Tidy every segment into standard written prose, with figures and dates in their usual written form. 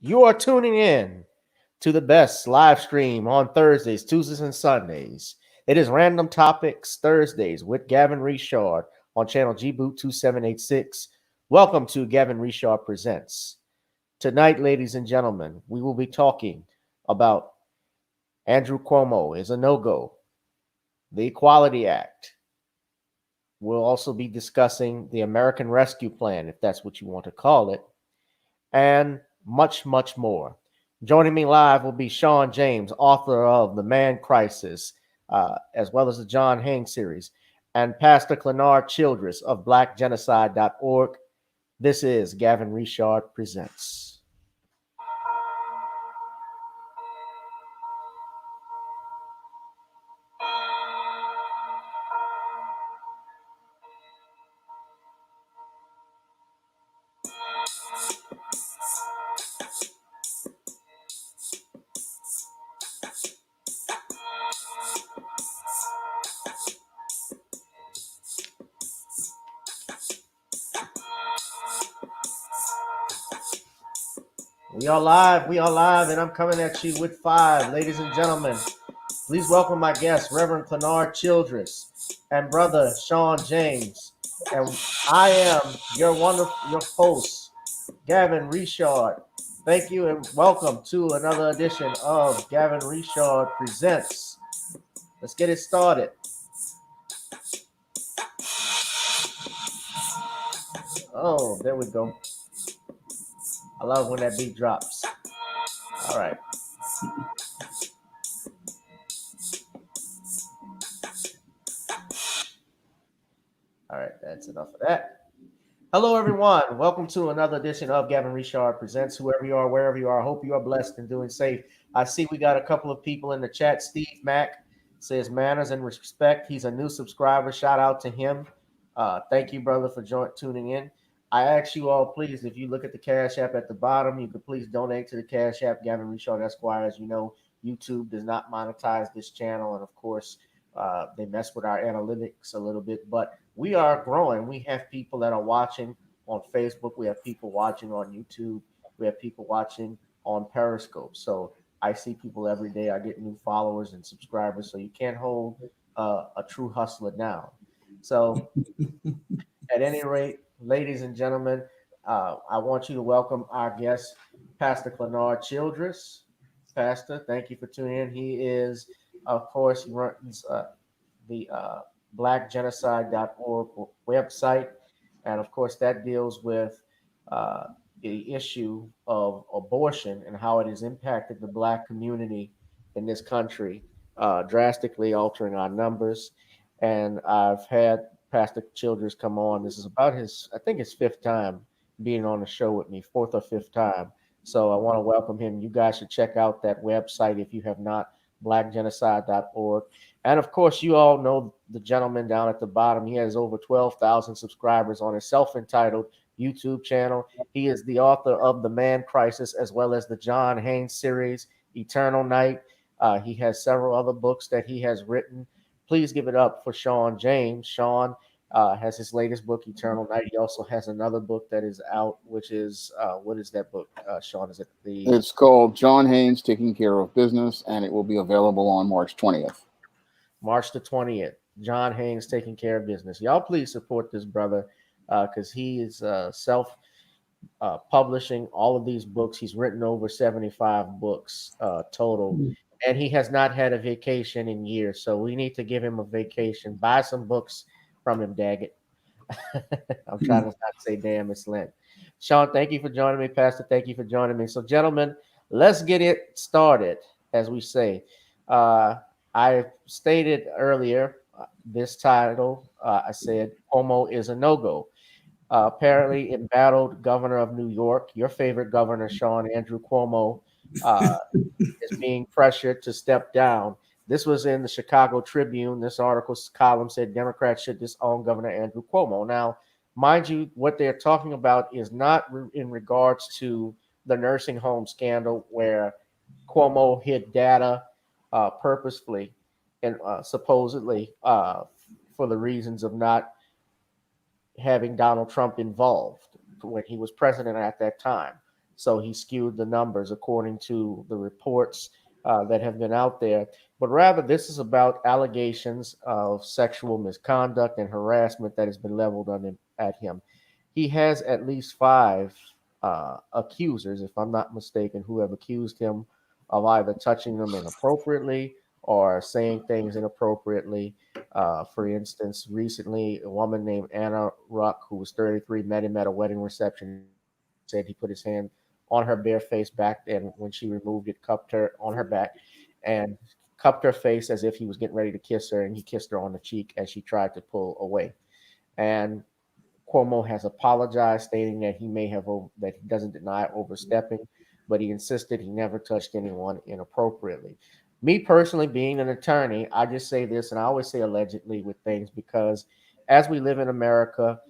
You are tuning in to the best live stream on Thursdays, Tuesdays, and Sundays. It is Random Topics Thursdays with Gavin Richard on Channel Gboot2786. Welcome to Gavin Richard Presents. Tonight, ladies and gentlemen, we will be talking about Andrew Cuomo is a no-go, the Equality Act. We'll also be discussing the American Rescue Plan, if that's what you want to call it, and much, much more. Joining me live will be Shawn James, author of The Man Crisis, as well as the John Haynes series, and Pastor Clenard Childress of blackgenocide.org. This is Gavin Richard Presents. We are live, and I'm coming at you with 5. Ladies and gentlemen, please welcome my guest, Reverend Clenard Childress, and brother Shawn James. And I am your host, Gavin Richard. Thank you and welcome to another edition of Gavin Richard Presents. Let's get it started. Oh, there we go. I love when that beat drops. All right. All right, that's enough of that. Hello, everyone. Welcome to another edition of Gavin Richard Presents. Whoever you are, wherever you are, I hope you are blessed and doing safe. I see we got a couple of people in the chat. Steve Mack says manners and respect. He's a new subscriber. Shout out to him. Thank you, brother, for tuning in. I ask you all, please, if you look at the Cash App at the bottom, you can please donate to the Cash App, Gavin Richard Esquire. As you know, YouTube does not monetize this channel, and of course, they mess with our analytics a little bit, but we are growing. We have people that are watching on Facebook. We have people watching on YouTube. We have people watching on Periscope. So I see people every day. I get new followers and subscribers. So you can't hold a true hustler down. So at any rate, ladies and gentlemen, I want you to welcome our guest, Pastor Clenard Childress. Pastor, thank you for tuning in. He is, of course, he runs the blackgenocide.org website. And of course, that deals with the issue of abortion and how it has impacted the Black community in this country, drastically altering our numbers. And I've had Pastor Childress come on. This is about I think his 5th time being on the show with me, 4th or 5th time. So I want to welcome him. You guys should check out that website if you have not, blackgenocide.org. And of course, you all know the gentleman down at the bottom. He has over 12,000 subscribers on his self-entitled YouTube channel. He is the author of The Man Crisis, as well as the John Haynes series, Eternal Night. He has several other books that he has written. Please give it up for Shawn James. Shawn has his latest book, Eternal Night. He also has another book that is out, which is, what is that book, Shawn? Is it It's called John Haynes Taking Care of Business, and it will be available on March 20th. March the 20th. John Haynes Taking Care of Business. Y'all please support this brother because he is self-publishing all of these books. He's written over 75 books total. And he has not had a vacation in years. So we need to give him a vacation. Buy some books from him, daggett. I'm trying to not say damn, it's Lent. Shawn, thank you for joining me. Pastor, thank you for joining me. So, gentlemen, let's get it started, as we say. I stated earlier this title. I said Cuomo is a no-go. Apparently, embattled governor of New York, your favorite governor, Shawn, Andrew Cuomo, is being pressured to step down. This was in the Chicago Tribune. This article's column said Democrats should disown Governor Andrew Cuomo. Now, mind you, what they're talking about is not in regards to the nursing home scandal where Cuomo hid data purposefully and supposedly for the reasons of not having Donald Trump involved when he was president at that time. so he skewed the numbers according to the reports that have been out there. But rather, this is about allegations of sexual misconduct and harassment that has been leveled at him. He has at least five accusers, if I'm not mistaken, who have accused him of either touching them inappropriately or saying things inappropriately. For instance, recently, a woman named Anna Ruck, who was 33, met him at a wedding reception, said he put his hand on her bare face back, and when she removed it, cupped her on her back and cupped her face as if he was getting ready to kiss her, and he kissed her on the cheek as she tried to pull away. And Cuomo has apologized, stating that that he doesn't deny overstepping, but he insisted he never touched anyone inappropriately. Me personally, being an attorney, I just say this, and I always say allegedly with things because as we live in America,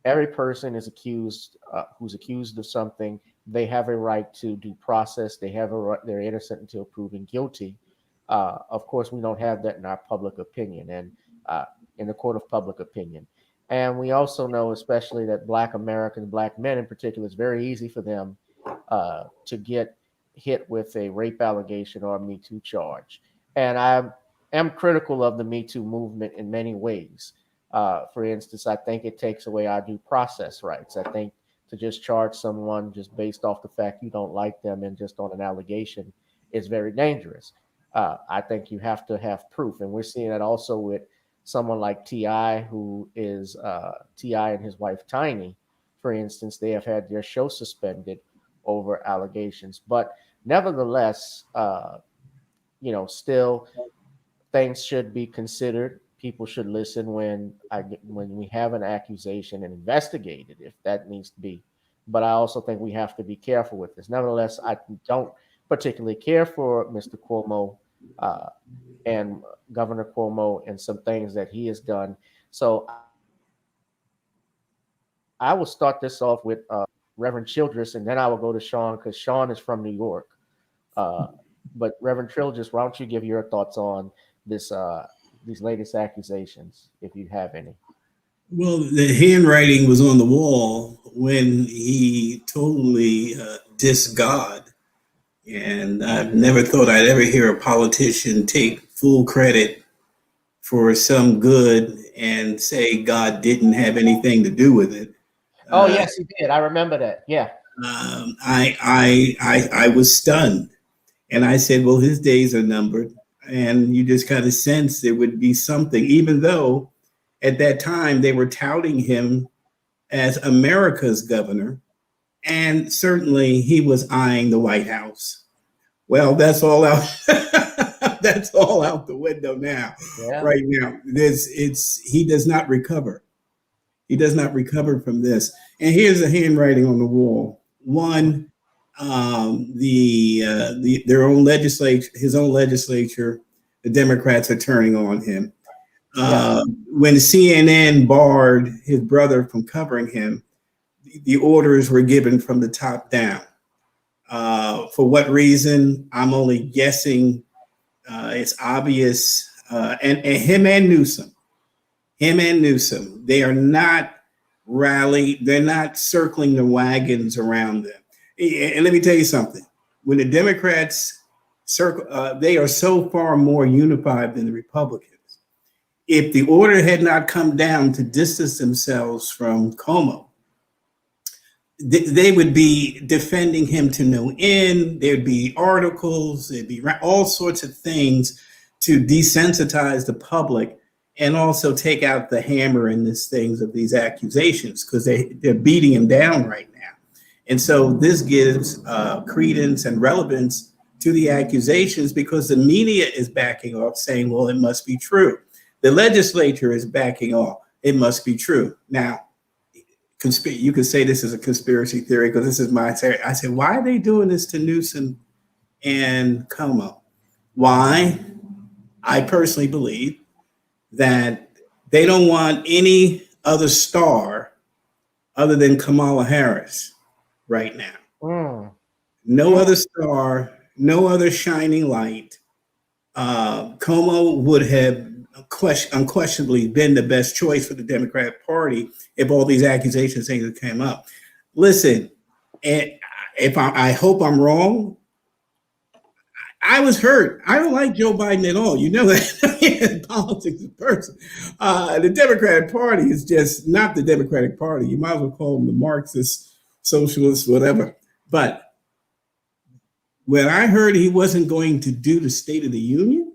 every person is accused who's accused of something. They have a right to due process. They have a right, they're innocent until proven guilty. Of course, we don't have that in our public opinion and in the court of public opinion. And we also know, especially that Black Americans, Black men in particular, it's very easy for them to get hit with a rape allegation or a Me Too charge. And I am critical of the Me Too movement in many ways. For instance, I think it takes away our due process rights. I think to just charge someone just based off the fact you don't like them and just on an allegation is very dangerous. I think you have to have proof. And we're seeing that also with someone like T.I., who is T.I. and his wife Tiny, for instance. They have had their show suspended over allegations. But nevertheless, still things should be considered. People should listen when we have an accusation and investigate it if that needs to be. But I also think we have to be careful with this. Nevertheless, I don't particularly care for Mr. Cuomo and Governor Cuomo and some things that he has done. So I will start this off with Reverend Childress, and then I will go to Shawn because Shawn is from New York. Uh, but Reverend Childress, why don't you give your thoughts on this these latest accusations, if you have any? Well, the handwriting was on the wall when he totally dissed God. And I've never thought I'd ever hear a politician take full credit for some good and say God didn't have anything to do with it. Oh, yes, he did. I remember that. Yeah. I was stunned. And I said, well, his days are numbered. And you just kind of sense there would be something, even though at that time they were touting him as America's governor. And certainly he was eyeing the White House. Well, that's all out. That's all out the window now. Yeah. Right now, he does not recover. He does not recover from this. And here's the handwriting on the wall. One, their own legislature, his own legislature, the Democrats are turning on him. When CNN barred his brother from covering him, the orders were given from the top down. For what reason? I'm only guessing. It's obvious. And him and Newsom, they are not rallied. They're not circling the wagons around them. And let me tell you something. When the Democrats circle, they are so far more unified than the Republicans. If the order had not come down to distance themselves from Cuomo, they would be defending him to no end. There'd be articles, there'd be all sorts of things to desensitize the public and also take out the hammer in these things of these accusations, because they're beating him down right now. And so this gives credence and relevance to the accusations because the media is backing off, saying, well, it must be true. The legislature is backing off. It must be true. Now, you could say this is a conspiracy theory because this is my theory. I said, why are they doing this to Newsom and Cuomo? Why? I personally believe that they don't want any other star other than Kamala Harris right now. No other star, no other shining light. Cuomo would have unquestionably been the best choice for the Democratic Party if all these accusations things that came up. Listen, and I hope I'm wrong. I was hurt. I don't like Joe Biden at all. You know that. Politics is person. The Democratic Party is just not the Democratic Party. You might as well call them the Marxist, socialist, whatever. But when I heard he wasn't going to do the State of the Union,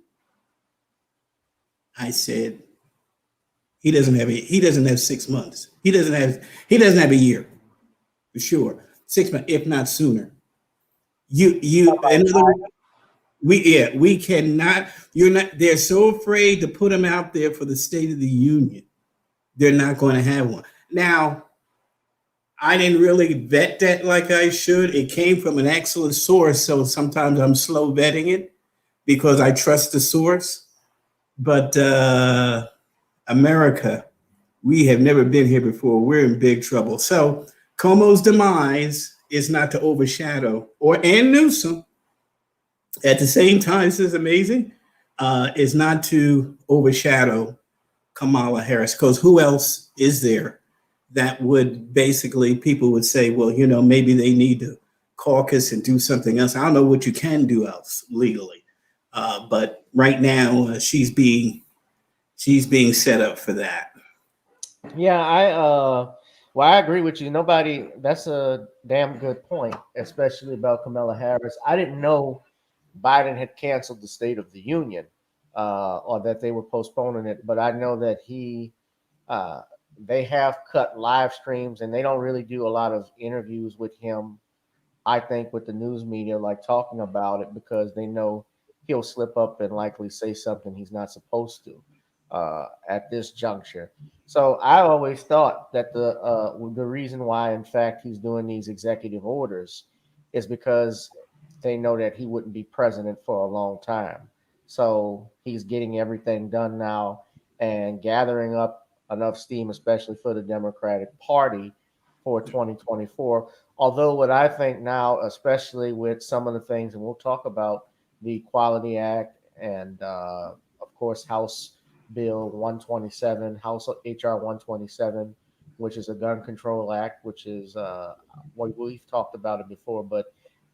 I said he doesn't have 6 months. He doesn't have a year for sure. 6 months, if not sooner. In other words, we cannot. You're not. They're so afraid to put him out there for the State of the Union. They're not going to have one. Now, I didn't really vet that like I should. It came from an excellent source, so sometimes I'm slow vetting it because I trust the source. But America, we have never been here before. We're in big trouble. So Cuomo's demise is not to overshadow, and Newsom at the same time, this is amazing, is not to overshadow Kamala Harris, because who else is there that would basically, people would say, well, maybe they need to caucus and do something else. I don't know what you can do else legally, but right now she's being set up for that. Yeah, I agree with you. That's a damn good point, especially about Kamala Harris. I didn't know Biden had canceled the State of the Union, or that they were postponing it. But I know that they have cut live streams, and they don't really do a lot of interviews with him, I think, with the news media, like talking about it, because they know he'll slip up and likely say something he's not supposed to at this juncture. So I always thought that the reason why, in fact, he's doing these executive orders is because they know that he wouldn't be president for a long time. So he's getting everything done now and gathering up enough steam, especially for the Democratic Party for 2024. Although what I think now, especially with some of the things, and we'll talk about the Equality Act and, of course, House Bill 127, House HR 127, which is a gun control act, which is, we've talked about it before, but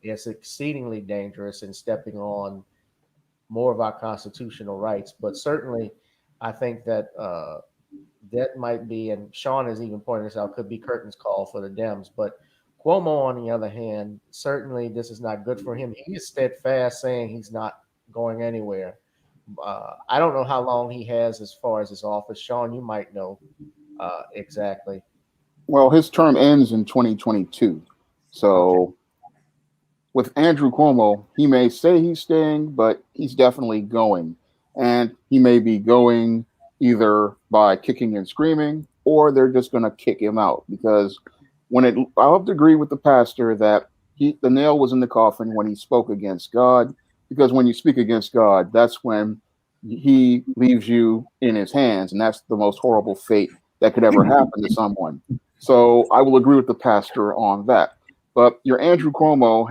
it's exceedingly dangerous in stepping on more of our constitutional rights. But certainly, I think that that might be, and Shawn has even pointed this out, could be curtains call for the Dems. But Cuomo, on the other hand, certainly this is not good for him. He is steadfast, saying he's not going anywhere. I don't know how long he has as far as his office. Shawn, you might know exactly. Well, his term ends in 2022. So with Andrew Cuomo, he may say he's staying, but he's definitely going. And he may be going either by kicking and screaming, or they're just going to kick him out. Because I have to agree with the pastor that the nail was in the coffin when he spoke against God. Because when you speak against God, that's when he leaves you in his hands. And that's the most horrible fate that could ever happen to someone. So I will agree with the pastor on that. But your Andrew Cuomo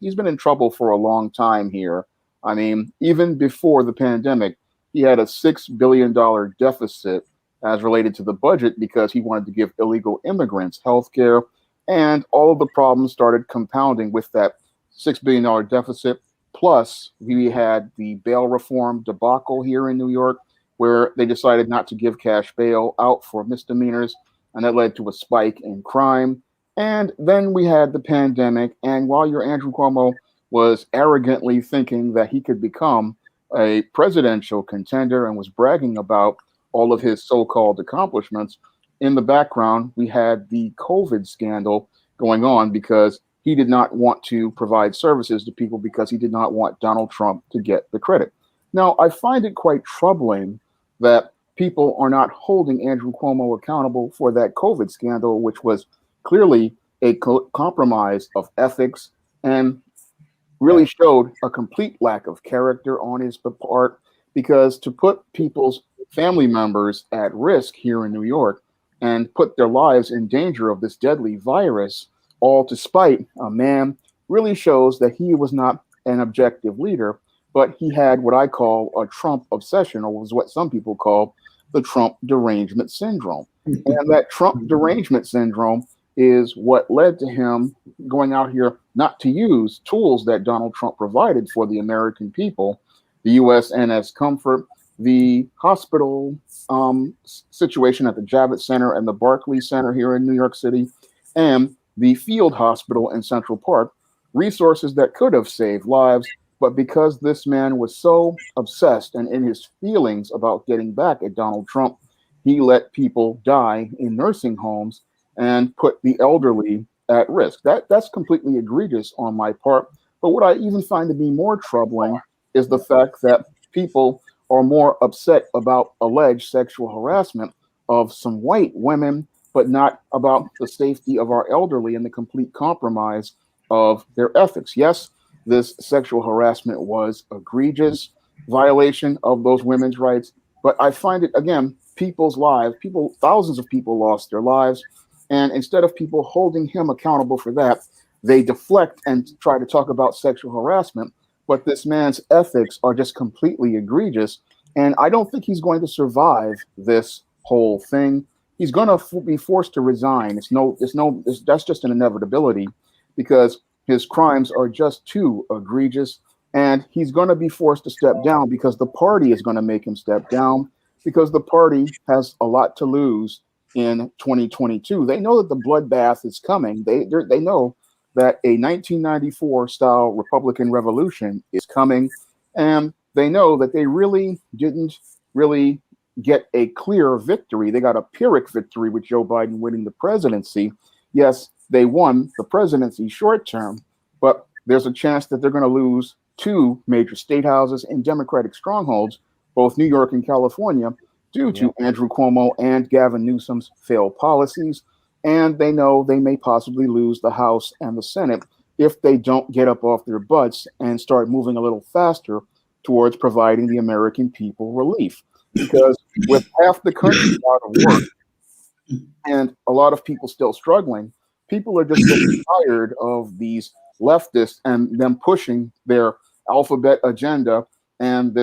he's been in trouble for a long time here. I mean, even before the pandemic, he had a $6 billion deficit as related to the budget because he wanted to give illegal immigrants health care. And all of the problems started compounding with that $6 billion deficit. Plus, we had the bail reform debacle here in New York, where they decided not to give cash bail out for misdemeanors. And that led to a spike in crime. And then we had the pandemic. And while your Andrew Cuomo was arrogantly thinking that he could become a presidential contender and was bragging about all of his so-called accomplishments, in the background, we had the COVID scandal going on because he did not want to provide services to people because he did not want Donald Trump to get the credit. Now, I find it quite troubling that people are not holding Andrew Cuomo accountable for that COVID scandal, which was clearly a compromise of ethics and really showed a complete lack of character on his part, because to put people's family members at risk here in New York and put their lives in danger of this deadly virus, all to spite a man, really shows that he was not an objective leader, but he had what I call a Trump obsession, or was what some people call the Trump derangement syndrome. And that Trump derangement syndrome is what led to him going out here not to use tools that Donald Trump provided for the American people, the USNS Comfort, the hospital situation at the Javits Center and the Barclays Center here in New York City, and the field hospital in Central Park, resources that could have saved lives. But because this man was so obsessed and in his feelings about getting back at Donald Trump, he let people die in nursing homes and put the elderly at risk. That's completely egregious on my part. But what I even find to be more troubling is the fact that people are more upset about alleged sexual harassment of some white women, but not about the safety of our elderly and the complete compromise of their ethics. Yes, this sexual harassment was egregious violation of those women's rights, but I find it, again, people's lives, people, thousands of people lost their lives. And instead of people holding him accountable for that, they deflect and try to talk about sexual harassment. But this man's ethics are just completely egregious. And I don't think he's going to survive this whole thing. He's going to be forced to resign. That's just an inevitability because his crimes are just too egregious. And he's going to be forced to step down because the party is going to make him step down because the party has a lot to lose in 2022. They know that the bloodbath is coming. They know that a 1994 style Republican revolution is coming, and they know that they really didn't really get a clear victory. They got a Pyrrhic victory with Joe Biden winning the presidency. Yes, they won the presidency short term, but there's a chance that they're going to lose two major state houses in Democratic strongholds, both New York and California, due to Andrew Cuomo and Gavin Newsom's failed policies. And they know they may possibly lose the House and the Senate if they don't get up off their butts and start moving a little faster towards providing the American people relief. Because with half the country out of work and a lot of people still struggling, people are just getting tired of these leftists and them pushing their alphabet agenda and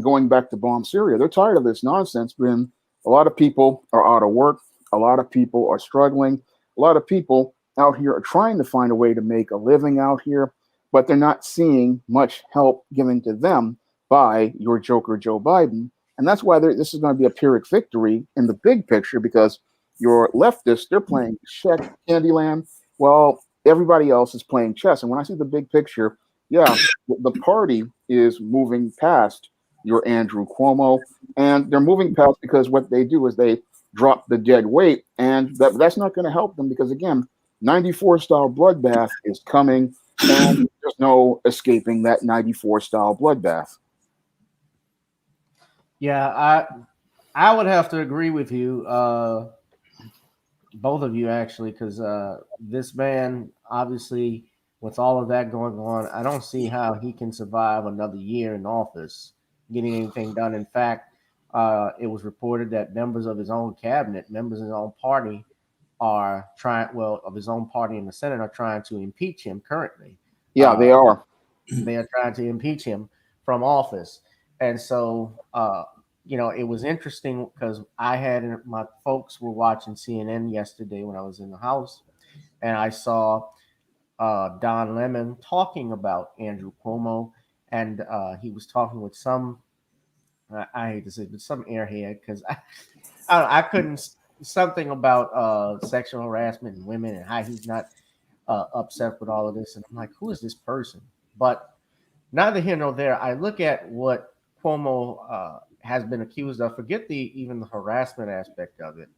going back to bomb Syria. They're tired of this nonsense. When a lot of people are out of work, a lot of people are struggling, a lot of people out here are trying to find a way to make a living out here, but they're not seeing much help given to them by your joker Joe Biden. And that's why this is going to be a Pyrrhic victory in the big picture, because your leftists, they're playing check Candyland, while everybody else is playing chess. And when I see the big picture, yeah, the party is moving past your Andrew Cuomo, and they're moving past because what they do is they drop the dead weight, and that's not going to help them because, again, 94 style bloodbath is coming, and there's no escaping that 94 style bloodbath. Yeah, I would have to agree with you, both of you actually, because this man, obviously, with all of that going on, I don't see how he can survive another year in office getting anything done. In fact, it was reported that members of his own cabinet, members of his own party, of his own party in the Senate are trying to impeach him currently. Yeah, they are. They are trying to impeach him from office. And so, it was interesting because my folks were watching CNN yesterday when I was in the house, and I saw Don Lemon talking about Andrew Cuomo, and he was talking with I hate to say, but some airhead, because I couldn't, something about sexual harassment and women and how he's not upset with all of this, and I'm like, who is this person? But neither here nor there. I look at what Cuomo has been accused of. Forget even the harassment aspect of it,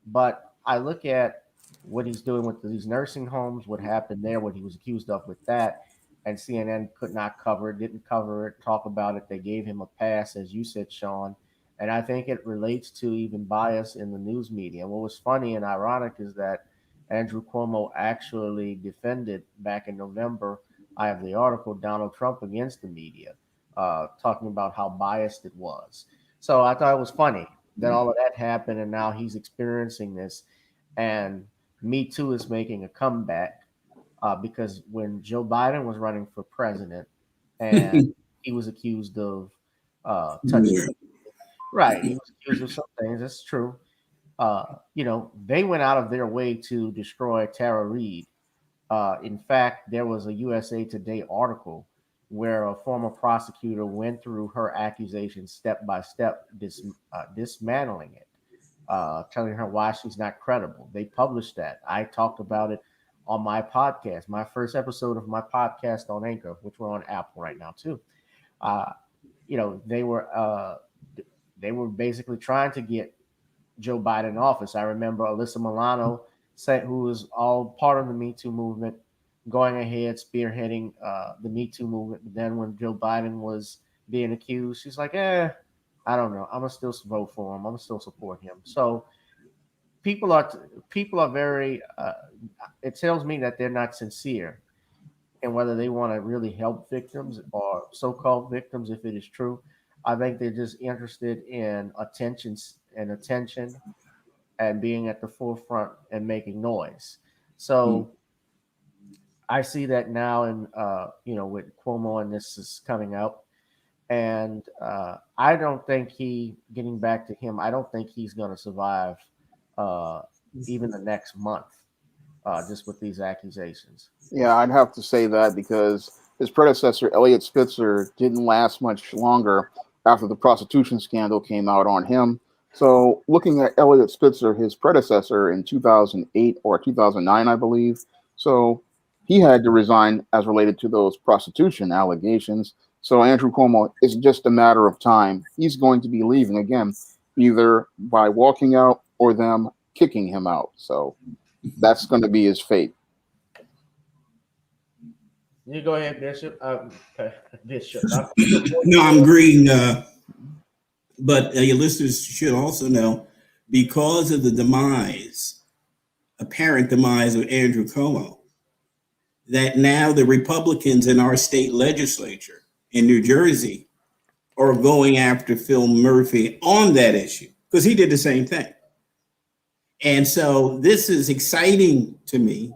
but I look at what he's doing with these nursing homes, what happened there, what he was accused of with that, and CNN could not cover it, didn't cover it, talk about it. They gave him a pass, as you said, Shawn. And I think it relates to even bias in the news media. What was funny and ironic is that Andrew Cuomo actually defended back in November. I have the article, Donald Trump against the media, talking about how biased it was. So I thought it was funny that all of that happened, and now he's experiencing this. And Me Too is making a comeback because when Joe Biden was running for president and he was accused of touching, right? He was accused of some things. That's true. they went out of their way to destroy Tara Reid. In fact, there was a USA Today article where a former prosecutor went through her accusations step by step, dismantling it, telling her why she's not credible. They published that. I talked about it on my podcast, my first episode of my podcast on Anchor, which we're on Apple right now too. Uh, they were basically trying to get Joe Biden in office. I remember Alyssa Milano, who was all part of the Me Too movement, going ahead spearheading the Me Too movement. But then when Joe Biden was being accused, she's like, I don't know. I'm gonna still vote for him. I'm gonna still support him. So people are very. It tells me that they're not sincere, and whether they want to really help victims or so-called victims, if it is true. I think they're just interested in attention and being at the forefront and making noise. So I see that now, and with Cuomo and this is coming up, and I don't think getting back to him, I don't think he's going to survive even the next month, just with these accusations. Yeah, I'd have to say that because his predecessor, Elliot Spitzer, didn't last much longer after the prostitution scandal came out on him. So looking at Elliot Spitzer, his predecessor in 2008 or 2009, I believe. So he had to resign as related to those prostitution allegations. So Andrew Cuomo, it's just a matter of time. He's going to be leaving again, either by walking out or them kicking him out. So that's going to be his fate. You go ahead, Bishop. Bishop. No, I'm agreeing. But your listeners should also know, because of the apparent demise of Andrew Cuomo, that now the Republicans in our state legislature in New Jersey are going after Phil Murphy on that issue because he did the same thing. And so this is exciting to me,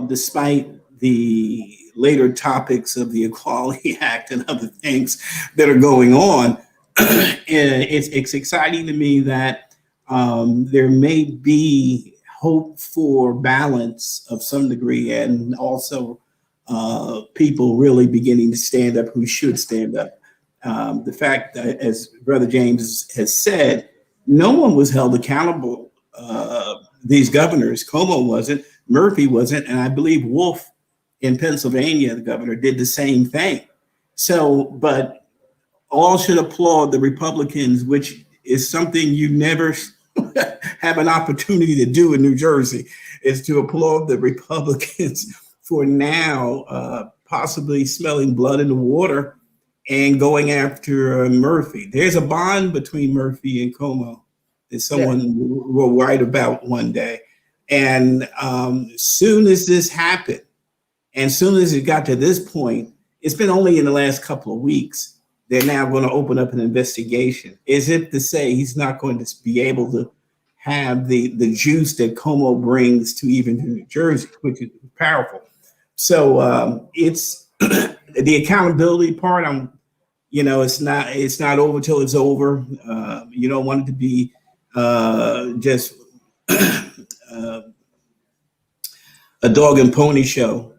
despite the later topics of the Equality Act and other things that are going on. It's exciting to me that there may be hope for balance of some degree, and also people really beginning to stand up who should stand up. The fact that, as Brother James has said, no one was held accountable. These governors, Cuomo wasn't, Murphy wasn't, and I believe Wolf in Pennsylvania, the governor, did the same thing. So, but all should applaud the Republicans, which is something you never have an opportunity to do in New Jersey, is to applaud the Republicans for now possibly smelling blood in the water and going after Murphy. There's a bond between Murphy and Cuomo that someone will write about one day. And soon as this happened, and soon as it got to this point, it's been only in the last couple of weeks, they're now going to open up an investigation, as if to say he's not going to be able to have the juice that Cuomo brings to even New Jersey, which is powerful. So it's the accountability part. It's not over till it's over. You don't want it to be just a dog and pony show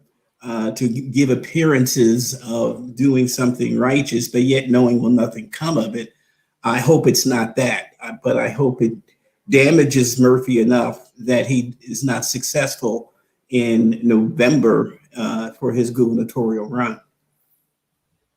to give appearances of doing something righteous, but yet knowing will nothing come of it. I hope it's not that, but I hope it damages Murphy enough that he is not successful in November for his gubernatorial run.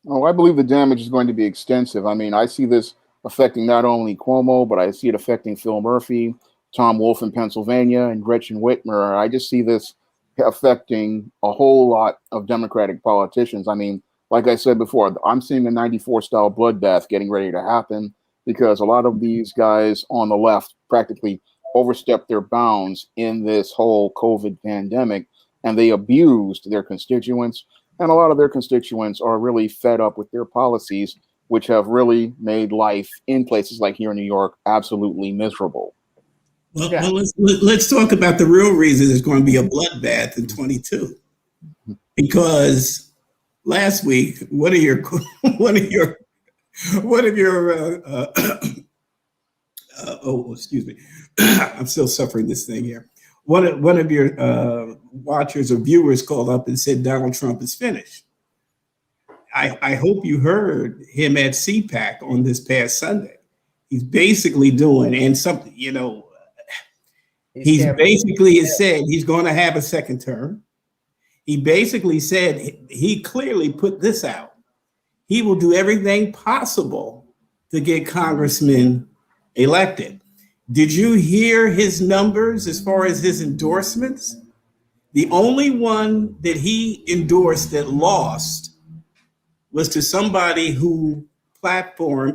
Oh, I believe the damage is going to be extensive. I mean, I see this affecting not only Cuomo, but I see it affecting Phil Murphy, Tom Wolf in Pennsylvania, and Gretchen Whitmer. I just see this affecting a whole lot of Democratic politicians. I mean, like I said before, I'm seeing a 94 style bloodbath getting ready to happen because a lot of these guys on the left practically overstepped their bounds in this whole COVID pandemic, and they abused their constituents. And a lot of their constituents are really fed up with their policies, which have really made life in places like here in New York absolutely miserable. Well, let's talk about the real reason there's going to be a bloodbath in 22. Because last week, one of your excuse me. I'm still suffering this thing here. One of your watchers or viewers called up and said Donald Trump is finished. I hope you heard him at CPAC on this past Sunday. He's basically doing, and something, he's basically said he's going to have a second term. He basically said, he clearly put this out. He will do everything possible to get congressmen elected. Did you hear his numbers as far as his endorsements? The only one that he endorsed that lost was to somebody whose platform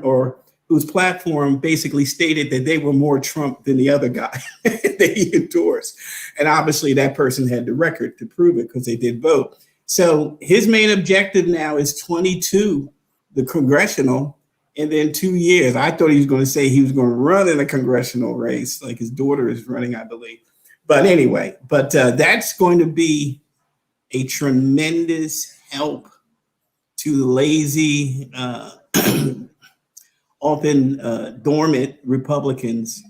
basically stated that they were more Trump than the other guy that he endorsed. And obviously that person had the record to prove it because they did vote. So his main objective now is 22, the congressional, and then 2 years. I thought he was going to say he was going to run in a congressional race, like his daughter is running, I believe. But anyway, that's going to be a tremendous help to the lazy, often dormant Republicans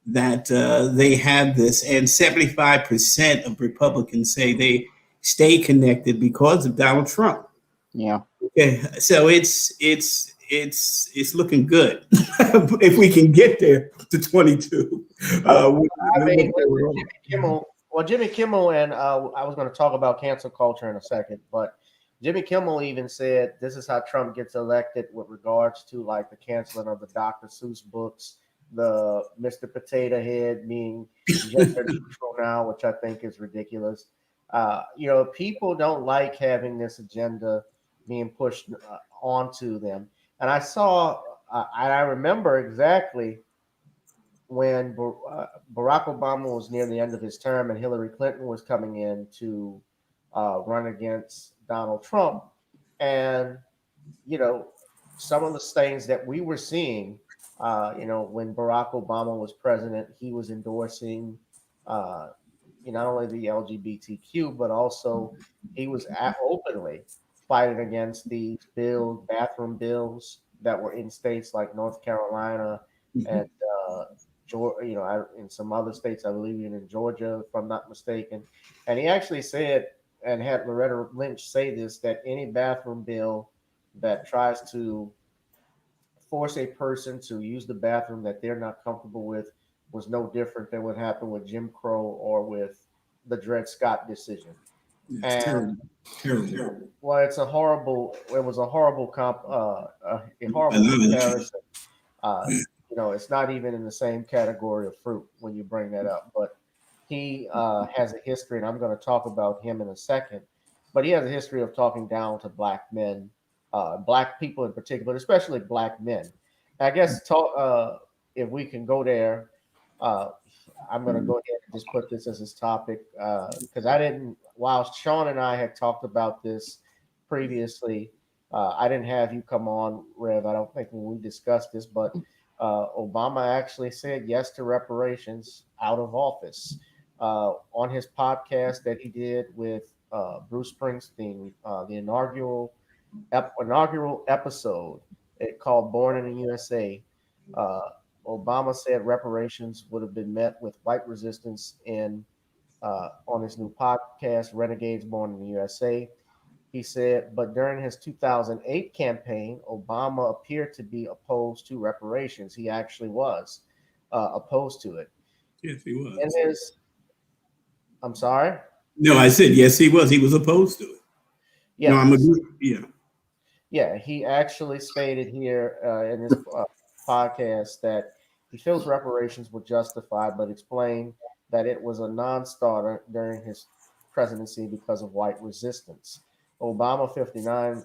that they have this. And 75% of Republicans say they stay connected because of Donald Trump. Yeah. Okay, so it's looking good if we can get there to 22. Jimmy Kimmel, and I was going to talk about cancel culture in a second, but Jimmy Kimmel even said this is how Trump gets elected with regards to like the canceling of the Dr. Seuss books, the Mr. Potato Head being gender neutral now, which I think is ridiculous. People don't like having this agenda being pushed onto them. And I remember exactly when Barack Obama was near the end of his term and Hillary Clinton was coming in to run against Donald Trump. And, some of the things that we were seeing, when Barack Obama was president, he was endorsing not only the LGBTQ, but also he was openly fighting against these bathroom bills that were in states like North Carolina and Georgia, in some other states, I believe even in Georgia, if I'm not mistaken. And he actually said, and had Loretta Lynch say this, that any bathroom bill that tries to force a person to use the bathroom that they're not comfortable with was no different than what happened with Jim Crow or with the Dred Scott decision. It's terrible. Well, it was a horrible comparison. It's not even in the same category of fruit when you bring that up, but he has a history, and I'm going to talk about him in a second, but he has a history of talking down to black men, black people in particular, but especially black men. I guess if we can go there, I'm going to go ahead and just put this as his topic because while Shawn and I had talked about this previously, I didn't have you come on, Rev. I don't think when we discussed this, but Obama actually said yes to reparations out of office on his podcast that he did with Bruce Springsteen, the inaugural episode called Born in the USA. Obama said reparations would have been met with white resistance on his new podcast, Renegades Born in the USA. He said, but during his 2008 campaign, Obama appeared to be opposed to reparations. He actually was opposed to it. Yes, he was. I'm sorry? No, I said, yes, he was. He was opposed to it. Yeah. No, I'm agree. Yeah. Yeah, he actually stated here in his podcast that he feels reparations were justified, but explained that it was a non-starter during his presidency because of white resistance. Obama 59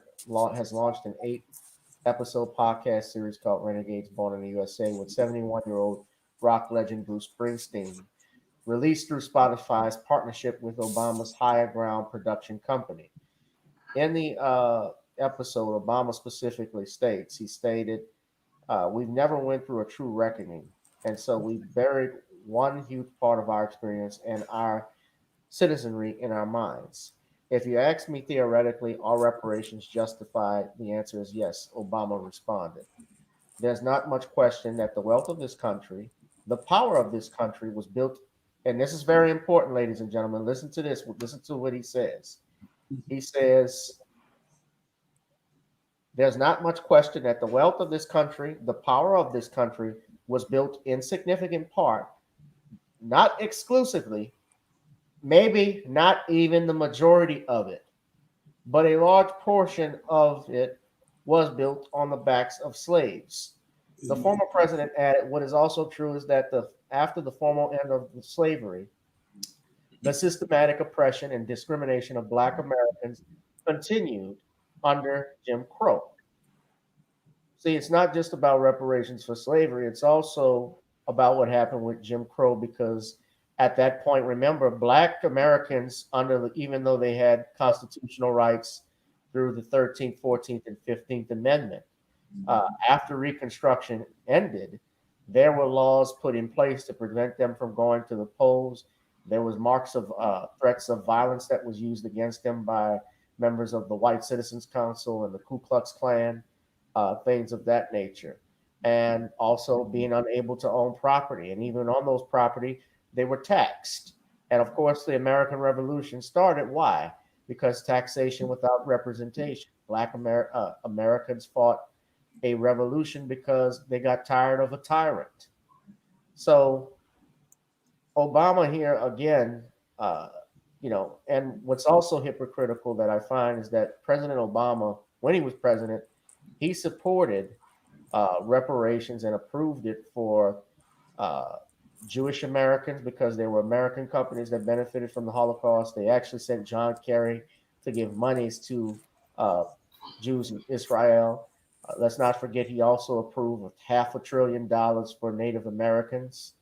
has launched an 8-episode podcast series called Renegades Born in the USA with 71-year-old rock legend Bruce Springsteen, released through Spotify's partnership with Obama's Higher Ground production company. In the episode, Obama specifically stated, we've never went through a true reckoning, and so we buried one huge part of our experience and our citizenry in our minds. If you ask me theoretically, are reparations justified? The answer is yes, Obama responded. There's not much question that the wealth of this country, the power of this country was built, and this is very important, ladies and gentlemen. Listen to this. Listen to what he says. He says, there's not much question that the wealth of this country, the power of this country, was built in significant part, not exclusively, maybe not even the majority of it, but a large portion of it was built on the backs of slaves. The former president added, what is also true is that after the formal end of slavery, the systematic oppression and discrimination of Black Americans continued under Jim Crow. See, it's not just about reparations for slavery, it's also about what happened with Jim Crow, because at that point, remember, Black Americans, even though they had constitutional rights through the 13th, 14th, and 15th Amendment, after Reconstruction ended, there were laws put in place to prevent them from going to the polls. There was marks of threats of violence that was used against them by members of the White Citizens Council and the Ku Klux Klan, things of that nature. And also being unable to own property. And even on those property, they were taxed. And of course, the American Revolution started. Why? Because taxation without representation. Black Americans fought a revolution because they got tired of a tyrant. So Obama here again, and what's also hypocritical that I find is that President Obama, when he was president, he supported reparations and approved it for Jewish Americans because there were American companies that benefited from the Holocaust. They actually sent John Kerry to give monies to Jews in Israel. Let's not forget he also approved of $500 billion for Native Americans.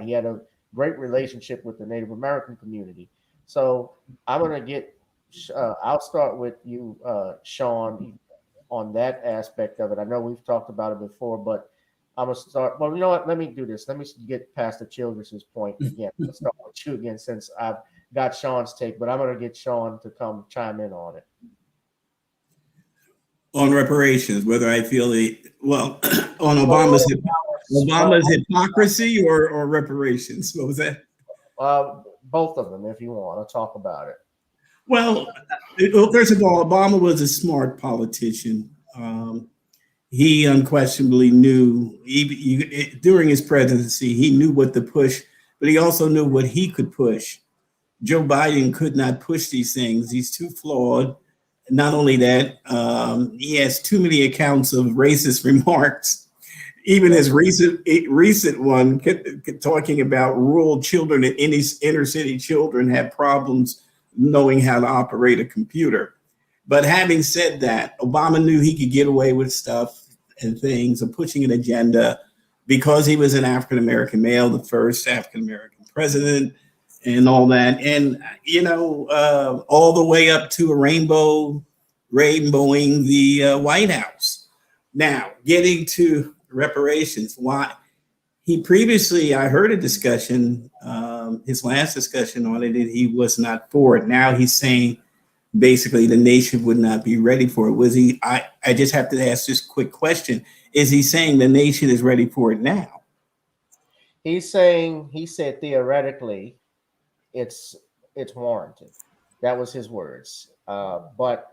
He had a great relationship with the Native American community. So I'm going to I'll start with you, Shawn, on that aspect of it. I know we've talked about it before, but I'm going to start. Well, you know what? Let me do this. Let me get past the Childress's point again. Let's start with you again since I've got Shawn's take, but I'm going to get Shawn to come chime in on it. On reparations, whether I feel on Obama's hypocrisy or reparations. What was that? Both of them, if you want to talk about it. Well, first of all, Obama was a smart politician. He unquestionably knew, during his presidency, he knew what to push, but he also knew what he could push. Joe Biden could not push these things. He's too flawed. Not only that, he has too many accounts of racist remarks. Even his recent one talking about rural children and inner city children have problems knowing how to operate a computer. But having said that, Obama knew he could get away with stuff and things of pushing an agenda because he was an African-American male, the first African-American president and all that. And, all the way up to rainbowing the White House. Now, getting to reparations, why he previously, I heard a discussion, his last discussion on it, and he was not for it. Now he's saying basically the nation would not be ready for it. Was he? I just have to ask this quick question. Is he saying the nation is ready for it now? He said theoretically it's warranted. That was his words. But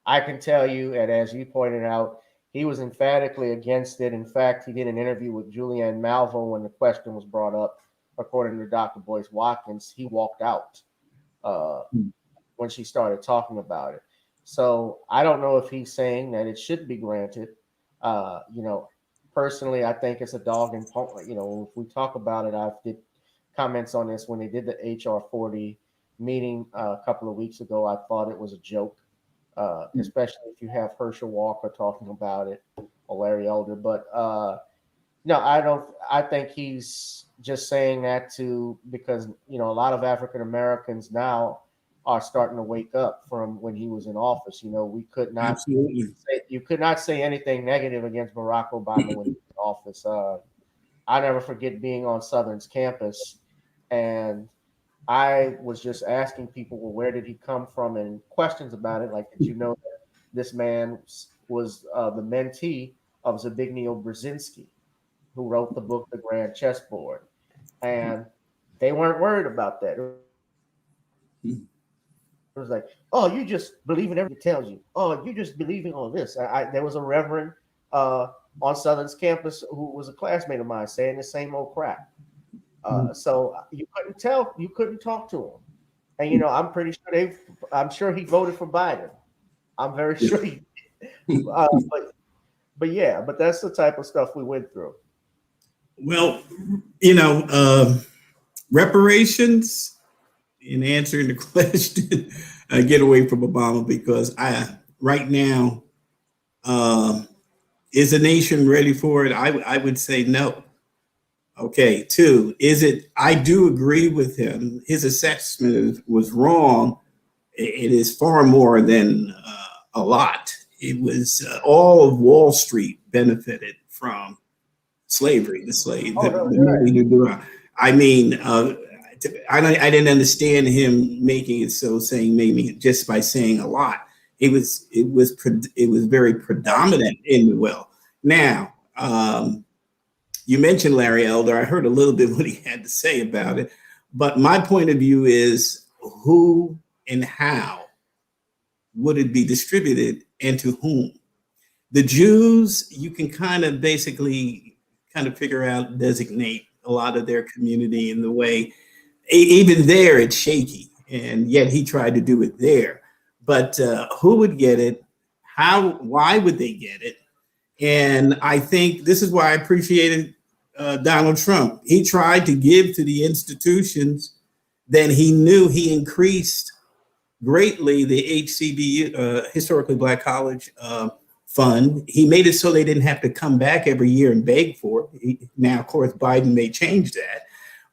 I can tell you, and as you pointed out, he was emphatically against it. In fact, he did an interview with Julianne Malvo when the question was brought up. According to Dr. Boyce Watkins, he walked out when she started talking about it. So I don't know if he's saying that it should be granted. Personally, I think it's a dog and pony. If we talk about it, I've did comments on this when they did the HR 40 meeting a couple of weeks ago. I thought it was a joke. Especially if you have Herschel Walker talking about it or Larry Elder. But no, I don't. I think he's just saying that because a lot of African Americans now are starting to wake up from when he was in office. We could not you could not say anything negative against Barack Obama when he was in office. I never forget being on Southern's campus, and I was just asking people, well, where did he come from? And questions about it, like, did you know that this man was the mentee of Zbigniew Brzezinski? who wrote the book The Grand Chessboard, and they weren't worried about that. It was like, oh, you just believe in everything it tells you. Oh, you just believing all this. There was a reverend on Southern's campus who was a classmate of mine saying the same old crap. So you couldn't talk to him. And I'm pretty sure I'm sure he voted for Biden. I'm very sure he. But yeah, but that's the type of stuff we went through. Well, reparations, in answering the question, get away from Obama, because right now, is the nation ready for it? I would say no. Okay. Two, I do agree with him. His assessment was wrong. It is far more than a lot. It was all of Wall Street benefited from slavery, I mean, I didn't understand him making it so, saying maybe just by saying a lot. It was very predominant in the wealth. Now, you mentioned Larry Elder. I heard a little bit what he had to say about it, but my point of view is who and how would it be distributed and to whom? The Jews, you can kind of figure out, designate a lot of their community in the way. Even there, it's shaky, and yet he tried to do it there. But who would get it? How? Why would they get it? And I think this is why I appreciated Donald Trump. He tried to give to the institutions that he knew he increased greatly the HCB, Historically Black College fund. He made it so they didn't have to come back every year and beg for it. Now, of course, Biden may change that.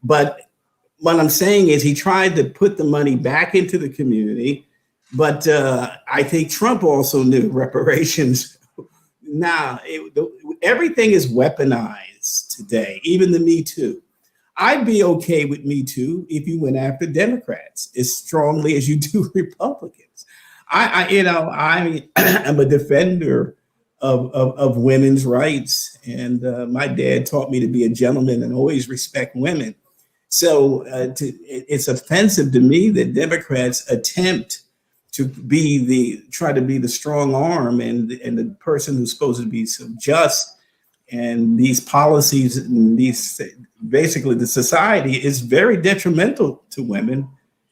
But what I'm saying is he tried to put the money back into the community. But I think Trump also knew reparations. Now, everything is weaponized today, even the Me Too. I'd be okay with Me Too if you went after Democrats as strongly as you do Republicans. I'm a defender of women's rights, and my dad taught me to be a gentleman and always respect women. So it's offensive to me that Democrats attempt to try to be the strong arm and the person who's supposed to be so just. And these policies and basically the society is very detrimental to women.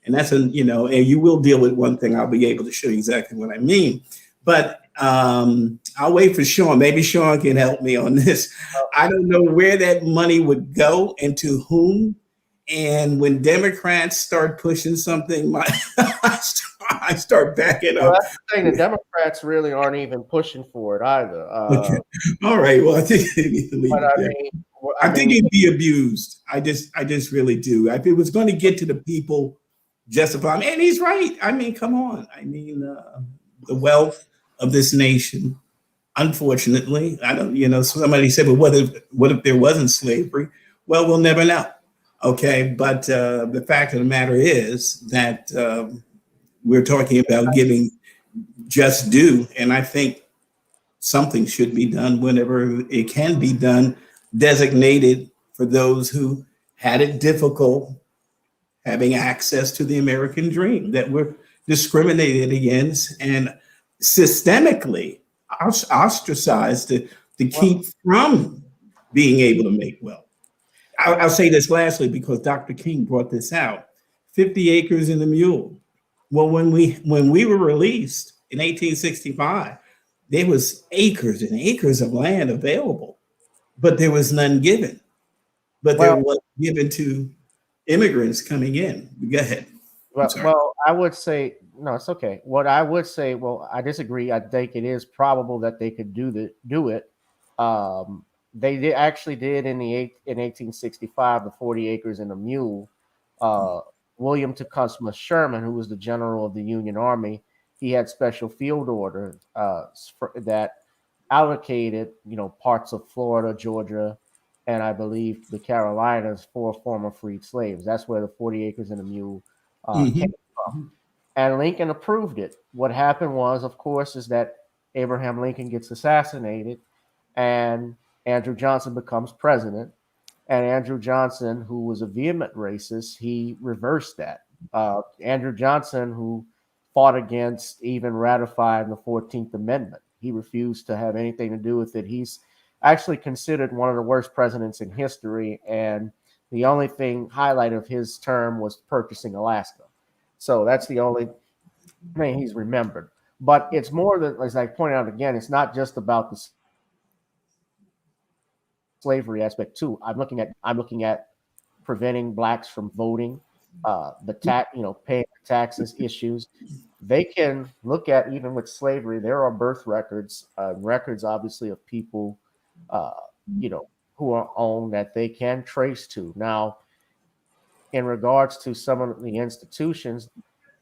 And that's and you will deal with one thing. I'll be able to show you exactly what I mean. But I'll wait for Shawn. Maybe Shawn can help me on this. I don't know where that money would go and to whom. And when Democrats start pushing something, I start backing up. Well, that's the thing. The Democrats really aren't even pushing for it either. Okay. All right. Well, I think I think it'd be abused. I just really do. If it was going to get to the people, justify. And he's right. I mean, come on. I mean, the wealth of this nation. Unfortunately, I don't. Somebody said, "Well, what if there wasn't slavery?" Well, we'll never know. Okay, but the fact of the matter is that we're talking about giving just due, and I think something should be done whenever it can be done, designated for those who had it difficult having access to the American dream, that were discriminated against and systemically ostracized to keep from being able to make wealth. I'll say this lastly because Dr. King brought this out. 50 acres and a mule. Well, when we were released in 1865, there was acres and acres of land available, but there was none given. But there was given to immigrants coming in. Go ahead. Well, I would say no, it's okay. What I would say, I disagree. I think it is probable that they could do it. They actually did in 1865, the 40 acres and a mule. William Tecumseh Sherman, who was the general of the Union Army, he had special field orders that allocated, parts of Florida, Georgia, and I believe the Carolinas for former freed slaves. That's where the 40 acres and a mule came from. And Lincoln approved it. What happened was, of course, is that Abraham Lincoln gets assassinated, and Andrew Johnson becomes president, and Andrew Johnson, who was a vehement racist, he reversed that. Andrew Johnson, who fought against even ratifying the 14th Amendment, he refused to have anything to do with it. He's actually considered one of the worst presidents in history, and the only thing highlight of his term was purchasing Alaska. So that's the only thing he's remembered. But it's more than, as I pointed out again, it's not just about the slavery aspect too. I'm looking at preventing blacks from voting, paying taxes issues. They can look at, even with slavery, there are birth records, records obviously of people, uh, you know, who are owned that they can trace to. Now, in regards to some of the institutions,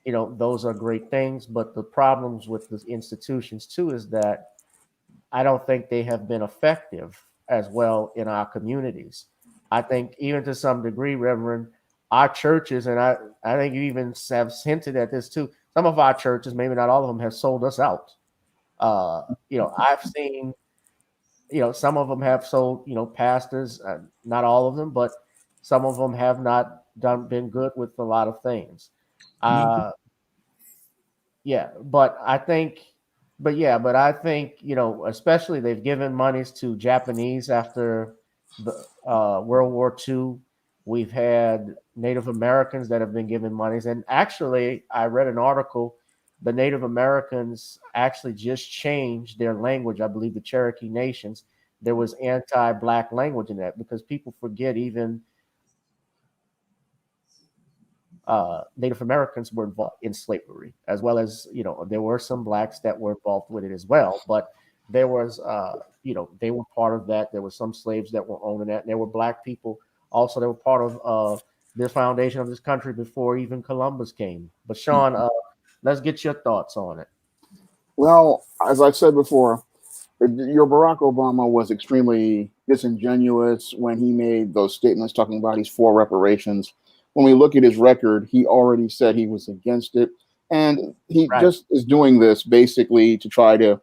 those are great things, but the problems with the institutions too is that I don't think they have been effective as well in our communities. I think even to some degree, Reverend, our churches, and I think you even have hinted at this too. Some of our churches, maybe not all of them, have sold us out. I've seen, some of them have sold, pastors, not all of them, but some of them have not been good with a lot of things. Uh, yeah, but I think, especially they've given monies to Japanese after the World War II. We've had Native Americans that have been given monies, and actually, I read an article. The Native Americans actually just changed their language. I believe the Cherokee Nations. There was anti-black language in that because people forget even Native Americans were involved in slavery, as well as, there were some blacks that were involved with it as well. But there was, they were part of that. There were some slaves that were owning that. And there were black people also that were part of the foundation of this country before even Columbus came. But Shawn, let's get your thoughts on it. Well, as I've said before, your Barack Obama was extremely disingenuous when he made those statements talking about his 4 reparations. When we look at his record, he already said he was against it. And he just is doing this basically to try to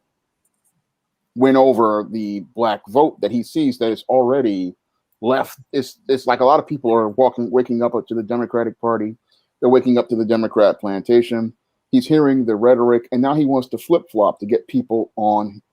win over the black vote that he sees that is already left. It's like a lot of people are waking up to the Democratic Party. They're waking up to the Democrat plantation. He's hearing the rhetoric, and now he wants to flip-flop to get people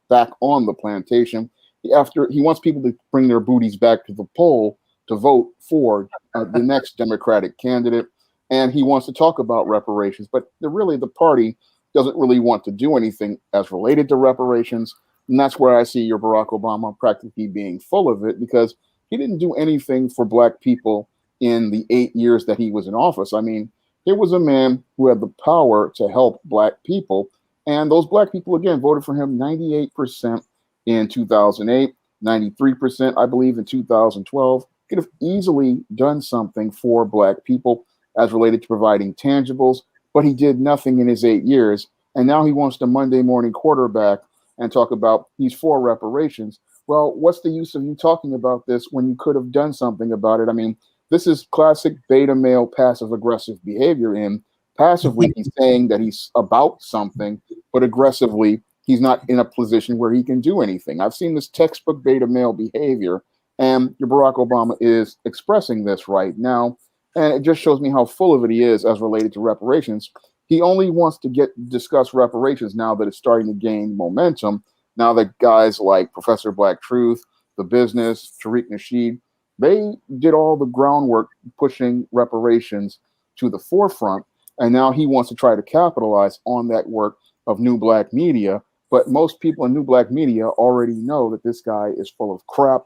back on the plantation. He wants people to bring their booties back to the poll to vote for the next Democratic candidate. And he wants to talk about reparations, but the party doesn't really want to do anything as related to reparations. And that's where I see your Barack Obama practically being full of it, because he didn't do anything for black people in the 8 years that he was in office. I mean, here was a man who had the power to help black people. And those black people, again, voted for him 98% in 2008, 93%, I believe, in 2012. Could have easily done something for black people as related to providing tangibles, but he did nothing in his 8 years. And now he wants to Monday morning quarterback and talk about he's for reparations. Well, what's the use of you talking about this when you could have done something about it? I mean, this is classic beta male passive aggressive behavior. In passively, he's saying that he's about something, but aggressively, he's not in a position where he can do anything. I've seen this textbook beta male behavior. And your Barack Obama is expressing this right now. And it just shows me how full of it he is as related to reparations. He only wants to discuss reparations now that it's starting to gain momentum. Now that guys like Professor Black Truth, The Business, Tariq Nasheed, they did all the groundwork pushing reparations to the forefront. And now he wants to try to capitalize on that work of New Black Media. But most people in New Black Media already know that this guy is full of crap.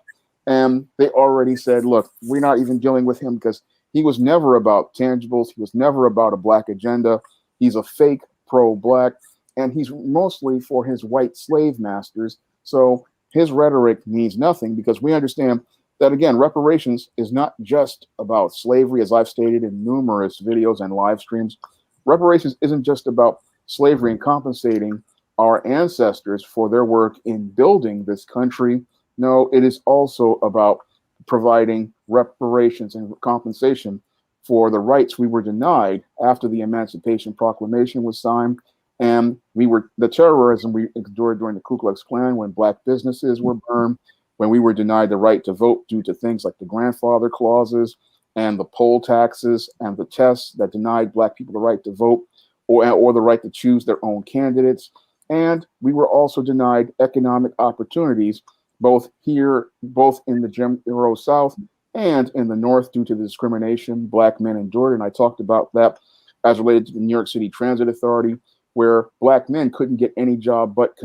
And they already said, look, we're not even dealing with him because he was never about tangibles. He was never about a black agenda. He's a fake pro-black, and he's mostly for his white slave masters. So his rhetoric means nothing, because we understand that, again, reparations is not just about slavery, as I've stated in numerous videos and live streams. Reparations isn't just about slavery and compensating our ancestors for their work in building this country. No, it is also about providing reparations and compensation for the rights we were denied after the Emancipation Proclamation was signed, and the terrorism we endured during the Ku Klux Klan when black businesses were burned, when we were denied the right to vote due to things like the grandfather clauses and the poll taxes and the tests that denied Black people the right to vote or the right to choose their own candidates. And we were also denied economic opportunities, both in the Jim Crow South and in the North, due to the discrimination Black men endured. And I talked about that as related to the New York City Transit Authority, where Black men couldn't get any job but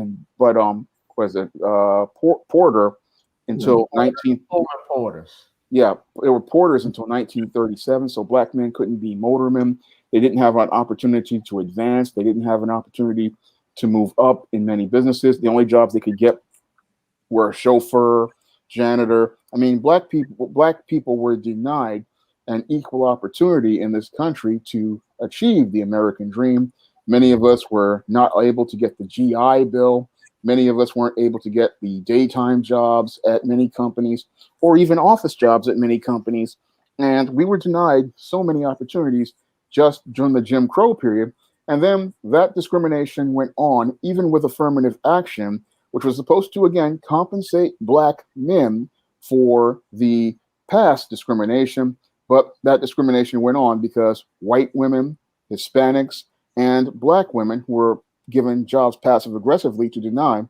porter until 19. Porters. Yeah, they were porters until 1937. So Black men couldn't be motormen. They didn't have an opportunity to advance. They didn't have an opportunity to move up in many businesses. The only jobs they could get were a chauffeur, janitor. I mean, Black people were denied an equal opportunity in this country to achieve the American dream. Many of us were not able to get the GI Bill. Many of us weren't able to get the daytime jobs at many companies or even office jobs at many companies. And we were denied so many opportunities just during the Jim Crow period. And then that discrimination went on, even with affirmative action, which was supposed to, again, compensate Black men for the past discrimination. But that discrimination went on because white women, Hispanics, and Black women were given jobs passive aggressively to deny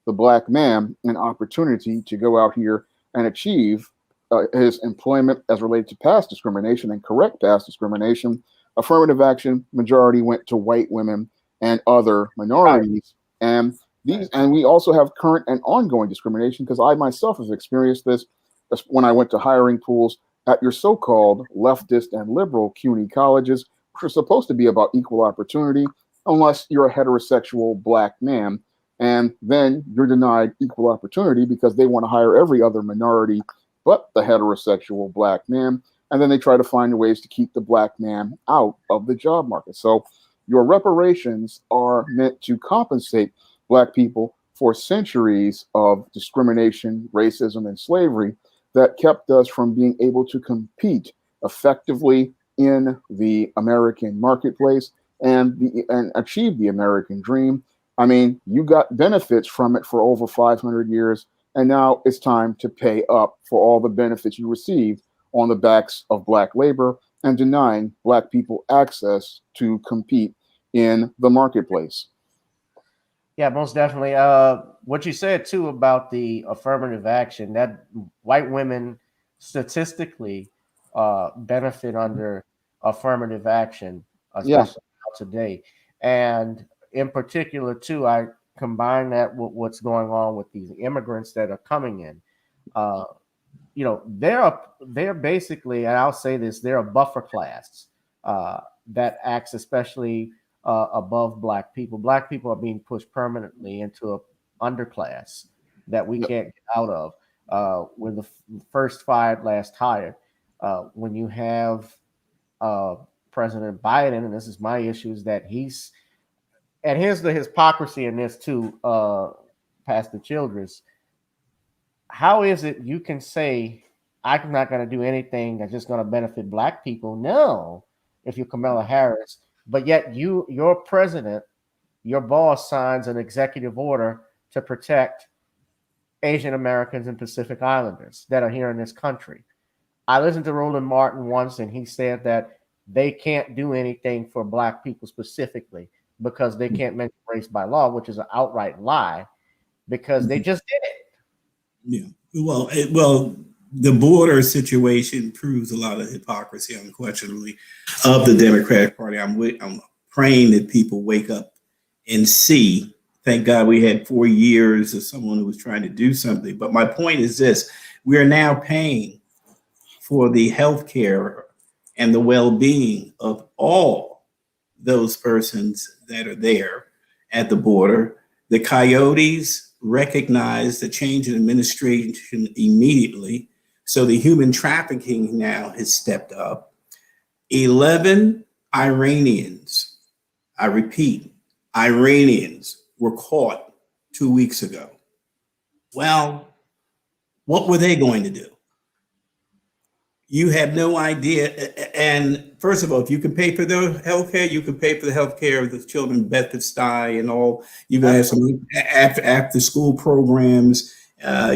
the Black man an opportunity to go out here and achieve his employment as related to past discrimination and correct past discrimination. Affirmative action majority went to white women and other minorities. And we also have current and ongoing discrimination, because I myself have experienced this when I went to hiring pools at your so-called leftist and liberal CUNY colleges, which are supposed to be about equal opportunity, unless you're a heterosexual Black man. And then you're denied equal opportunity because they want to hire every other minority but the heterosexual Black man. And then they try to find ways to keep the Black man out of the job market. So your reparations are meant to compensate Black people for centuries of discrimination, racism, and slavery that kept us from being able to compete effectively in the American marketplace and achieve the American dream. I mean, you got benefits from it for over 500 years, and now it's time to pay up for all the benefits you received on the backs of Black labor and denying Black people access to compete in the marketplace. Yeah, most definitely. What you said too about the affirmative action, that white women statistically benefit under affirmative action, especially today. And in particular, too, I combine that with what's going on with these immigrants that are coming in. They're basically, and I'll say this, they're a buffer class that acts especially above Black people. Black people are being pushed permanently into an underclass that we can't get out of. We're the first fired, last hired. When you have President Biden, and this is my issue, is that and here's the hypocrisy in this too, Pastor Childress. How is it you can say, I'm not going to do anything that's just going to benefit Black people? No, if you're Kamala Harris, but yet your president, your boss signs an executive order to protect Asian Americans and Pacific Islanders that are here in this country. I listened to Roland Martin once, and he said that they can't do anything for Black people specifically because they can't mention race by law, which is an outright lie, because they just did it. Yeah. Well, the border situation proves a lot of hypocrisy, unquestionably, of the Democratic Party. I'm praying that people wake up and see. Thank God we had 4 years of someone who was trying to do something. But my point is this: we are now paying for the health care and the well-being of all those persons that are there at the border. The coyotes recognized the change in administration immediately. So the human trafficking now has stepped up. 11 Iranians, I repeat, Iranians were caught 2 weeks ago. Well, what were they going to do? You have no idea. And first of all, if you can pay for their health care, you can pay for the health care of the children, Bedford-Stuy and all. You're going to have some after school programs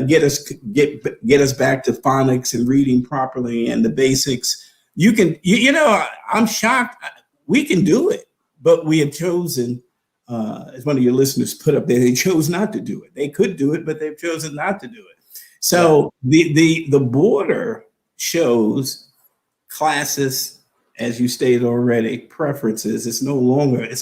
get us back to phonics and reading properly and the basics. I'm shocked. We can do it, but we have chosen, as one of your listeners put up there, they chose not to do it. They could do it, but they've chosen not to do it. So the border shows classes, as you stated already, preferences. It's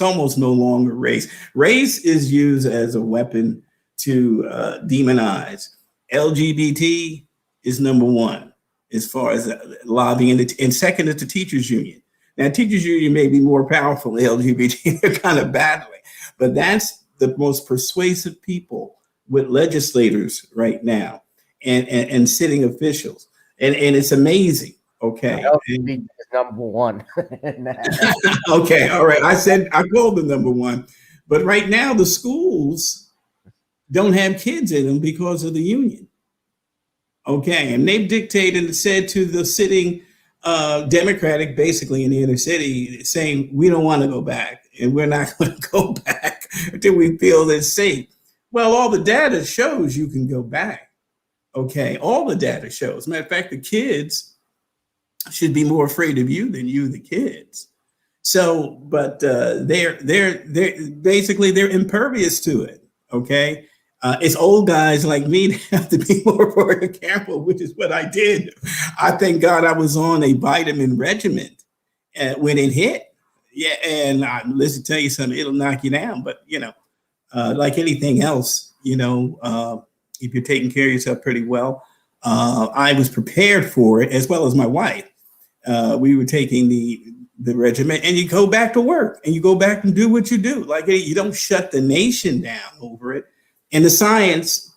almost no longer race. Race is used as a weapon to demonize. LGBT is number one as far as lobbying, and second is the teachers union. Now, teachers union may be more powerful than LGBT. They're kind of battling, but that's the most persuasive people with legislators right now and sitting officials, and it's amazing. Okay, LGBT is number one. Okay, all right. I called them number one, but right now the schools don't have kids in them because of the union. Okay, and they've dictated and said to the sitting Democratic, basically in the inner city, saying we don't want to go back, and we're not going to go back until we feel it's safe. Well, all the data shows you can go back. Okay, all the data shows. Matter of fact, the kids should be more afraid of you than you, the kids. So, but they're basically they're impervious to it. Okay, it's old guys like me that have to be more careful, which is what I did. I thank God I was on a vitamin regimen when it hit. Yeah, and listen, tell you something, it'll knock you down. But like anything else, if you're taking care of yourself pretty well, I was prepared for it as well as my wife. We were taking the regimen, and you go back to work and you go back and do what you do. Like, you don't shut the nation down over it. And the science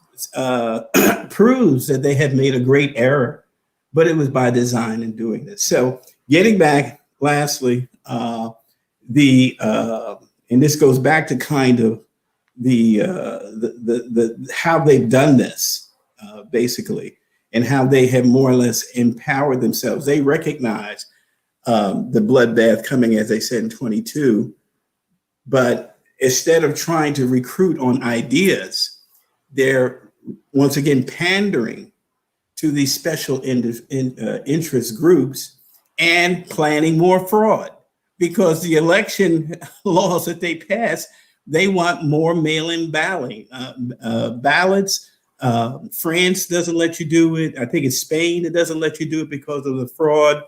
proves that they have made a great error, but it was by design in doing this. So getting back, lastly, and this goes back to kind of the how they've done this, basically, and how they have more or less empowered themselves. They recognize the bloodbath coming, as they said in 22, but instead of trying to recruit on ideas, they're once again pandering to these special interest groups and planning more fraud, because the election laws that they pass, they want more mail-in ballots. France doesn't let you do it. I think it's Spain that doesn't let you do it because of the fraud.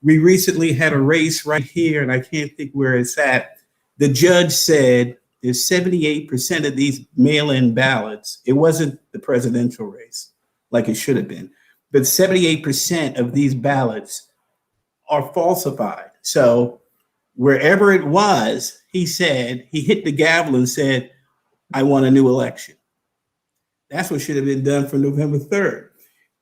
We recently had a race right here, and I can't think where it's at. The judge said there's 78% of these mail-in ballots. It wasn't the presidential race like it should have been, but 78% of these ballots are falsified. So wherever it was, he said, he hit the gavel and said, I want a new election. That's what should have been done for November 3rd,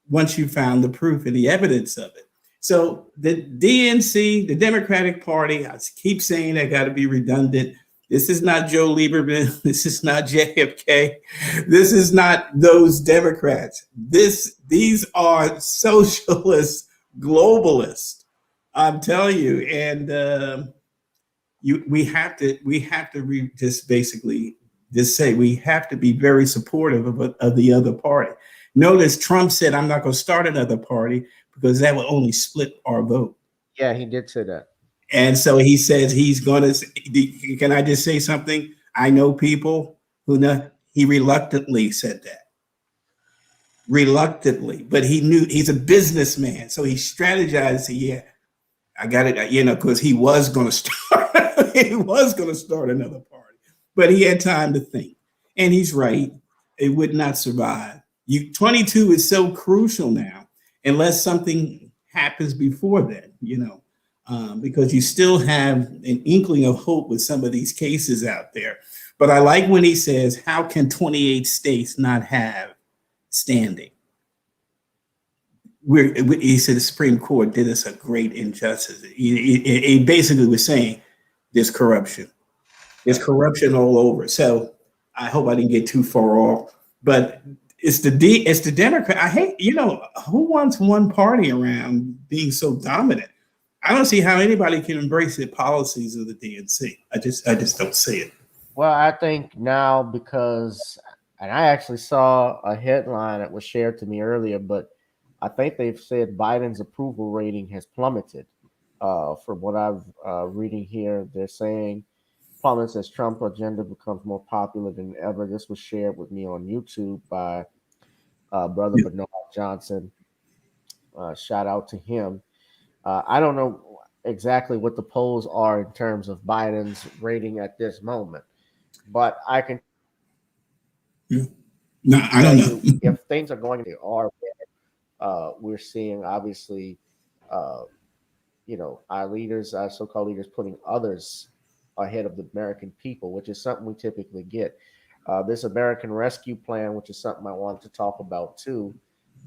once you found the proof and the evidence of it. So the DNC, the Democratic Party, I keep saying I got to be redundant. This is not Joe Lieberman. This is not JFK. This is not those Democrats. These are socialist globalists. I'm telling you, and we have to just say we have to be very supportive of the other party. Notice Trump said, I'm not going to start another party because that will only split our vote. Yeah, he did say that. And so he says he's going to, can I just say something? I know people who know, he reluctantly said that. Reluctantly, but he knew he's a businessman. So he strategized, yeah, I got it, because he was going to start, another party, but he had time to think. And he's right. It would not survive. 22 is so crucial now, unless something happens before then, because you still have an inkling of hope with some of these cases out there. But I like when he says, how can 28 states not have standing? He said the Supreme Court did us a great injustice. He basically was saying there's corruption. There's corruption all over. So I hope I didn't get too far off, but it's the Democrat. I hate, who wants one party around being so dominant? I don't see how anybody can embrace the policies of the DNC. I just don't see it. Well, I think now, because and I actually saw a headline that was shared to me earlier, but I think they've said Biden's approval rating has plummeted. From what I've reading here, they're saying plummets as Trump agenda becomes more popular than ever. This was shared with me on YouTube by brother Yeah. Bernard Johnson. Shout out to him. I don't know exactly what the polls are in terms of Biden's rating at this moment, but I can Yeah. No, I tell don't know. you if things are going to are, we're seeing obviously, uh, our leaders, our so-called leaders, putting others ahead of the American people, which is something we typically get. This American Rescue Plan, which is something I wanted to talk about too.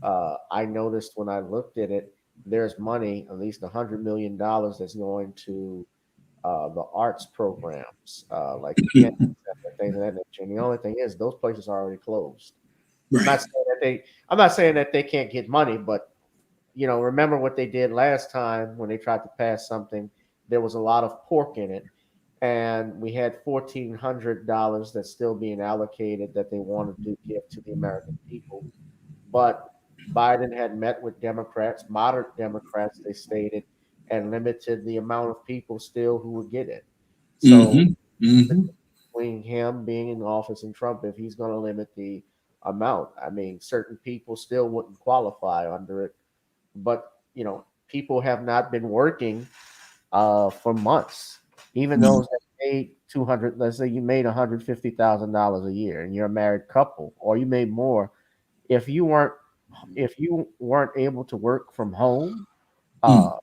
I noticed when I looked at it, there's money, at least $100 million that's going to the arts programs, like the Kennedy Center, things of that nature. And the only thing is, those places are already closed. I'm Right. not saying that they, I'm not saying that they can't get money, but remember what they did last time when they tried to pass something. There was a lot of pork in it, and we had $1,400 that's still being allocated that they wanted to give to the American people. But Biden had met with Democrats, moderate Democrats, they stated, and limited the amount of people still who would get it. So Mm-hmm. Mm-hmm. between him being in office and Trump, if he's going to limit the amount, I mean, certain people still wouldn't qualify under it. But people have not been working for months. Even No. those that made 200, let's say you made $150,000 a year, and you're a married couple, or you made more. If you weren't if you weren't able to work from home, Mm. uh,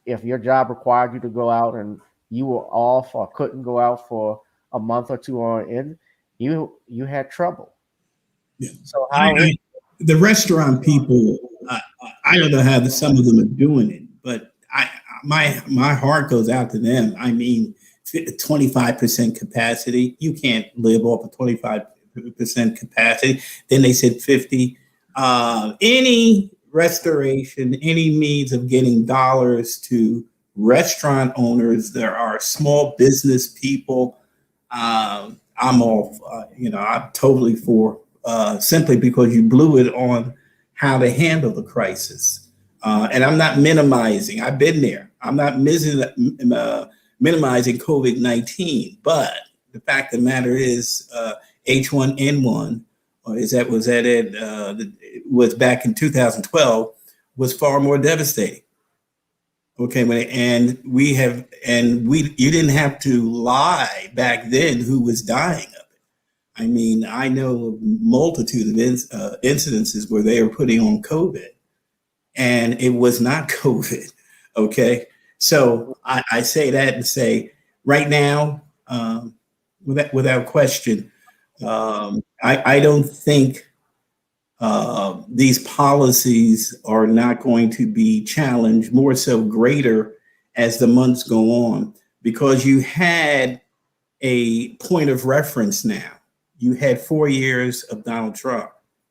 if your job required you to go out and you were off or couldn't go out for a month or two on end, you had trouble. Yeah. So how is I, the restaurant people, I don't know how some of them are doing it, but my heart goes out to them. I mean, 25% capacity. You can't live off of 25% capacity. Then they said 50. Any restoration, any means of getting dollars to restaurant owners, there are small business people. I'm all, I'm totally for, simply because you blew it on how to handle the crisis. And I'm not minimizing. I've been there. I'm not minimizing COVID-19, but the fact of the matter is, H1N1, or was that it? Was back in 2012, was far more devastating. Okay, you didn't have to lie back then who was dying of it. I mean, I know a multitude of incidences where they are putting on COVID, and it was not COVID. Okay, so I say that and say right now, without question, I don't think these policies are not going to be challenged, more so greater as the months go on, because you had a point of reference now. You had 4 years of Donald Trump.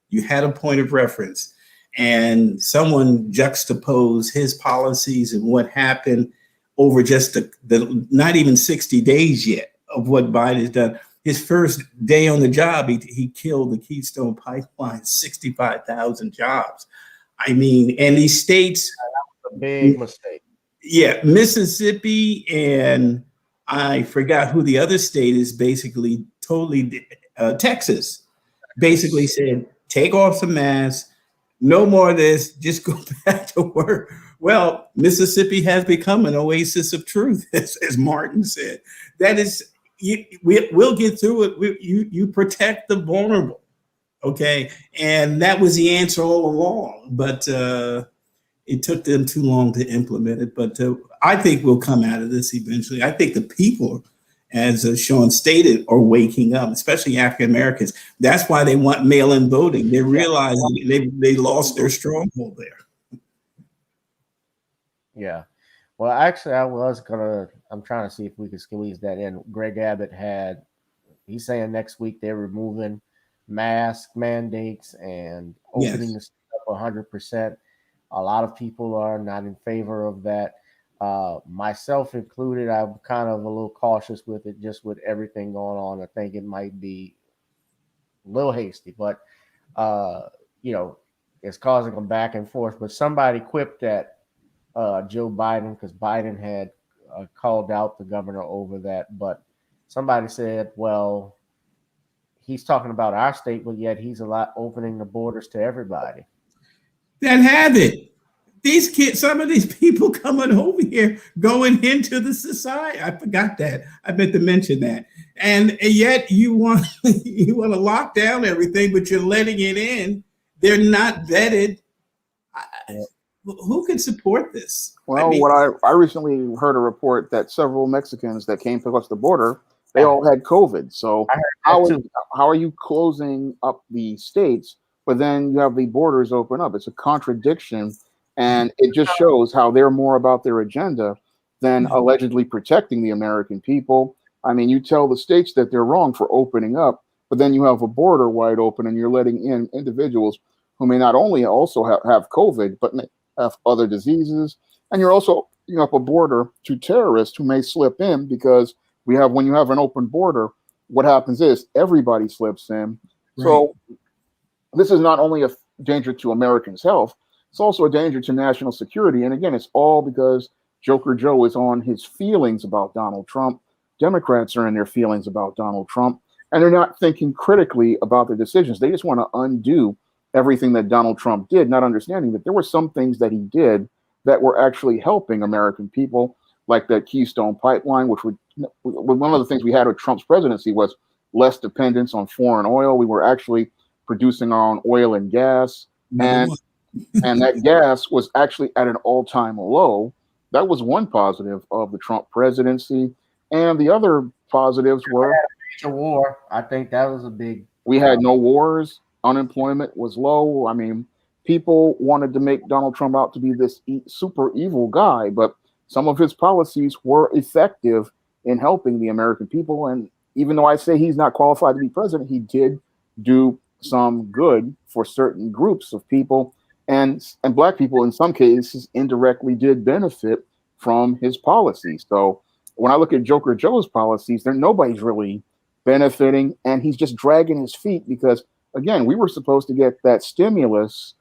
You had a point of reference, and someone juxtaposed his policies and what happened over just the not even 60 days yet of what Biden has done. His first day on the job, he killed the Keystone Pipeline, 65,000 jobs. I mean, and these states, a big mistake? yeah, Mississippi, and I forgot who the other state is, basically totally, Texas, basically said, take off some masks, no more of this, just go back to work. Well, Mississippi has become an oasis of truth, as Martin said. That is, we'll get through it. You protect the vulnerable, okay? And that was the answer all along. But it took them too long to implement it. But I think we'll come out of this eventually. I think the people, as Shawn stated, are waking up, especially African Americans. That's why they want mail-in voting. They're realizing they lost their stronghold there. Yeah. Well, actually, I'm trying to see if we can squeeze that in. Greg Abbott he's saying next week they're removing mask mandates and opening Yes. the state up 100%. A lot of people are not in favor of that. Myself included, I'm kind of a little cautious with it, just with everything going on. I think it might be a little hasty, but you know, it's causing them back and forth. But somebody quipped at Joe Biden because Biden had called out the governor over that. But somebody said, well, he's talking about our state, but yet he's a lot opening the borders to everybody. That have it. These kids, some of these people coming over here, going into the society. I forgot that. I meant to mention that. And yet you want you want to lock down everything, but you're letting it in. They're not vetted. Who can support this? Well, I recently heard a report that several Mexicans that came across the border, they all had COVID. So how are you closing up the states, but then you have the borders open up? It's a contradiction, and it just shows how they're more about their agenda than allegedly protecting the American people. I mean, you tell the states that they're wrong for opening up, but then you have a border wide open and you're letting in individuals who may not only also have COVID, but may have other diseases. And you're also opening up a border to terrorists who may slip in, because when you have an open border, what happens is everybody slips in. Right. So this is not only a danger to Americans' health, it's also a danger to national security. And again, it's all because Joker Joe is on his feelings about Donald Trump. Democrats are in their feelings about Donald Trump, and they're not thinking critically about their decisions. They just want to undo everything that Donald Trump did, not understanding that there were some things that he did that were actually helping American people, like that Keystone Pipeline, which one of the things we had with Trump's presidency was less dependence on foreign oil. We were actually producing our own oil and gas, and that gas was actually at an all-time low. That was one positive of the Trump presidency. And the other positives were a war. I think that was a big. We had no wars. Unemployment was low. I mean, people wanted to make Donald Trump out to be this super evil guy, but some of his policies were effective in helping the American people. And even though I say he's not qualified to be president, he did do some good for certain groups of people, and Black people in some cases indirectly did benefit from his policies. So when I look at Joker Joe's policies, nobody's really benefiting, and he's just dragging his feet because, again, we were supposed to get that stimulus,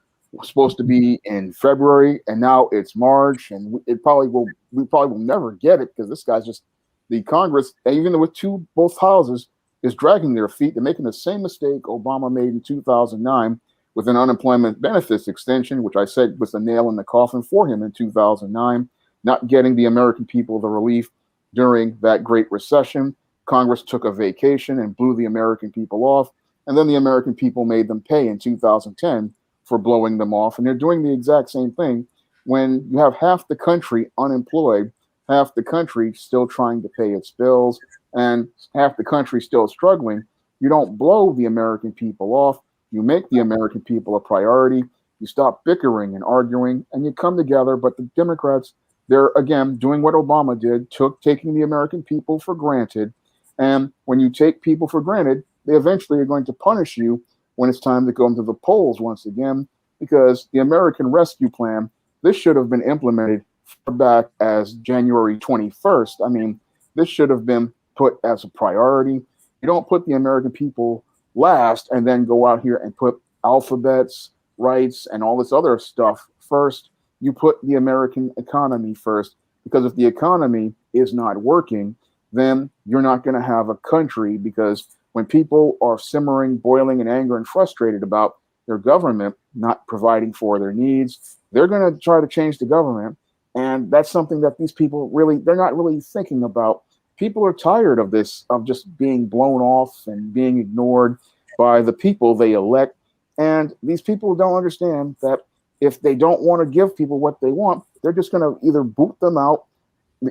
supposed to be in February, and now it's March, and we probably will never get it because this guy's just, the Congress, even with both houses, is dragging their feet. They're making the same mistake Obama made in 2009 with an unemployment benefits extension, which I said was the nail in the coffin for him in 2009, not getting the American people the relief during that Great Recession. Congress took a vacation and blew the American people off. And then the American people made them pay in 2010 for blowing them off. And they're doing the exact same thing when you have half the country unemployed, half the country still trying to pay its bills, and half the country still struggling. You don't blow the American people off. You make the American people a priority. You stop bickering and arguing, and you come together. But the Democrats, they're, again, doing what Obama did, taking the American people for granted. And when you take people for granted, they eventually are going to punish you when it's time to go into the polls once again, because the American Rescue Plan, this should have been implemented far back as January 21st. I mean, this should have been put as a priority. You don't put the American people last and then go out here and put alphabets, rights, and all this other stuff first. You put the American economy first, because if the economy is not working, then you're not going to have a country, because when people are simmering, boiling in anger and frustrated about their government not providing for their needs, they're going to try to change the government. And that's something that these people they're not really thinking about. People are tired of this, of just being blown off and being ignored by the people they elect. And these people don't understand that if they don't want to give people what they want, they're just going to either boot them out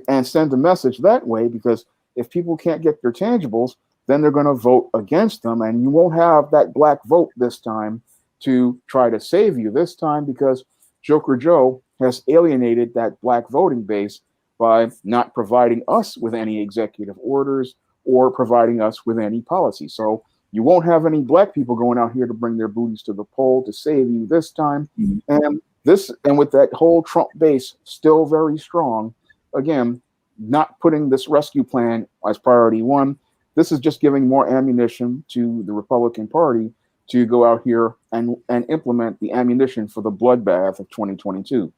and send a message that way, because if people can't get their tangibles, then they're going to vote against them, and you won't have that Black vote this time to try to save you this time, because Joker Joe has alienated that Black voting base by not providing us with any executive orders or providing us with any policy. So you won't have any Black people going out here to bring their booties to the poll to save you this time. And with that whole Trump base still very strong, again, not putting this rescue plan as priority one, this is just giving more ammunition to the Republican Party to go out here and implement the ammunition for the bloodbath of 2022.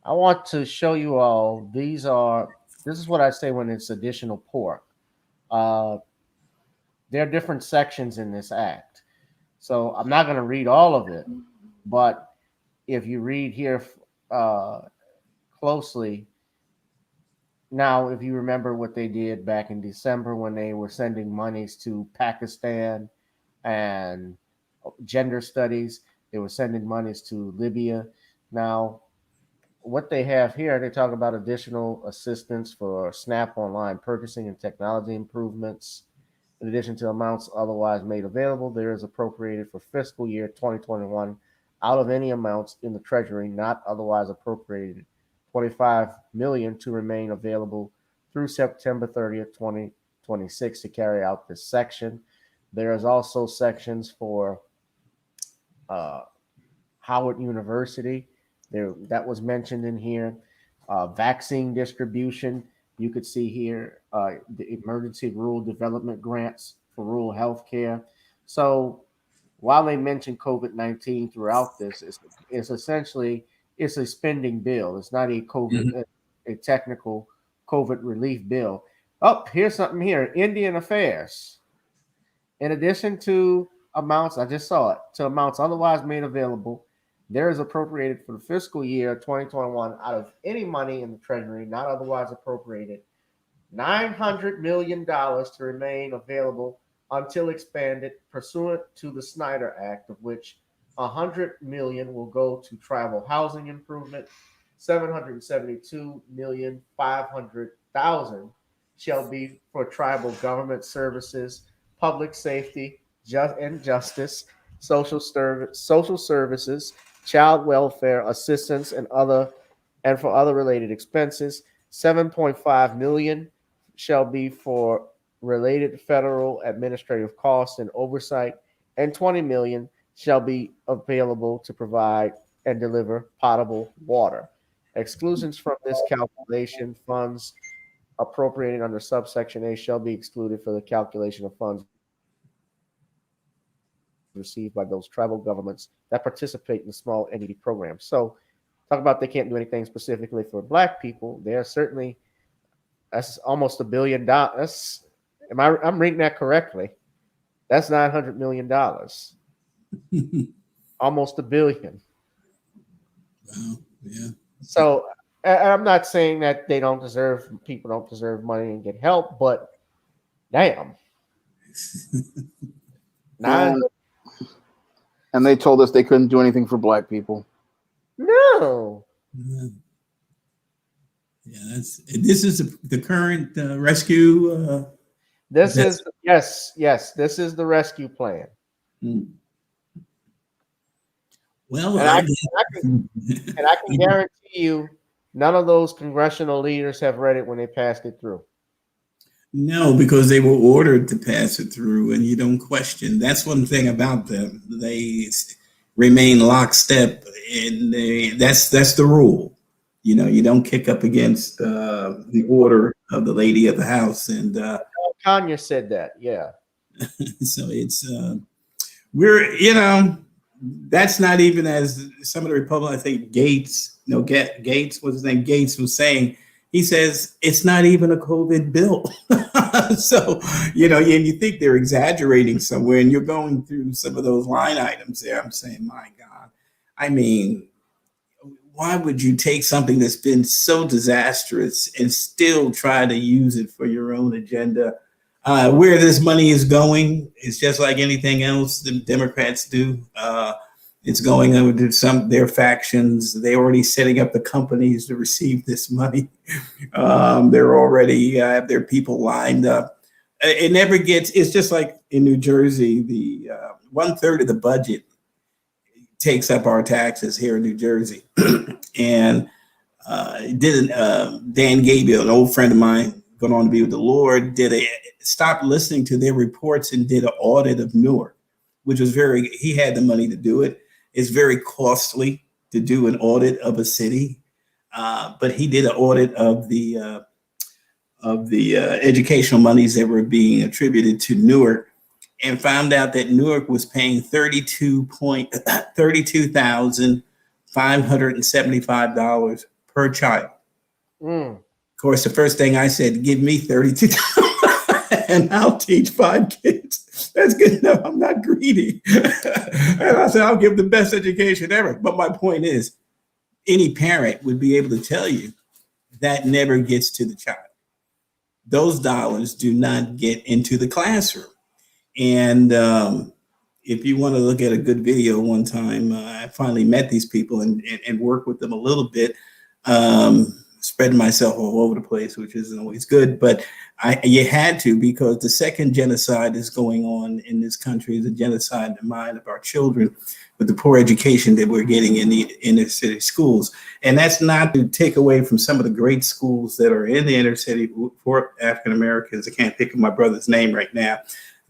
I want to show you all. This is what I say when it's additional pork. Uh, there are different sections in this act, so I'm not going to read all of it. But if you read here closely, now if you remember what they did back in December when they were sending monies to Pakistan and gender studies, they were sending monies to Libya. Now, what they have here, they talk about additional assistance for SNAP online purchasing and technology improvements. In addition to amounts otherwise made available, there is appropriated for fiscal year 2021 out of any amounts in the Treasury not otherwise appropriated, 25 million to remain available through September 30th, 2026 to carry out this section. There is also sections for Howard University. That was mentioned in here. Vaccine distribution. You could see here the emergency rural development grants for rural health care. So while they mention COVID-19 throughout this, it's essentially it's a spending bill. It's not a technical COVID relief bill. Oh, here's something here. Indian Affairs. In addition to amounts, I just saw it, to amounts otherwise made available, there is appropriated for the fiscal year 2021 out of any money in the Treasury not otherwise appropriated, $900 million to remain available until expanded pursuant to the Snyder Act, of which $100 million will go to tribal housing improvement, $772,500,000 shall be for tribal government services, public safety, justice, social services, child welfare assistance, and for other related expenses. 7.5 million shall be for related federal administrative costs and oversight, and 20 million shall be available to provide and deliver potable water. Exclusions from this calculation, funds appropriated under subsection A shall be excluded for the calculation of funds received by those tribal governments that participate in the small entity program. So talk about they can't do anything specifically for Black people. They're certainly, that's almost $1 billion. I'm reading that correctly. That's $900 million. Almost $1 billion. Wow. Yeah. So I'm not saying that people don't deserve money and get help, but damn. And they told us they couldn't do anything for Black people. No. Yeah, this is the current rescue. This is this is the rescue plan. Well, and I can guarantee you, none of those congressional leaders have read it when they passed it through. No, because they were ordered to pass it through, and you don't question. That's one thing about them; they remain lockstep, and that's the rule. You know, you don't kick up against the order of the lady of the house. And Kanye said that, yeah. So it's that's not even as some of the Republicans. I think Gates was his name. Gates was saying. He says it's not even a COVID bill. So, and you think they're exaggerating somewhere, and you're going through some of those line items there. I'm saying, my God, I mean, why would you take something that's been so disastrous and still try to use it for your own agenda? Where this money is going, it's just like anything else the Democrats do. It's going over to their factions. They're already setting up the companies to receive this money. They're already have their people lined up. It never gets. It's just like in New Jersey, the 1/3 of the budget takes up our taxes here in New Jersey. And Dan Gabriel, an old friend of mine, going on to be with the Lord, stopped listening to their reports and did an audit of Newark, which was he had the money to do it. It's very costly to do an audit of a city, but he did an audit of the educational monies that were being attributed to Newark, and found out that Newark was paying $32,575 per child. Mm. Of course, the first thing I said, give me 32 and I'll teach 5 kids. That's good enough. I'm not greedy. And I said, I'll give the best education ever. But my point is, any parent would be able to tell you that never gets to the child. Those dollars do not get into the classroom. And if you want to look at a good video, one time I finally met these people and worked with them a little bit, spreading myself all over the place, which isn't always good, but you had to, because the second genocide is going on in this country, the genocide in the mind of our children with the poor education that we're getting in the inner city schools. And that's not to take away from some of the great schools that are in the inner city for African Americans. I can't think of my brother's name right now,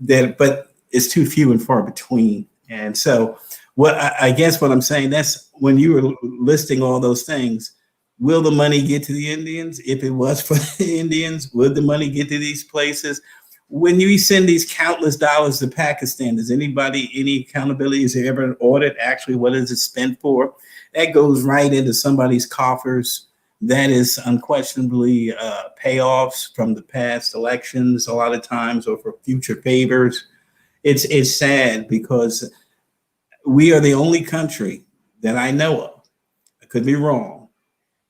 but it's too few and far between. And so I guess what I'm saying, that's when you were listing all those things, will the money get to the Indians? If it was for the Indians, would the money get to these places? When you send these countless dollars to Pakistan, does anybody, any accountability? Is there ever an audit? Actually, what is it spent for? That goes right into somebody's coffers. That is unquestionably payoffs from the past elections a lot of times, or for future favors. It's sad, because we are the only country that I know of, I could be wrong,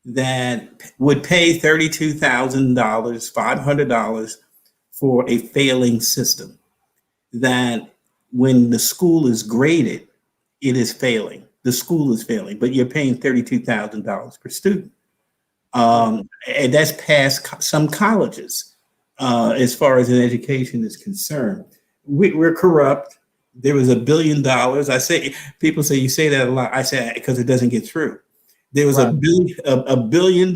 that would pay $32,000, $500 for a failing system. That when the school is graded, it is failing. The school is failing, but you're paying $32,000 per student. And that's past some colleges, as far as an education is concerned. We're corrupt. There was $1 billion. I say, people say, you say that a lot. I say, because it doesn't get through. There was right. $1 billion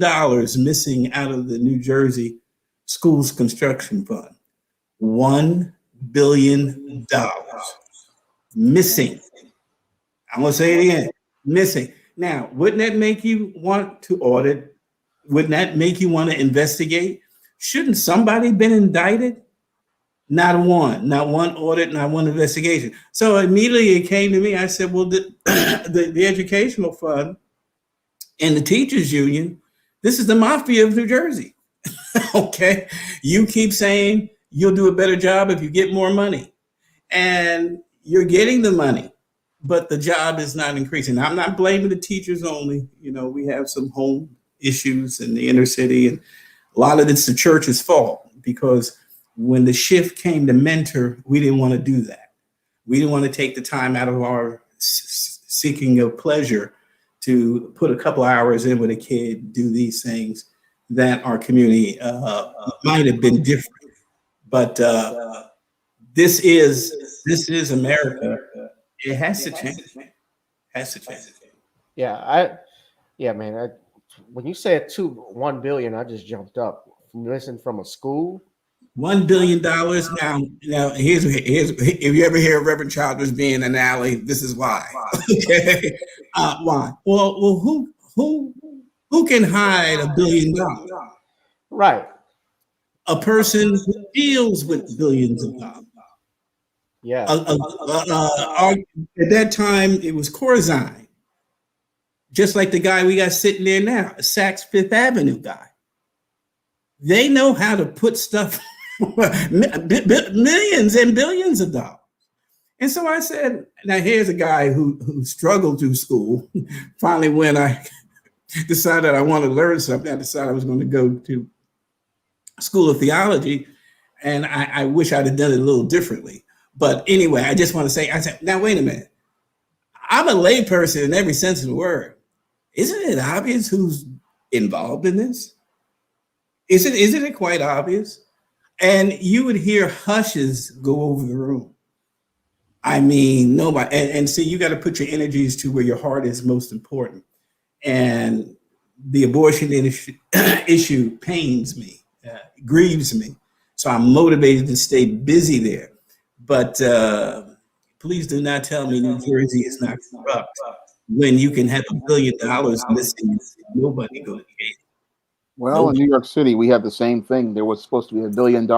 missing out of the New Jersey schools construction fund. $1 billion missing. I'm going to say it again, missing. Now, wouldn't that make you want to audit? Wouldn't that make you want to investigate? Shouldn't somebody been indicted? Not one audit, not one investigation. So immediately it came to me. I said, well, the educational fund and the teachers union, this is the mafia of New Jersey. Okay. You keep saying you'll do a better job if you get more money, and you're getting the money, but the job is not increasing. Now, I'm not blaming the teachers only. You know, we have some home issues in the inner city, and a lot of it's the church's fault, because when the shift came to mentor, we didn't want to do that. We didn't want to take the time out of our seeking of pleasure to put a couple hours in with a kid, do these things that our community might have been different. But this is America. It has to change. Yeah, man. When you said $1 billion, I just jumped up. Listen, from a school. $1 billion. Now here's if you ever hear Reverend Childress being an alley, this is why. Okay, why? Well, who can hide $1 billion? Right. A person who deals with billions of dollars. Yeah. At that time, it was Corzine, just like the guy we got sitting there now, a Saks Fifth Avenue guy. They know how to put stuff. Millions and billions of dollars. And so I said, now here's a guy who struggled through school. Finally, when I decided I wanted to learn something, I decided I was going to go to School of Theology, and I wish I'd have done it a little differently. But anyway, I just want to say, I said, now wait a minute. I'm a layperson in every sense of the word. Isn't it obvious who's involved in this? Isn't it quite obvious? And you would hear hushes go over the room. I mean, nobody. And see, you got to put your energies to where your heart is most important. And the abortion issue pains me, grieves me. So I'm motivated to stay busy there. But please do not tell me New Jersey is not corrupt when you can have $1 billion missing. Nobody goes to jail. Well, Nope. in New York City, we had the same thing. There was supposed to be $1 billion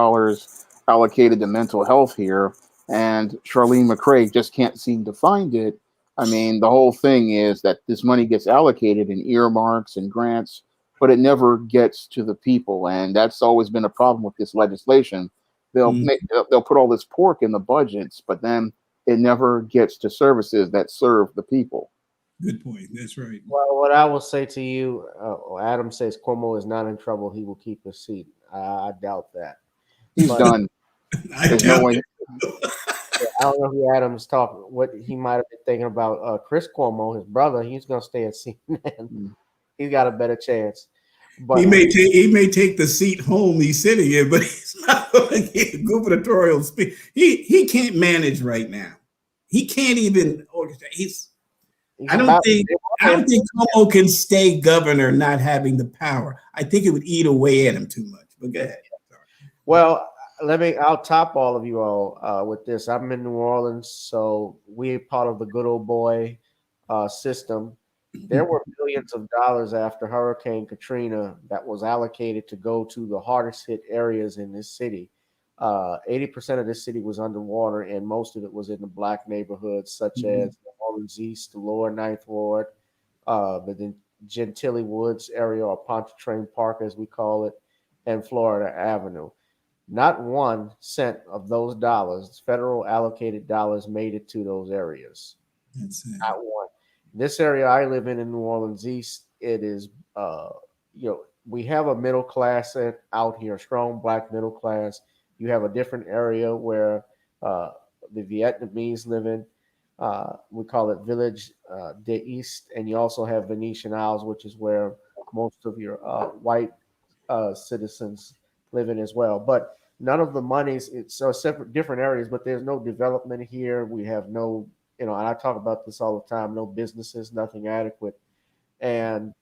allocated to mental health here, and Charlene McCrae just can't seem to find it. I mean, the whole thing is that this money gets allocated in earmarks and grants, but it never gets to the people, and that's always been a problem with this legislation. Mm, They'll put all this pork in the budgets, but then it never gets to services that serve the people. good point. That's right. Well, what I will say to you, Adam says Cuomo is not in trouble. He will keep his seat. I doubt that. He's But done. I There's no doubt way. I don't know who Adam's talking. What he might have been thinking about Chris Cuomo, his brother. He's going to stay at CNN. He's got a better chance. But he may take the seat home he's sitting in, but he's not going to get gubernatorial speak. He can't manage right now. He can't even. he's I don't think Cuomo can stay governor not having the power. I think it would eat away at him too much. But go ahead. Well, I'll top all of you all with this. I'm in New Orleans, so we're part of the good old boy system. There were billions of dollars after Hurricane Katrina that was allocated to go to the hardest hit areas in this city. 80% of this city was underwater, and most of it was in the black neighborhoods, such as New Orleans East, the Lower Ninth Ward, the Gentilly Woods area, or Pontchartrain Park, as we call it, and Florida Avenue. Not 1 cent of those dollars, federal allocated dollars, made it to those areas. That's it. Not one. This area I live in New Orleans East, it is, we have a middle class out here, strong black middle class. You have a different area where the Vietnamese live in. We call it Village de East, and you also have Venetian Isles, which is where most of your white citizens live in as well. But none of the monies, it's so separate, different areas, but there's no development here. We have no, and I talk about this all the time, no businesses, nothing adequate. And,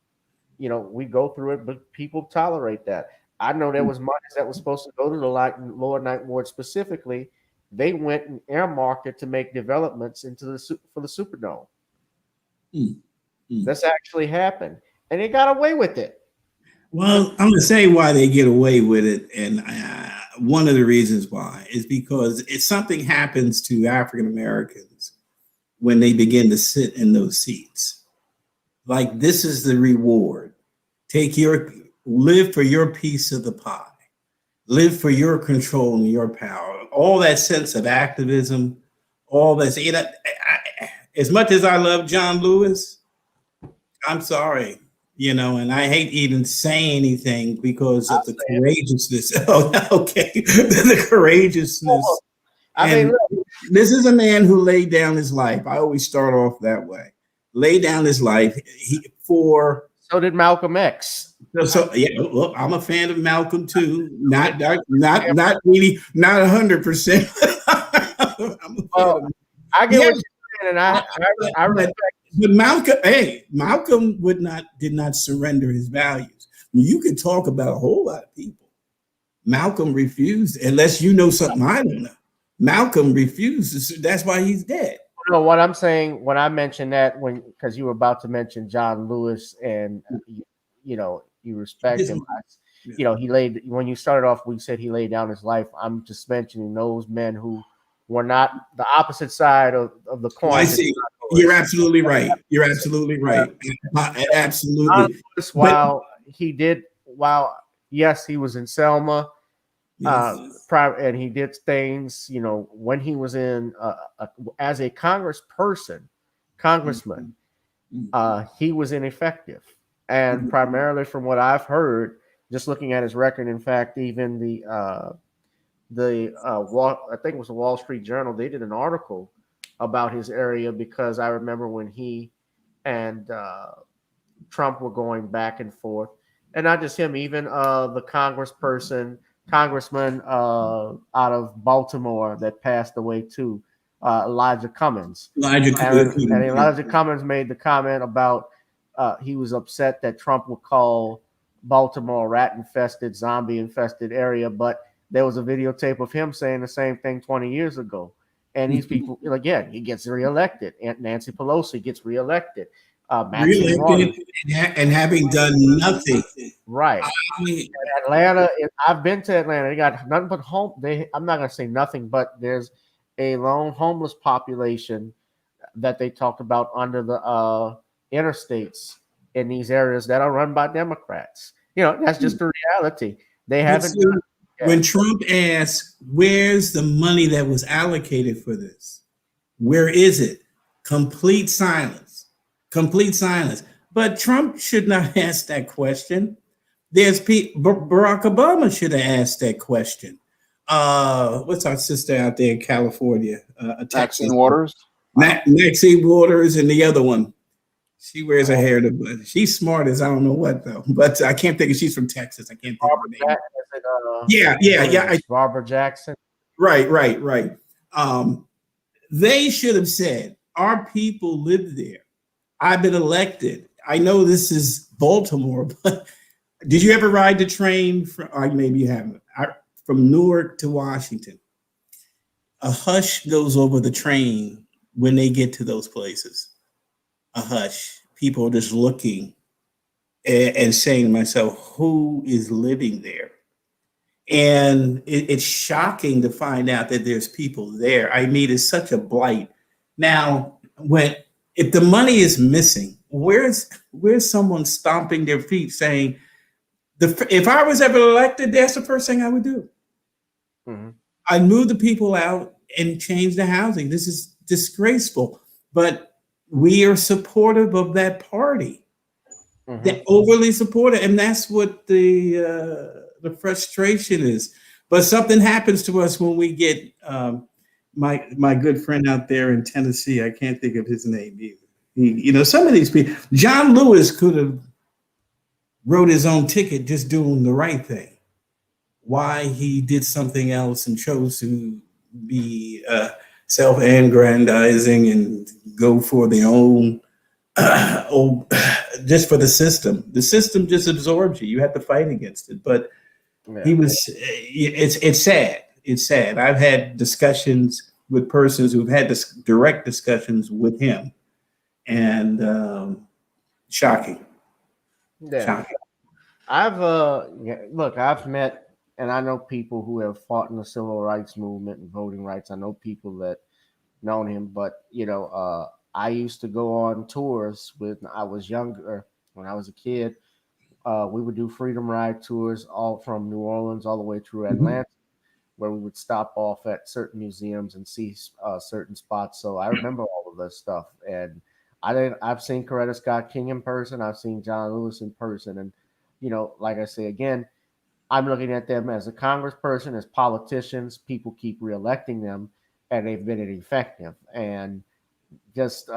we go through it, but people tolerate that. I know there was money that was supposed to go to the Lower Ninth Ward specifically. They went and earmarked it to make developments for the Superdome. This actually happened, and they got away with it. Well, I'm going to say why they get away with it, and one of the reasons why is because something happens to African Americans when they begin to sit in those seats. Like, this is the reward. Live for your piece of the pie. Live for your control and your power. All that sense of activism, all that. As much as I love John Lewis, I'm sorry, and I hate even saying anything because of the courageousness. Oh, okay. The courageousness. This is a man who laid down his life. I always start off that way. Lay down his life So did Malcolm X. So yeah, well, I'm a fan of Malcolm too. Not really, not 100%. I get what you're saying, and I respect. But Malcolm did not surrender his values. You could talk about a whole lot of people. Malcolm refused, unless you know something I don't know. Malcolm refused. That's why he's dead. No, what I'm saying when I mentioned that, because you were about to mention John Lewis, and you respect him. When you started off, we said he laid down his life. I'm just mentioning those men who were not the opposite side of the coin. I see. You're absolutely right. You're absolutely right. Absolutely. Yes, he was in Selma. Yes. And he did things, when he was in as a congressman, he was ineffective. And primarily from what I've heard, just looking at his record, in fact, even I think it was the Wall Street Journal, they did an article about his area, because I remember when he and Trump were going back and forth, and not just him, even the congressman out of Baltimore that passed away too, Elijah Cummings. Elijah Cummings made the comment about he was upset that Trump would call Baltimore a rat-infested, zombie-infested area, but there was a videotape of him saying the same thing 20 years ago. And these people, again, he gets reelected. Nancy Pelosi gets reelected. Maxine Waters, and having done nothing. right? I mean, Atlanta, I've been to Atlanta. They got nothing but home. I'm not gonna say nothing, but there's a lone homeless population that they talked about under the interstates in these areas that are run by Democrats. That's just the reality. They but haven't see, done it when yet. Trump asked, "Where's the money that was allocated for this? Where is it?" Complete silence. Complete silence. But Trump should not ask that question. There's Barack Obama should have asked that question. What's our sister out there in California, Texas? Maxine Waters. Maxine Waters and the other one. She wears her hair to blood. She's smart as I don't know what though, but I can't think of. She's from Texas. I can't think of her name. Yeah. Barbara Jackson. Right. They should have said, "Our people live there. I've been elected. I know this is Baltimore, but did you ever ride the train from? Or maybe you haven't. From Newark to Washington. A hush goes over the train when they get to those places. A hush. People are just looking and saying to myself, who is living there? And it's shocking to find out that there's people there. I mean, it's such a blight. Now, if the money is missing, where's someone stomping their feet saying, if I was ever elected, that's the first thing I would do. Mm-hmm. I'd move the people out and change the housing. This is disgraceful. But we are supportive of that party. Mm-hmm. They're overly supportive, and that's what the frustration is. But something happens to us when we get my good friend out there in Tennessee. I can't think of his name either. Some of these people. John Lewis could have wrote his own ticket just doing the right thing. Why he did something else and chose to be self-aggrandizing and go for their own, just for the system. The system just absorbs you. You have to fight against it. But he was. It's sad. It's sad. I've had discussions with persons who've had direct discussions with him, and shocking. Yeah. Shocking. I've met. And I know people who have fought in the civil rights movement and voting rights. I know people that known him, but I used to go on tours when I was younger. When I was a kid, we would do freedom ride tours all from New Orleans all the way through Atlanta, where we would stop off at certain museums and see certain spots. So I remember all of this stuff. And I've seen Coretta Scott King in person. I've seen John Lewis in person, and like I say again. I'm looking at them as a congressperson, as politicians. People keep reelecting them, and they've been ineffective. And just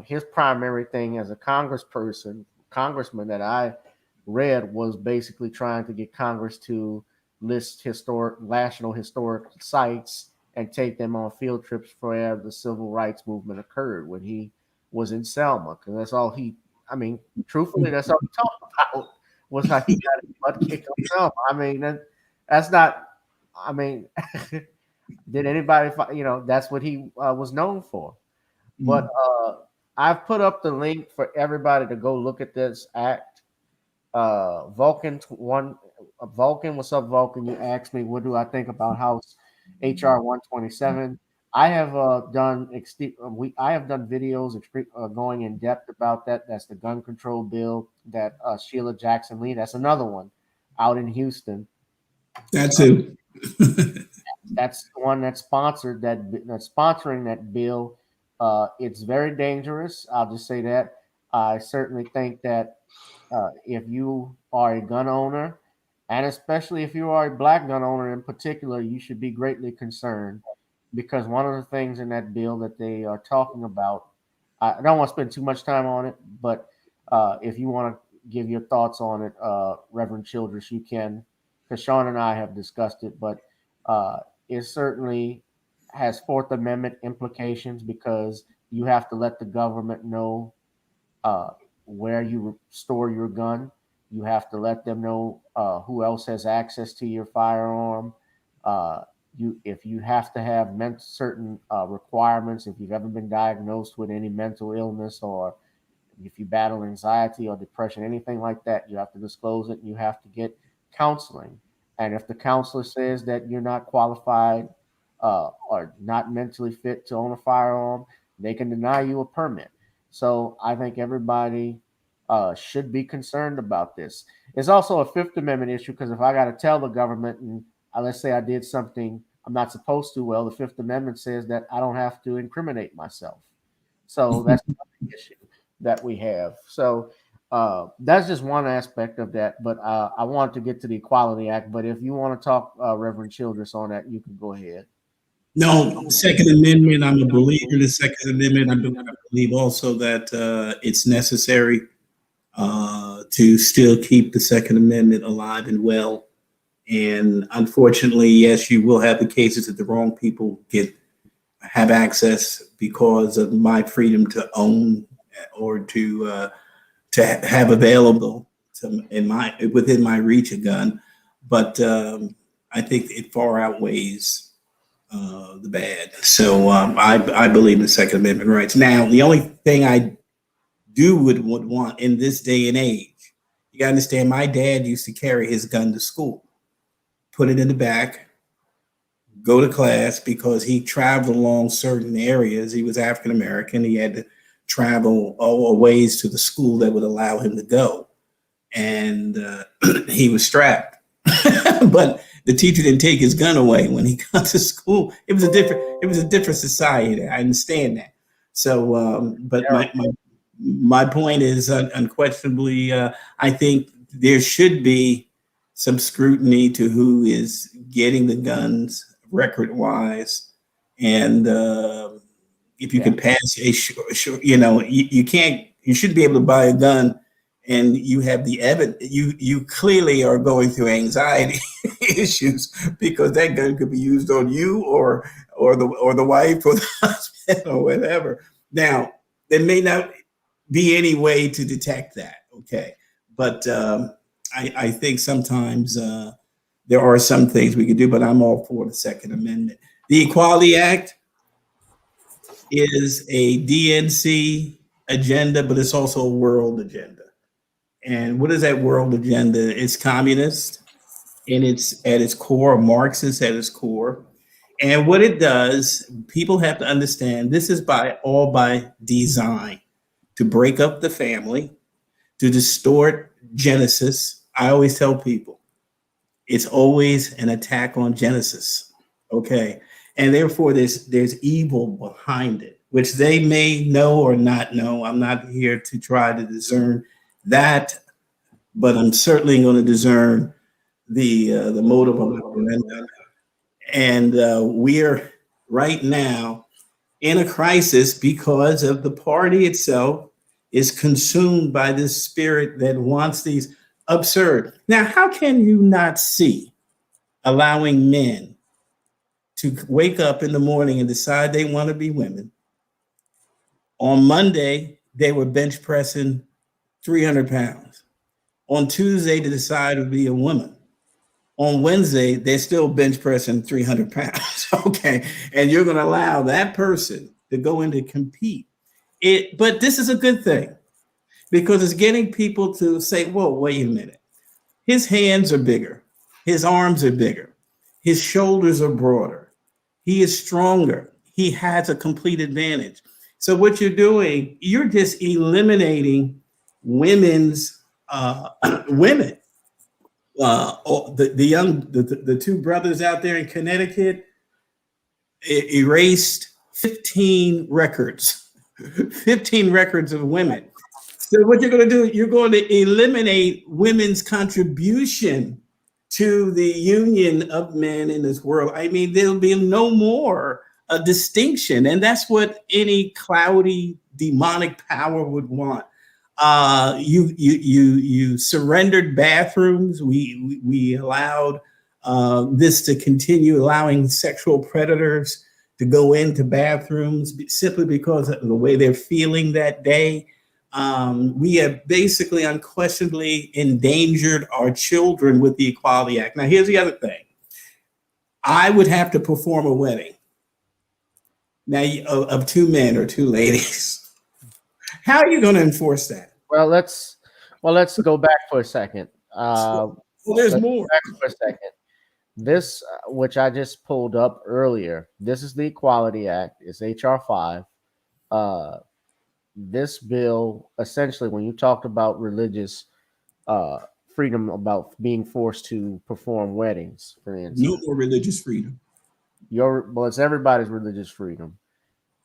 his primary thing as a congressman that I read was basically trying to get Congress to list national historic sites and take them on field trips for where the civil rights movement occurred when he was in Selma, because that's all truthfully, that's all he talked about. Was how he got his butt kicked himself. I mean, that's not. I mean, did anybody? That's what he was known for. Mm-hmm. But I've put up the link for everybody to go look at this act. Vulcan, what's up, Vulcan? You asked me, what do I think about House HR 127? I have done videos going in depth about that. That's the gun control bill that Sheila Jackson Lee. That's another one out in Houston. That's it. That's the one that's sponsoring that bill. It's very dangerous. I'll just say that. I certainly think that if you are a gun owner, and especially if you are a black gun owner in particular, you should be greatly concerned. Because one of the things in that bill that they are talking about, I don't want to spend too much time on it, but if you want to give your thoughts on it, Reverend Childress, you can, because Shawn and I have discussed it, but it certainly has Fourth Amendment implications because you have to let the government know where you store your gun. You have to let them know who else has access to your firearm. If you have to have certain requirements, if you've ever been diagnosed with any mental illness or if you battle anxiety or depression, anything like that, you have to disclose it. You have to get counseling. And if the counselor says that you're not qualified or not mentally fit to own a firearm, they can deny you a permit. So I think everybody should be concerned about this. It's also a Fifth Amendment issue because if I got to tell the government, and let's say I did something I'm not supposed to, well, the Fifth Amendment says that I don't have to incriminate myself. So that's another issue that we have. So that's just one aspect of that. But I want to get to the Equality Act. But if you want to talk, Reverend Childress, on that, you can go ahead. No, Second Amendment. I'm a believer in the Second Amendment. I believe also that it's necessary to still keep the Second Amendment alive and well. And unfortunately, yes, you will have the cases that the wrong people have access because of my freedom to own or to have available within my reach a gun. But I think it far outweighs the bad. So I believe in the Second Amendment rights. Now, the only thing I would want in this day and age, you got to understand, my dad used to carry his gun to school, put it in the back, go to class because he traveled along certain areas. He was African American. He had to travel a ways to the school that would allow him to go. And he was strapped. But the teacher didn't take his gun away when he got to school. It was a different society. I understand that. So, but my point is unquestionably, I think there should be some scrutiny to who is getting the guns record wise. And if you could pass you shouldn't be able to buy a gun and you have the evidence, you clearly are going through anxiety issues because that gun could be used on you or the wife or the husband or whatever. Now, there may not be any way to detect that, okay? But I think sometimes there are some things we could do, but I'm all for the Second Amendment. The Equality Act is a DNC agenda, but it's also a world agenda. And what is that world agenda? It's communist, and it's at its core, Marxist at its core. And what it does, people have to understand, this is all by design, to break up the family, to distort Genesis. I always tell people, it's always an attack on Genesis, okay? And therefore, there's evil behind it, which they may know or not know. I'm not here to try to discern that, but I'm certainly going to discern the motive of it. And we're right now in a crisis because of the party itself is consumed by this spirit that wants these absurd. Now, how can you not see allowing men to wake up in the morning and decide they want to be women? On Monday, they were bench pressing 300 pounds. On Tuesday, they decide to be a woman. On Wednesday, they're still bench pressing 300 pounds. Okay. And you're going to allow that person to go in to compete. But this is a good thing because it's getting people to say, whoa, wait a minute. His hands are bigger. His arms are bigger. His shoulders are broader. He is stronger. He has a complete advantage. So what you're doing, you're just eliminating women's women. The two brothers out there in Connecticut erased 15 records of women. So what you're going to do, you're going to eliminate women's contribution to the union of men in this world. I mean, there'll be no more a distinction. And that's what any cloudy demonic power would want. You surrendered bathrooms. We allowed this to continue, allowing sexual predators to go into bathrooms simply because of the way they're feeling that day. We have basically unquestionably endangered our children with the Equality Act. Now, here's the other thing. I would have to perform a wedding now of two men or two ladies. How are you going to enforce that? Well, let's go back for a second. Well, there's Let's more. go back for a second. This, which I just pulled up earlier, this is the Equality Act. It's HR 5. Uh, this bill, essentially, when you talked about religious uh, freedom, about being forced to perform weddings, for No instance, more religious freedom. it's everybody's religious freedom.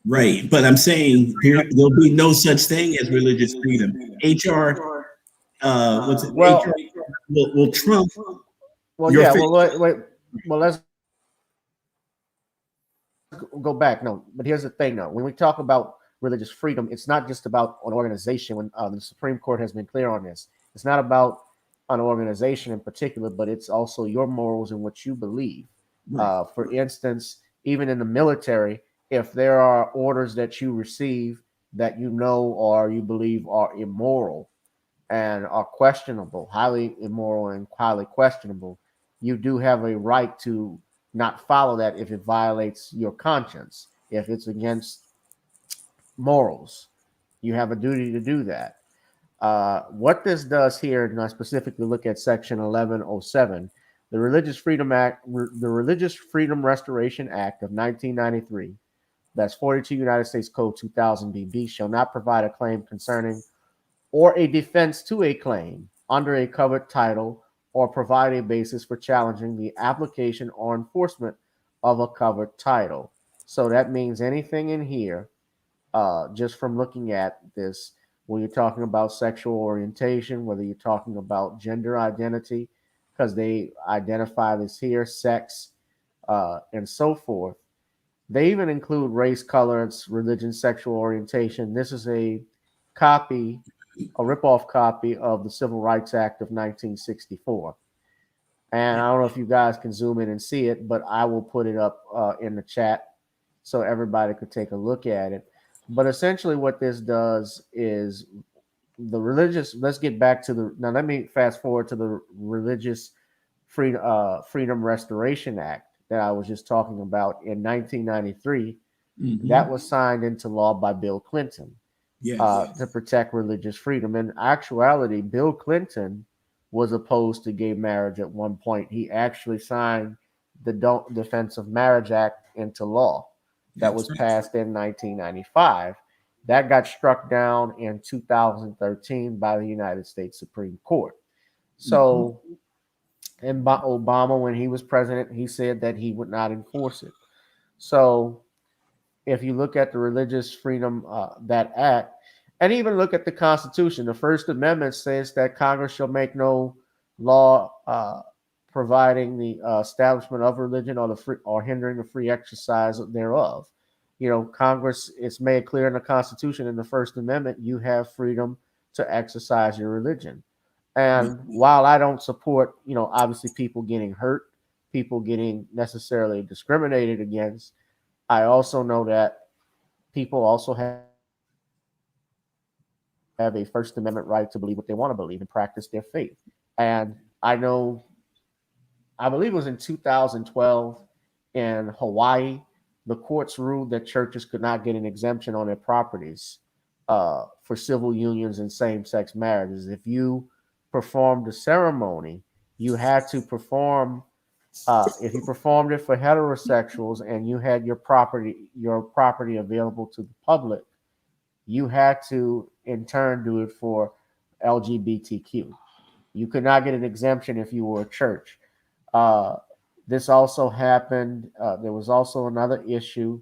Right. But I'm saying there'll be no such thing as religious freedom. HR, what's it? Well, HR will trump your yeah. faith. Wait. Well, let's go back. No, but here's the thing. Though, when we talk about religious freedom, it's not just about an organization. When the Supreme Court has been clear on this, it's not about an organization in particular, but it's also your morals and what you believe. Right. For instance, even in the military, if there are orders that you receive that you know or you believe are immoral and are questionable, highly immoral and highly questionable, you do have a right to not follow that if it violates your conscience, if it's against morals. You have a duty to do that. What this does here, and I specifically look at Section 1107, the Religious Freedom Restoration Act of 1993, that's 42 United States Code 2000 BB, shall not provide a claim concerning or a defense to a claim under a covered title or provide a basis for challenging the application or enforcement of a covered title. So that means anything in here, just from looking at this, when you're talking about sexual orientation, whether you're talking about gender identity, because they identify this here, sex, and so forth. They even include race, color, religion, sexual orientation. This is copy, a ripoff copy of the Civil Rights Act of 1964. And I don't know if you guys can zoom in and see it, but I will put it up in the chat so everybody could take a look at it. But essentially, what this does is the religious. Let's get back to the now. Let me fast forward to the Religious Freedom Restoration Act that I was just talking about in 1993. Mm-hmm. That was signed into law by Bill Clinton. Yes. To protect religious freedom. In actuality, Bill Clinton was opposed to gay marriage at one point. He actually signed the Don't Defense of Marriage Act into law that was passed in 1995. That got struck down in 2013 by the United States Supreme Court. So, and Obama, when he was president, he said that he would not enforce it. So, if you look at the Religious Freedom, that act, and even look at the Constitution, the First Amendment says that Congress shall make no law providing the establishment of religion or hindering the free exercise thereof. You know, Congress, it's made clear in the Constitution in the First Amendment, you have freedom to exercise your religion. And while I don't support, obviously people getting hurt, people getting necessarily discriminated against, I also know that people also have a First Amendment right to believe what they want to believe and practice their faith. And I know, I believe it was in 2012 in Hawaii, the courts ruled that churches could not get an exemption on their properties for civil unions and same-sex marriages. If you performed a ceremony, you had to perform. If you performed it for heterosexuals and you had your property available to the public, you had to in turn do it for LGBTQ. You could not get an exemption if you were a church. This also happened. There was also another issue.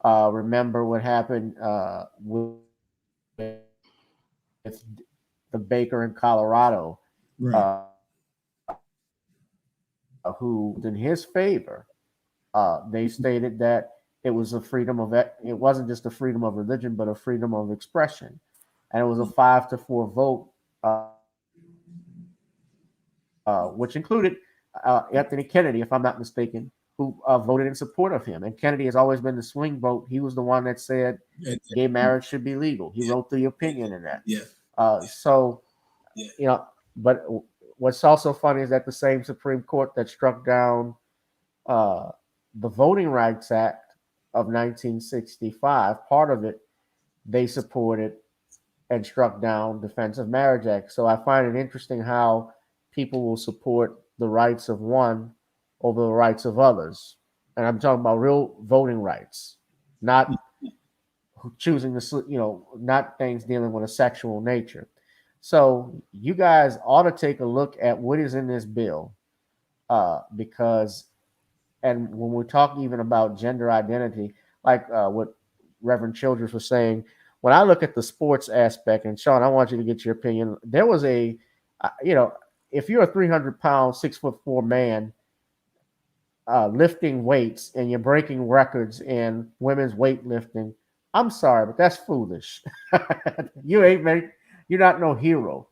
Remember what happened with the baker in Colorado, Right. who, in his favor, they stated that it was a freedom of it wasn't just a freedom of religion, but a freedom of expression, and it was a 5-4 vote, which included Anthony Kennedy, if I'm not mistaken, who voted in support of him. And Kennedy has always been the swing vote. He was the one that said gay marriage should be legal. He wrote the opinion in that. Yeah. But what's also funny is that the same Supreme Court that struck down the Voting Rights Act of 1965, part of it, they supported and struck down Defense of Marriage Act. So I find it interesting how people will support the rights of one over the rights of others. And I'm talking about real voting rights, not choosing to, not things dealing with a sexual nature. So you guys ought to take a look at what is in this bill, because, and when we talk even about gender identity, like what Reverend Childress was saying, when I look at the sports aspect, and Shawn, I want you to get your opinion. There was if you're a 300-pound, 6'4" man lifting weights and you're breaking records in women's weightlifting, I'm sorry, but that's foolish. you ain't make, you're not no hero.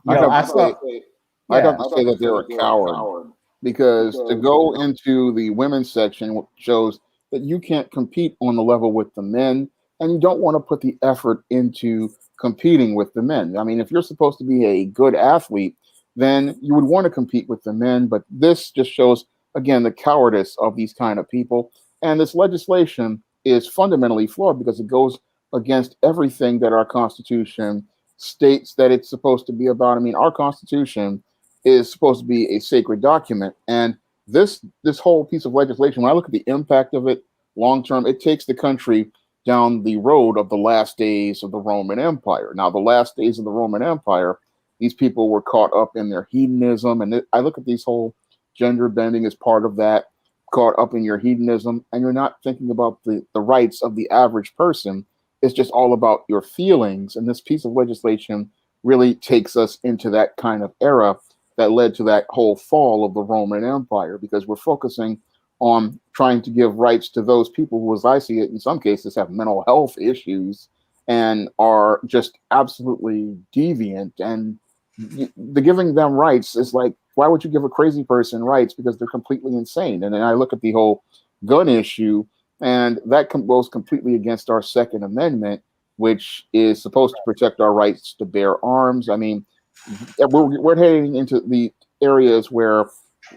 I'd have I to saw, say, I'd yeah, have to say that they're a coward because to go into the women's section shows that you can't compete on the level with the men, and you don't want to put the effort into competing with the men. I mean, if you're supposed to be a good athlete, then you would want to compete with the men, but this just shows, again, the cowardice of these kind of people. And this legislation is fundamentally flawed because it goes against everything that our Constitution states that it's supposed to be about. I mean, our Constitution is supposed to be a sacred document, and this whole piece of legislation, when I look at the impact of it long term, it takes the country down the road of the last days of the Roman Empire. Now, the last days of the Roman Empire, these people were caught up in their hedonism, and I look at these whole gender bending as part of that, caught up in your hedonism, and you're not thinking about the rights of the average person. It's just all about your feelings. And this piece of legislation really takes us into that kind of era that led to that whole fall of the Roman Empire, because we're focusing on trying to give rights to those people who, as I see it, in some cases have mental health issues and are just absolutely deviant. And the giving them rights is like, why would you give a crazy person rights? Because they're completely insane. And then I look at the whole gun issue, and that goes completely against our Second Amendment, which is supposed to protect our rights to bear arms. I mean, we're heading into the areas where,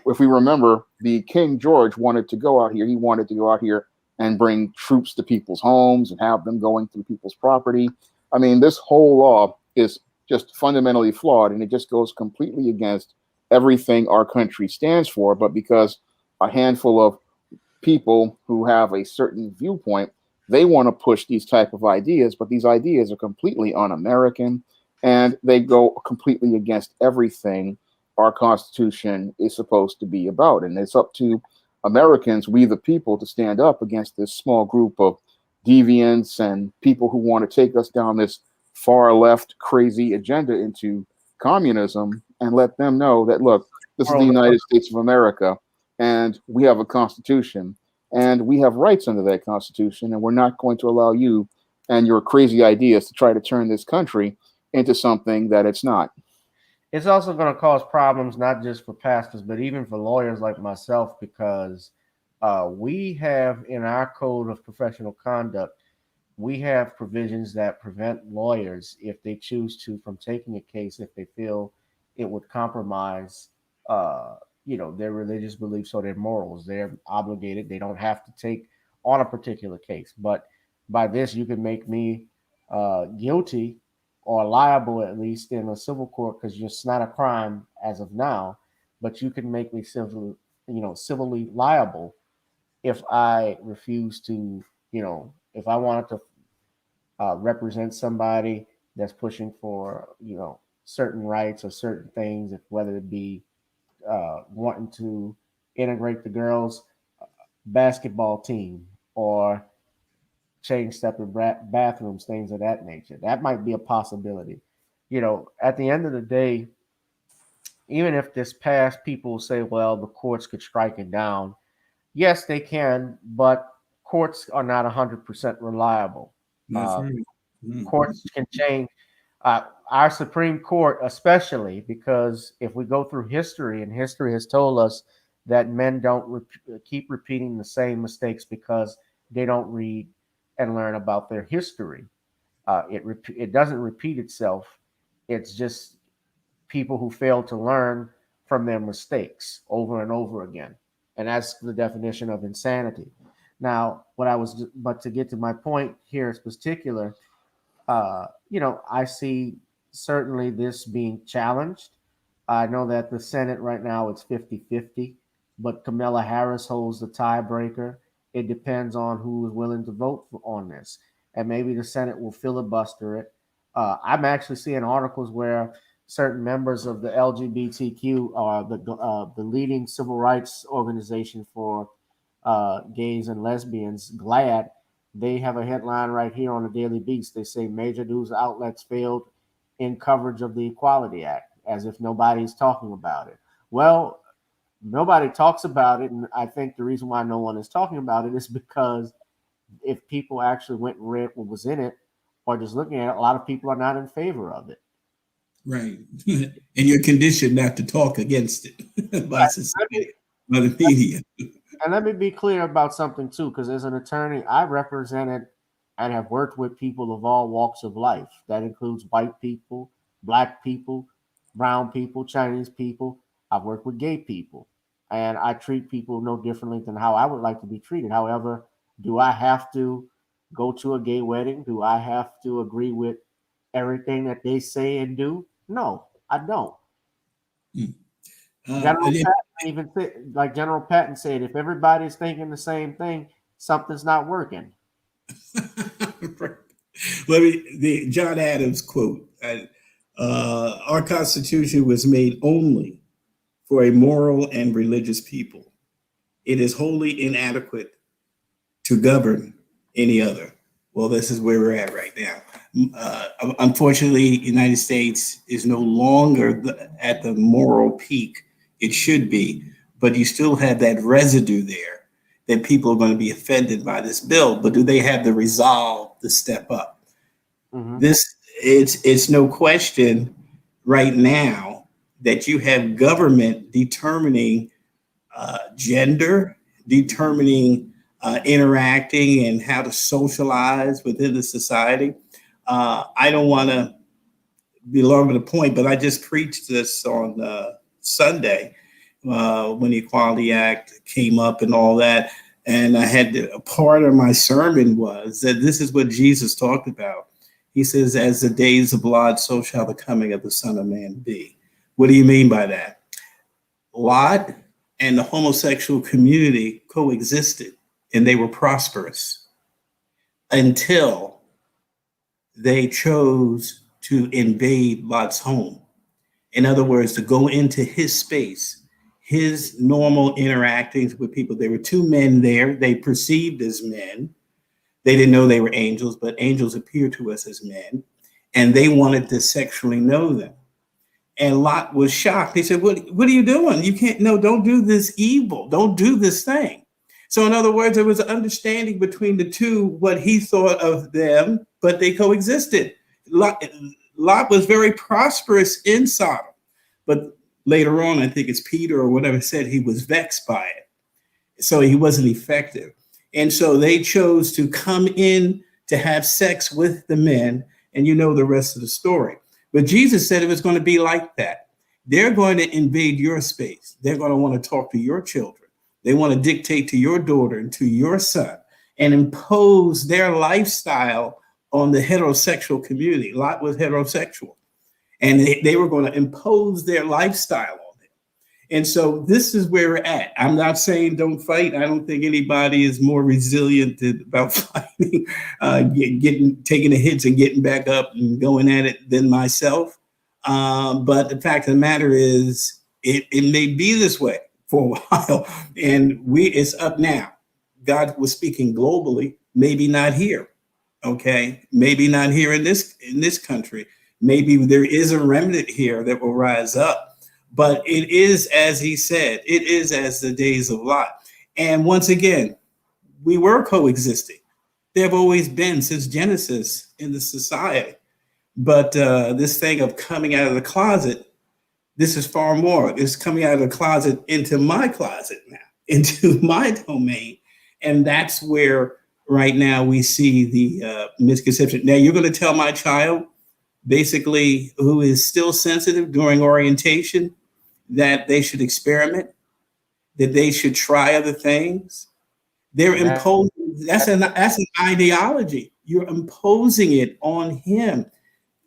if we remember, the King George wanted to go out here. He wanted to go out here and bring troops to people's homes and have them going through people's property. I mean, this whole law is just fundamentally flawed, and it just goes completely against everything our country stands for. But because a handful of people who have a certain viewpoint, they want to push these type of ideas, but these ideas are completely un-American, and they go completely against everything our Constitution is supposed to be about. And it's up to Americans, we the people, to stand up against this small group of deviants and people who want to take us down this far left crazy agenda into communism, and let them know that, look, this is the United States of America, and we have a Constitution, and we have rights under that Constitution, and we're not going to allow you and your crazy ideas to try to turn this country into something that it's not. It's also going to cause problems not just for pastors, but even for lawyers like myself, because we have in our code of professional conduct, we have provisions that prevent lawyers, if they choose to, from taking a case if they feel it would compromise, their religious beliefs or their morals. They're obligated; they don't have to take on a particular case. But by this, you can make me guilty or liable, at least in a civil court, because it's not a crime as of now. But you can make me civilly liable if I refuse to, if I wanted to represent somebody that's pushing for certain rights or certain things, if whether it be wanting to integrate the girls basketball team or change separate bathrooms, things of that nature. That might be a possibility. At the end of the day, even if this passed, people say, well, the courts could strike it down. Yes, they can, but courts are not 100% reliable. That's right. Courts can change. Our Supreme Court, especially, because if we go through history, and history has told us that men don't keep repeating the same mistakes because they don't read and learn about their history. It doesn't repeat itself. It's just people who fail to learn from their mistakes over and over again, and that's the definition of insanity. Now, but to get to my point here in particular, I see certainly this being challenged. I know that the Senate right now it's 50-50, but Kamala Harris holds the tiebreaker. It depends on who is willing to vote on this. And maybe the Senate will filibuster it. I'm actually seeing articles where certain members of the LGBTQ, the leading civil rights organization for gays and lesbians, GLAAD, they have a headline right here on the Daily Beast. They say major news outlets failed in coverage of the Equality Act, as if nobody's talking about it. Well, nobody talks about it, and I think the reason why no one is talking about it is because if people actually went and read what was in it, or just looking at it, a lot of people are not in favor of it. Right. And you're conditioned not to talk against it by society, by the media. And let me be clear about something too, because as an attorney, I represented and have worked with people of all walks of life. That includes white people, black people, brown people, Chinese people. I've worked with gay people, and I treat people no differently than how I would like to be treated. However, do I have to go to a gay wedding? Do I have to agree with everything that they say and do? No, I don't. General Patton even said, like General Patton said, if everybody's thinking the same thing, something's not working. The John Adams quote: "Our Constitution was made only for a moral and religious people. It is wholly inadequate to govern any other." Well, this is where we're at right now. Unfortunately, the United States is no longer at the moral peak it should be, but you still have that residue there that people are going to be offended by this bill. But do they have the resolve to step up? Mm-hmm. It's no question right now that you have government determining gender, determining interacting and how to socialize within the society. I don't want to belong to the point, but I just preached this on Sunday when the Equality Act came up and all that. And I had a part of my sermon was that this is what Jesus talked about. He says, "As the days of Lot, so shall the coming of the Son of Man be." What do you mean by that? Lot and the homosexual community coexisted, and they were prosperous until they chose to invade Lot's home. In other words, to go into his space, his normal interactions with people. There were two men there. They perceived as men. They didn't know they were angels, but angels appear to us as men. And they wanted to sexually know them. And Lot was shocked. He said, what are you doing? You can't, no, don't do this evil. Don't do this thing. So in other words, there was an understanding between the two, what he thought of them, but they coexisted. Lot was very prosperous in Sodom, but later on, I think it's Peter or whatever said he was vexed by it. So he wasn't effective. And so they chose to come in to have sex with the men, and you know the rest of the story. But Jesus said it was going to be like that. They're going to invade your space. They're going to want to talk to your children. They want to dictate to your daughter and to your son and impose their lifestyle on the heterosexual community. Lot was heterosexual, and they were going to impose their lifestyle on him. And so this is where we're at. I'm not saying don't fight. I don't think anybody is more resilient about fighting, taking the hits and getting back up and going at it than myself. But the fact of the matter is, it may be this way for a while, and it's up now. God was speaking globally, maybe not here. Okay, maybe not here in this country. Maybe there is a remnant here that will rise up. But it is, as he said, it is as the days of Lot. And once again, we were coexisting. There have always been since Genesis in the society. But this thing of coming out of the closet, this is far more. It's coming out of the closet into my closet now, into my domain. And that's where right now we see the misconception. Now you're going to tell my child, basically, who is still sensitive during orientation, that they should experiment, that they should try other things, They're imposing. That's an ideology. You're imposing it on him.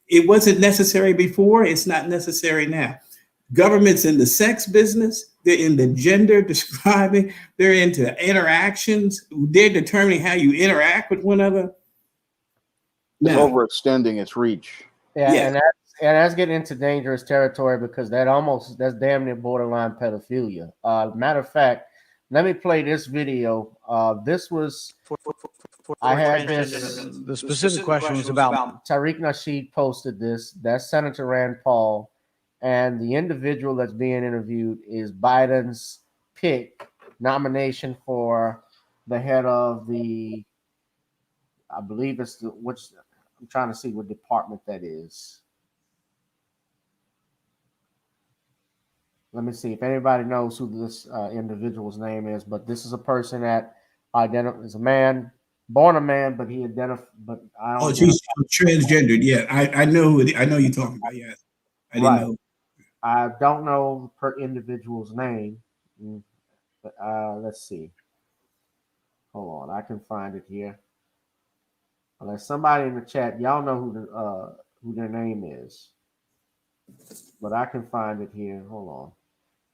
It wasn't necessary before. It's not necessary now. Government's in the sex business. They're in the gender describing. They're into interactions. They're determining how you interact with one another. It's overextending its reach. Yeah, and that's getting into dangerous territory because that's damn near borderline pedophilia. Matter of fact, let me play this video. This was I had this. The specific question was about Tariq Nasheed posted this. That's Senator Rand Paul, and the individual that's being interviewed is Biden's pick nomination for the head of the. I believe it's I'm trying to see what department that is. Let me see if anybody knows who this individual's name is. But this is a person that is a man, born a man, but he identified. But I don't. Oh, she's transgendered. Yeah, I know. I know you're talking about. Yes, I didn't know. I don't know per individual's name. But let's see. Hold on, I can find it here. Unless somebody in the chat, y'all know who their name is. But I can find it here. Hold on.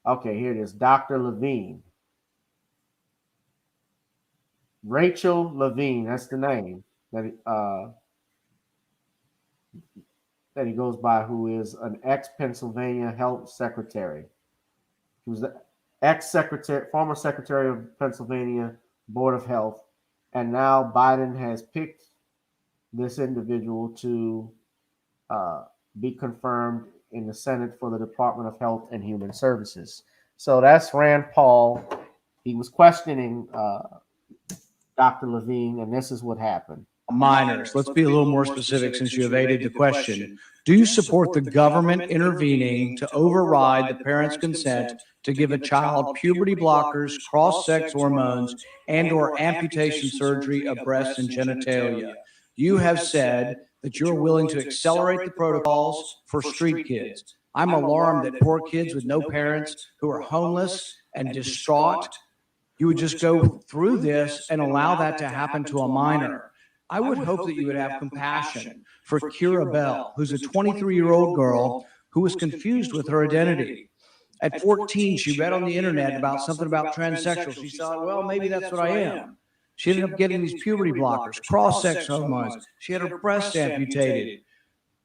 Okay, here it is. Dr. Levine. Rachel Levine, that's the name that he goes by, who is an ex-Pennsylvania health secretary. He was the former secretary of Pennsylvania Board of Health, and now Biden has picked this individual to be confirmed in the Senate for the Department of Health and Human Services. So that's Rand Paul. He was questioning Dr. Levine, and this is what happened. minors. Let's be a little more specific since you evaded the question. Do you support the government intervening to override the parent's consent to give a child puberty blockers, cross-sex hormones, and/or amputation surgery of breasts and genitalia? You have said that you're willing to accelerate the protocols for street kids. I'm alarmed that poor kids with no parents who are homeless and distraught, you would just go through this and allow that to happen to a minor. I would hope that you would have compassion for Kira Bell, who's a 23-year-old girl who was confused with her identity. At 14, she read on the internet about something about transsexual. She thought, well, maybe that's what I am. She ended up getting these puberty blockers, cross-sex hormones. She had her breast amputated.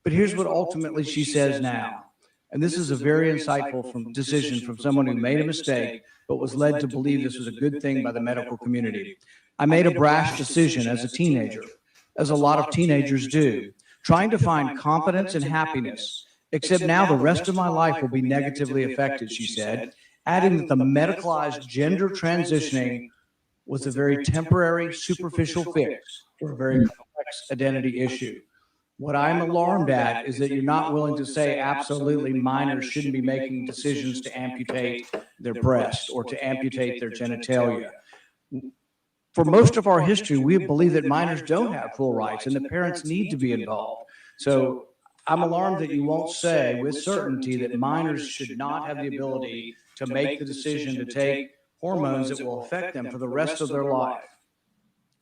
But here's what ultimately she says now. And this is a very insightful decision from someone who made a mistake, but was led to believe this was a good thing by the medical community. I made a brash decision as a teenager, as a lot of teenagers do, trying to find competence and happiness, except now the rest of my life will be negatively affected, she said, adding that the medicalized gender transitioning was a very temporary, superficial fix for a very complex identity issue. What I'm alarmed at is that you're not willing to say absolutely minors shouldn't be making decisions to amputate their breast or to amputate their genitalia. For most of our history, we believe that minors don't have full rights and the parents need to be involved. So I'm alarmed that you won't say with certainty that minors should not have the ability to make the decision to take hormones that will affect them for the rest of their life.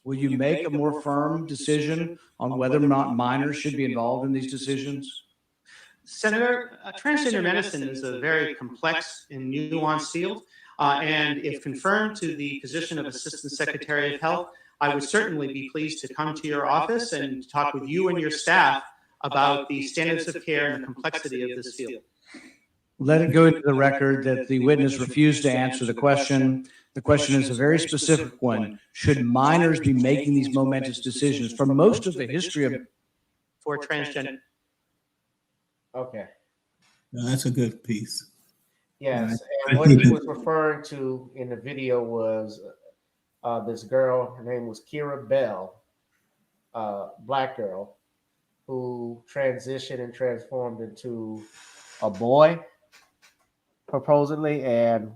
Will you make a more firm decision on whether or not minors should be involved in these decisions? Senator, transgender medicine is a very complex and nuanced field. And if confirmed to the position of Assistant Secretary of Health, I would certainly be pleased to come to your office and talk with you and your staff about the standards of care and the complexity of this field. Let it go into the record that the witness refused to answer the question. The question is a very specific one. Should minors be making these momentous decisions for most of the history of for transgender? Okay. No, that's a good piece. Yes, and what he was referring to in the video was this girl. Her name was Kira Bell, black girl, who transitioned and transformed into a boy, supposedly, and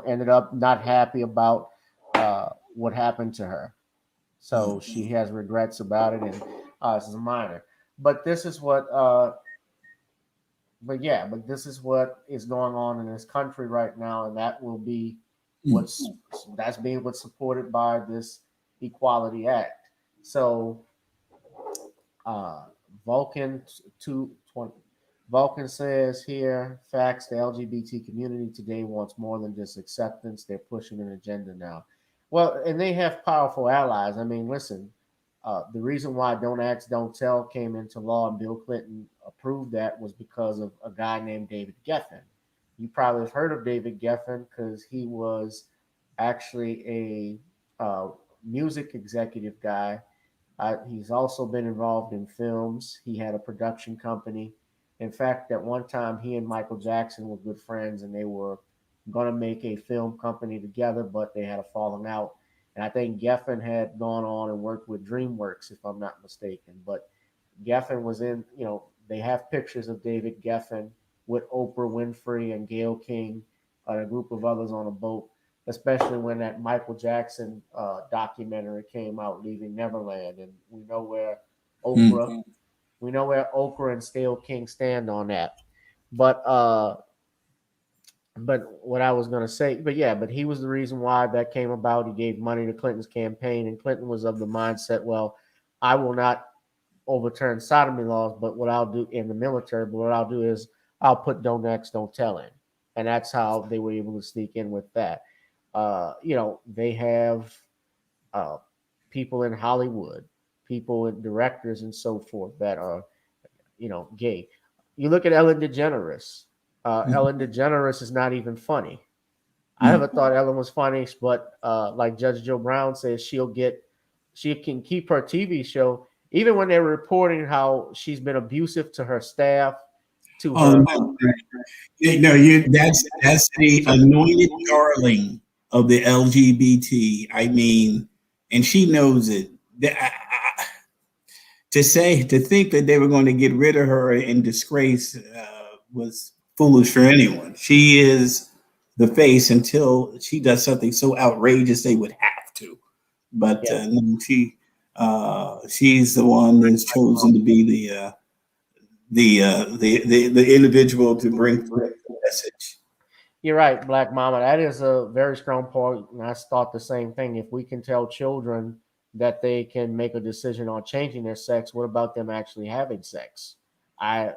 ended up not happy about what happened to her. So she has regrets about it, and this is a minor. But this is what. But this is what is going on in this country right now, and that will be That's being what's supported by this Equality Act. So Vulcan 220 Vulcan says here, facts, the LGBT community today wants more than just acceptance. They're pushing an agenda now. Well, and they have powerful allies. I mean, listen, the reason why Don't Ask, Don't Tell came into law and Bill Clinton approved that was because of a guy named David Geffen. You probably have heard of David Geffen because he was actually a music executive guy. He's also been involved in films. He had a production company. In fact, at one time, he and Michael Jackson were good friends, and they were going to make a film company together, but they had a falling out. And I think Geffen had gone on and worked with DreamWorks, if I'm not mistaken. But Geffen was in, they have pictures of David Geffen with Oprah Winfrey and Gayle King and a group of others on a boat, especially when that Michael Jackson documentary came out, Leaving Neverland. And we know where Oprah and Gayle King stand on that. But what I was gonna say, but he was the reason why that came about. He gave money to Clinton's campaign, and Clinton was of the mindset, well, I will not overturn sodomy laws, but what I'll do in the military, but what I'll do is I'll put Don't Ask, Don't Tell in. And that's how they were able to sneak in with that. They have people in Hollywood, people and directors and so forth that are, gay. You look at Ellen DeGeneres. Ellen DeGeneres is not even funny. I never thought Ellen was funny, but like Judge Joe Brown says, she can keep her TV show, even when they're reporting how she's been abusive to her staff. That's the anointed darling of the LGBT. I mean, and she knows it. To think that they were going to get rid of her in disgrace was foolish for anyone. She is the face until she does something so outrageous they would have to. But she's the one that's chosen to be the individual to bring the message. You're right, Black Mama. That is a very strong point, and I thought the same thing. If we can tell children that they can make a decision on changing their sex, what about them actually having sex? I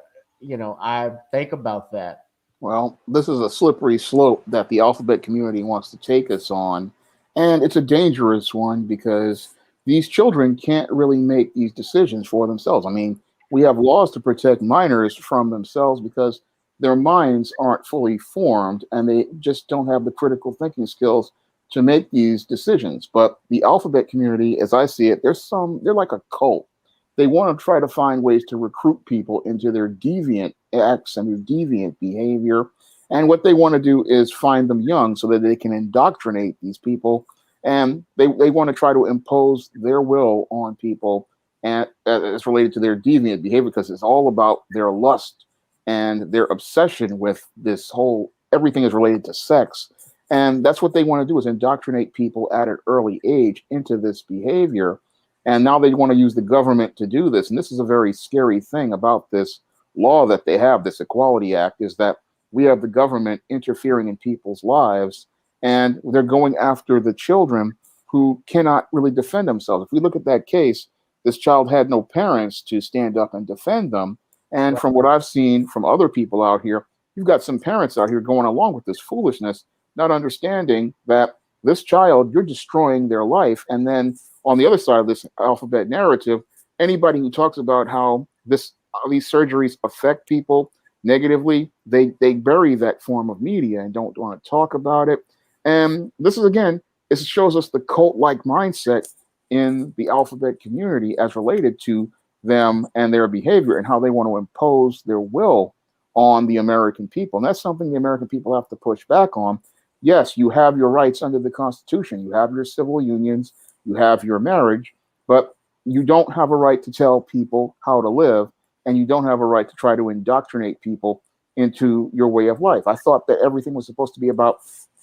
think about that. Well, this is a slippery slope that the alphabet community wants to take us on. And it's a dangerous one because these children can't really make these decisions for themselves. I mean, we have laws to protect minors from themselves because their minds aren't fully formed and they just don't have the critical thinking skills to make these decisions. But the alphabet community, as I see it, they're like a cult. They want to try to find ways to recruit people into their deviant acts and their deviant behavior. And what they want to do is find them young so that they can indoctrinate these people. And they want to try to impose their will on people, and it's related to their deviant behavior because it's all about their lust and their obsession with this whole, everything is related to sex. And that's what they want to do, is indoctrinate people at an early age into this behavior. And now they want to use the government to do this. And this is a very scary thing about this law that they have, this Equality Act, is that we have the government interfering in people's lives, and they're going after the children who cannot really defend themselves. If we look at that case, this child had no parents to stand up and defend them. And from what I've seen from other people out here, you've got some parents out here going along with this foolishness, not understanding that this child, you're destroying their life. And then on the other side of this alphabet narrative, anybody who talks about how these surgeries affect people negatively, they bury that form of media and don't want to talk about it. And this is, again, it shows us the cult-like mindset in the alphabet community as related to them and their behavior and how they want to impose their will on the American people. And that's something the American people have to push back on. Yes, you have your rights under the Constitution. You have your civil unions. You have your marriage. But you don't have a right to tell people how to live. And you don't have a right to try to indoctrinate people into your way of life. I thought that everything was supposed to be about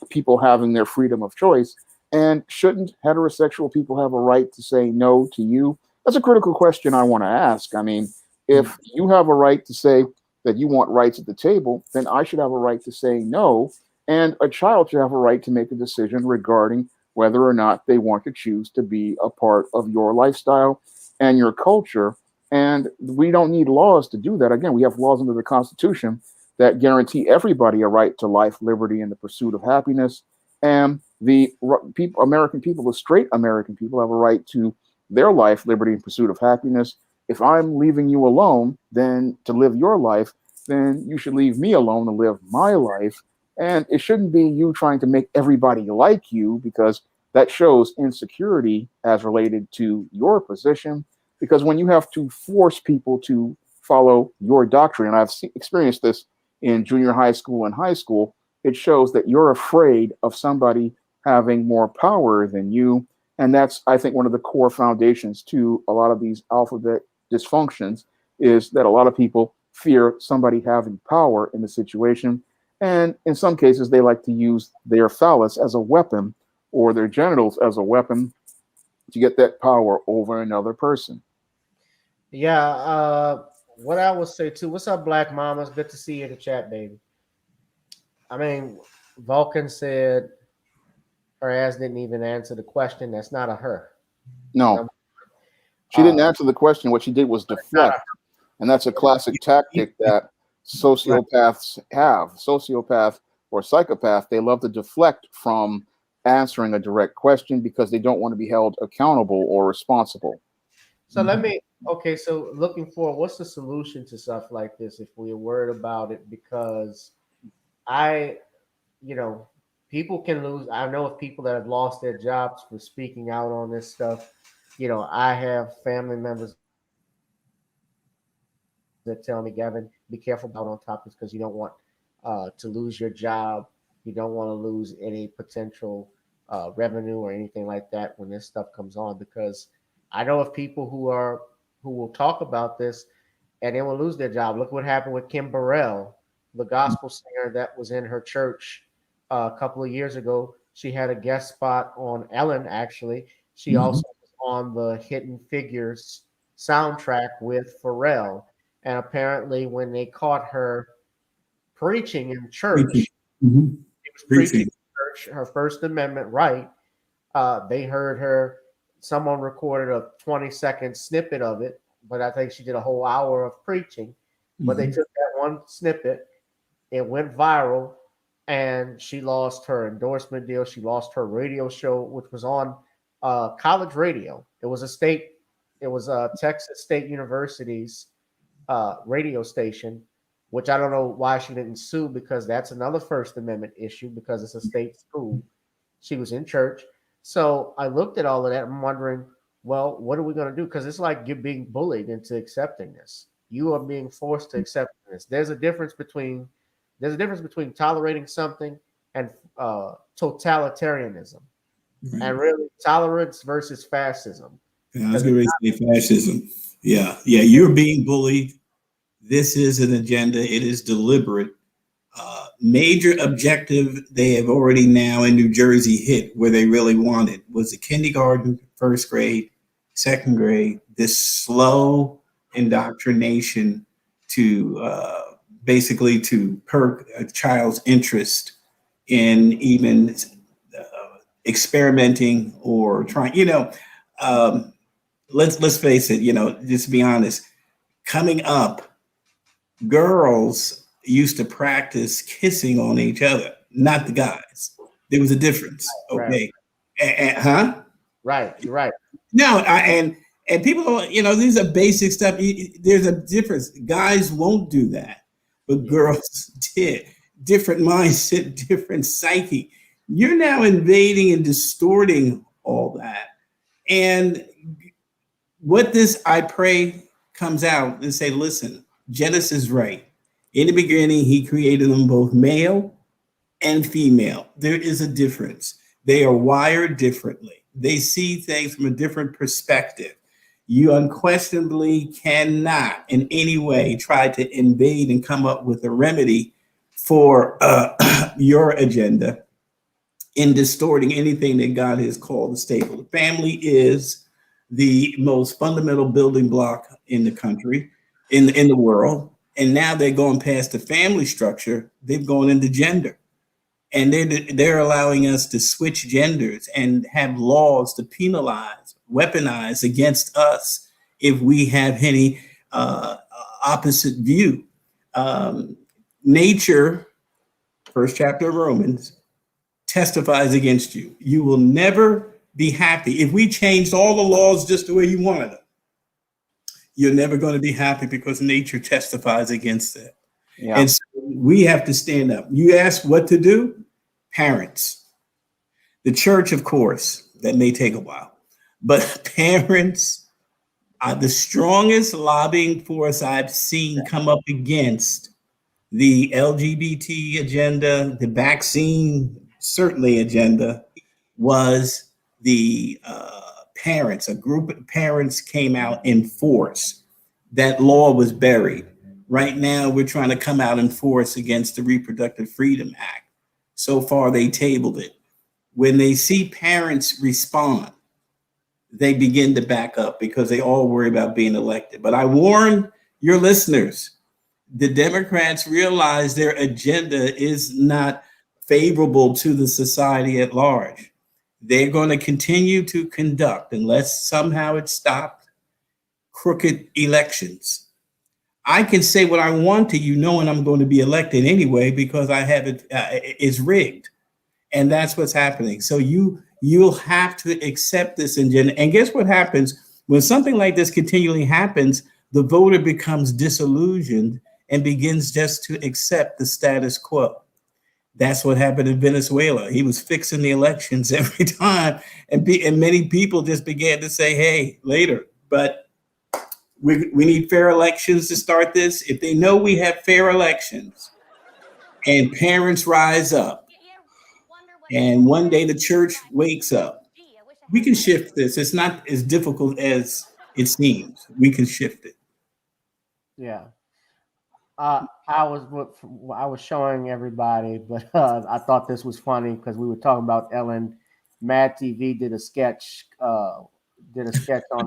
people having their freedom of choice. And shouldn't heterosexual people have a right to say no to you? That's a critical question I want to ask. I mean, if you have a right to say that you want rights at the table, then I should have a right to say no. And a child should have a right to make a decision regarding whether or not they want to choose to be a part of your lifestyle and your culture. And we don't need laws to do that. Again, we have laws under the Constitution that guarantee everybody a right to life, liberty, and the pursuit of happiness. And the people, American people, the straight American people, have a right to their life, liberty, and pursuit of happiness. If I'm leaving you alone, then to live your life, then you should leave me alone to live my life. And it shouldn't be you trying to make everybody like you, because that shows insecurity as related to your position. Because when you have to force people to follow your doctrine, and I've experienced this in junior high school and high school, it shows that you're afraid of somebody having more power than you. And that's, I think, one of the core foundations to a lot of these alphabet dysfunctions, is that a lot of people fear somebody having power in the situation. And in some cases, they like to use their phallus as a weapon, or their genitals as a weapon, to get that power over another person. Yeah. What I would say too. What's up, Black Mamas? Good to see you in the chat, baby. I mean, Vulcan said her ass didn't even answer the question. That's not a her. No, she didn't answer the question. What she did was deflect. And that's a classic tactic that sociopaths have. Sociopath or psychopath, they love to deflect from answering a direct question because they don't want to be held accountable or responsible. So so looking forward, what's the solution to stuff like this if we're worried about it? Because people can lose. I know of people that have lost their jobs for speaking out on this stuff. I have family members that tell me, Gavin, be careful about on topics because you don't want to lose your job. You don't want to lose any potential revenue or anything like that when this stuff comes on. Because I know of people who will talk about this and they will lose their job. Look what happened with Kim Burrell, the gospel singer that was in her church a couple of years ago. She had a guest spot on Ellen, actually. She also was on the Hidden Figures soundtrack with Pharrell. And apparently, when they caught her preaching in church, she was preaching in church, her First Amendment right. They heard her. Someone recorded a 20-second snippet of it, but I think she did a whole hour of preaching. But they took that one snippet, it went viral, and she lost her endorsement deal. She lost her radio show, which was on college radio. It was Texas State University's radio station, which I don't know why she didn't sue, because that's another First Amendment issue, because it's a state school. She was in church. So I looked at all of that. I'm wondering, well, what are we going to do? Because it's like you're being bullied into accepting this. You are being forced to accept this. There's a difference between tolerating something and totalitarianism, and really tolerance versus fascism. I was going to say fascism. Yeah, you're being bullied. This is an agenda. It is deliberate. Major objective they have already now in New Jersey hit where they really wanted was the kindergarten, first grade, second grade, this slow indoctrination to basically to perk a child's interest in even experimenting or trying, let's face it, just to be honest, coming up, girls used to practice kissing on each other, not the guys. There was a difference. Okay. Right. Right. You're right. No, and people, these are basic stuff. There's a difference. Guys won't do that, but girls did. Different mindset, different psyche. You're now invading and distorting all that. And what this, I pray, comes out and say, listen, Genesis is right. In the beginning, he created them both male and female. There is a difference. They are wired differently. They see things from a different perspective. You unquestionably cannot in any way try to invade and come up with a remedy for your agenda in distorting anything that God has called the staple. The family is the most fundamental building block in the country, in the world. And now they're going past the family structure. They've gone into gender. And they're allowing us to switch genders and have laws to penalize, weaponize against us if we have any opposite view. Nature, first chapter of Romans, testifies against you. You will never be happy. If we changed all the laws just the way you wanted them, you're never going to be happy because nature testifies against that. Yeah. And so we have to stand up. You ask what to do? Parents. The church, of course, that may take a while. But parents are the strongest lobbying force I've seen come up against the LGBT agenda, the vaccine, certainly agenda, was the parents. A group of parents came out in force. That law was buried. Right now, we're trying to come out in force against the Reproductive Freedom Act. So far, they tabled it. When they see parents respond, they begin to back up because they all worry about being elected. But I warn your listeners, the Democrats realize their agenda is not favorable to the society at large. They're going to continue to conduct, unless somehow it's stopped, crooked elections. I can say what I want to you knowing I'm going to be elected anyway because I have it, it's rigged. And that's what's happening. So you'll have to accept this agenda. And guess what happens when something like this continually happens? The voter becomes disillusioned and begins just to accept the status quo. That's what happened in Venezuela. He was fixing the elections every time. And many people just began to say, hey, later. But we need fair elections to start this. If they know we have fair elections and parents rise up and one day the church wakes up, we can shift this. It's not as difficult as it seems. We can shift it. Yeah. I was showing everybody, but I thought this was funny because we were talking about Ellen. Mad TV did a sketch on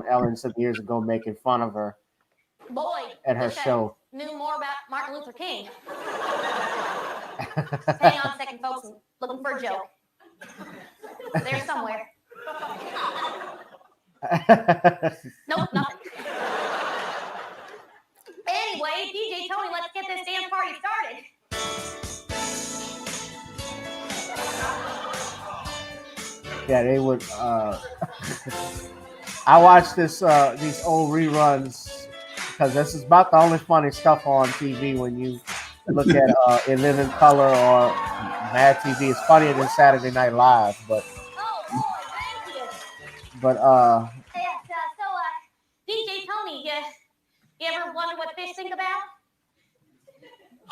Ellen some years ago, making fun of her. Boy, at her show. Knew more about Martin Luther King. Hang on a second, folks. I'm looking for a joke. There somewhere. Nope, nothing. Anyway, DJ Tony, let's get this dance party started. Yeah, they would. I watched these old reruns because this is about the only funny stuff on TV when you look at In Living Color or Mad TV. It's funnier than Saturday Night Live, but. Oh, boy, thank you. But DJ Tony, you ever wonder what fish think about?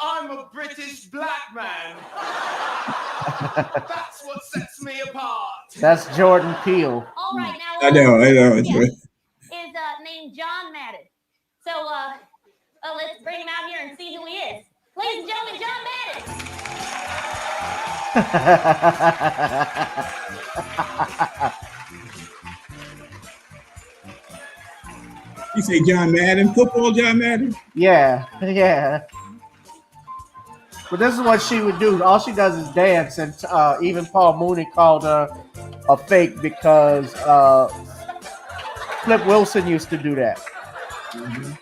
I'm a British black man. That's what sets me apart. That's Jordan Peele. All right, now. I know. It's right. Is named John Madden. So let's bring him out here and see who he is. Ladies and gentlemen, John Madden. You say John Madden, football John Madden? Yeah. But this is what she would do. All she does is dance, and even Paul Mooney called her a fake because Flip Wilson used to do that. Mm-hmm.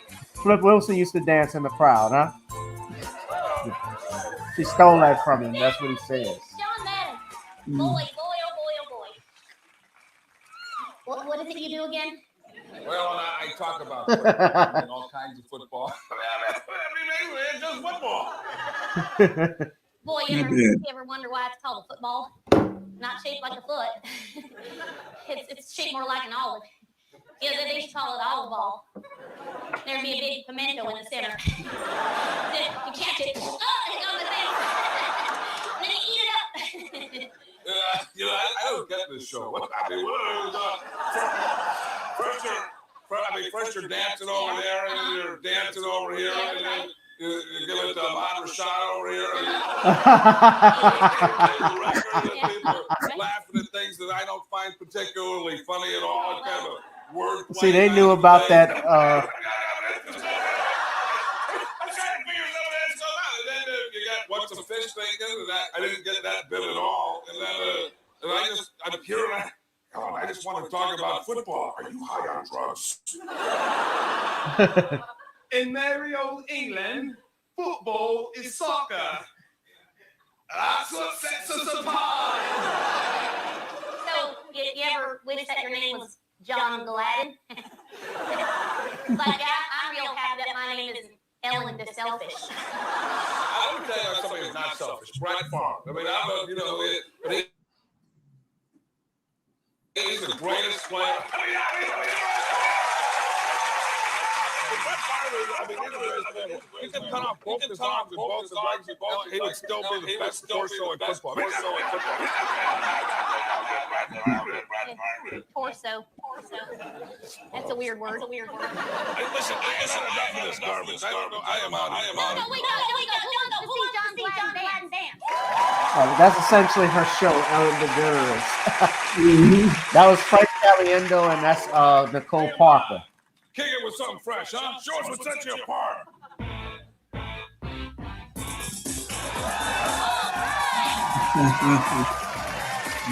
Flip Wilson used to dance in the crowd, huh? She stole that from him. That's what he says. John Madden. Boy, oh boy. What is it you do again? Well, I talk about football and all kinds of football. It's just football. Boy, you ever wonder why it's called a football? Not shaped like a foot. It's shaped more like an olive. Yeah, they should call it olive ball. There'd be a big pimento in the center. Then you catch it. Oh, it's on the thing. Then you eat it up. I don't get this show. First you're dancing over there, and then you're dancing over here, and then you give it to Ahmad Rashad over here. People are laughing at things that I don't find particularly funny at all. It's kind of a word play. See, they knew about that. You got what's a fish thinking? I didn't get that bit at all. And then I'm here and I just want to talk about football. Are you high on drugs? In merry old England, football is soccer. That's what sets us apart. So, you ever wish that your name was John Gladden? Like, I'm real happy that my name is Ellen the Selfish. I would tell you somebody who's not selfish. Brett Favre. I mean, he's the greatest player. He can cut off both his arms and both his legs, he would still be the best torso in football. Torso. That's a weird word. Hey, listen, I am enough of this garbage. I don't know. I am out. No, we go. Who wants to see John Gladden dance? That's essentially her show, Ellen DeGeneres. That was Frank Caliendo, and that's Nicole Parker. Kick it with something fresh, huh? Show us what sets you apart.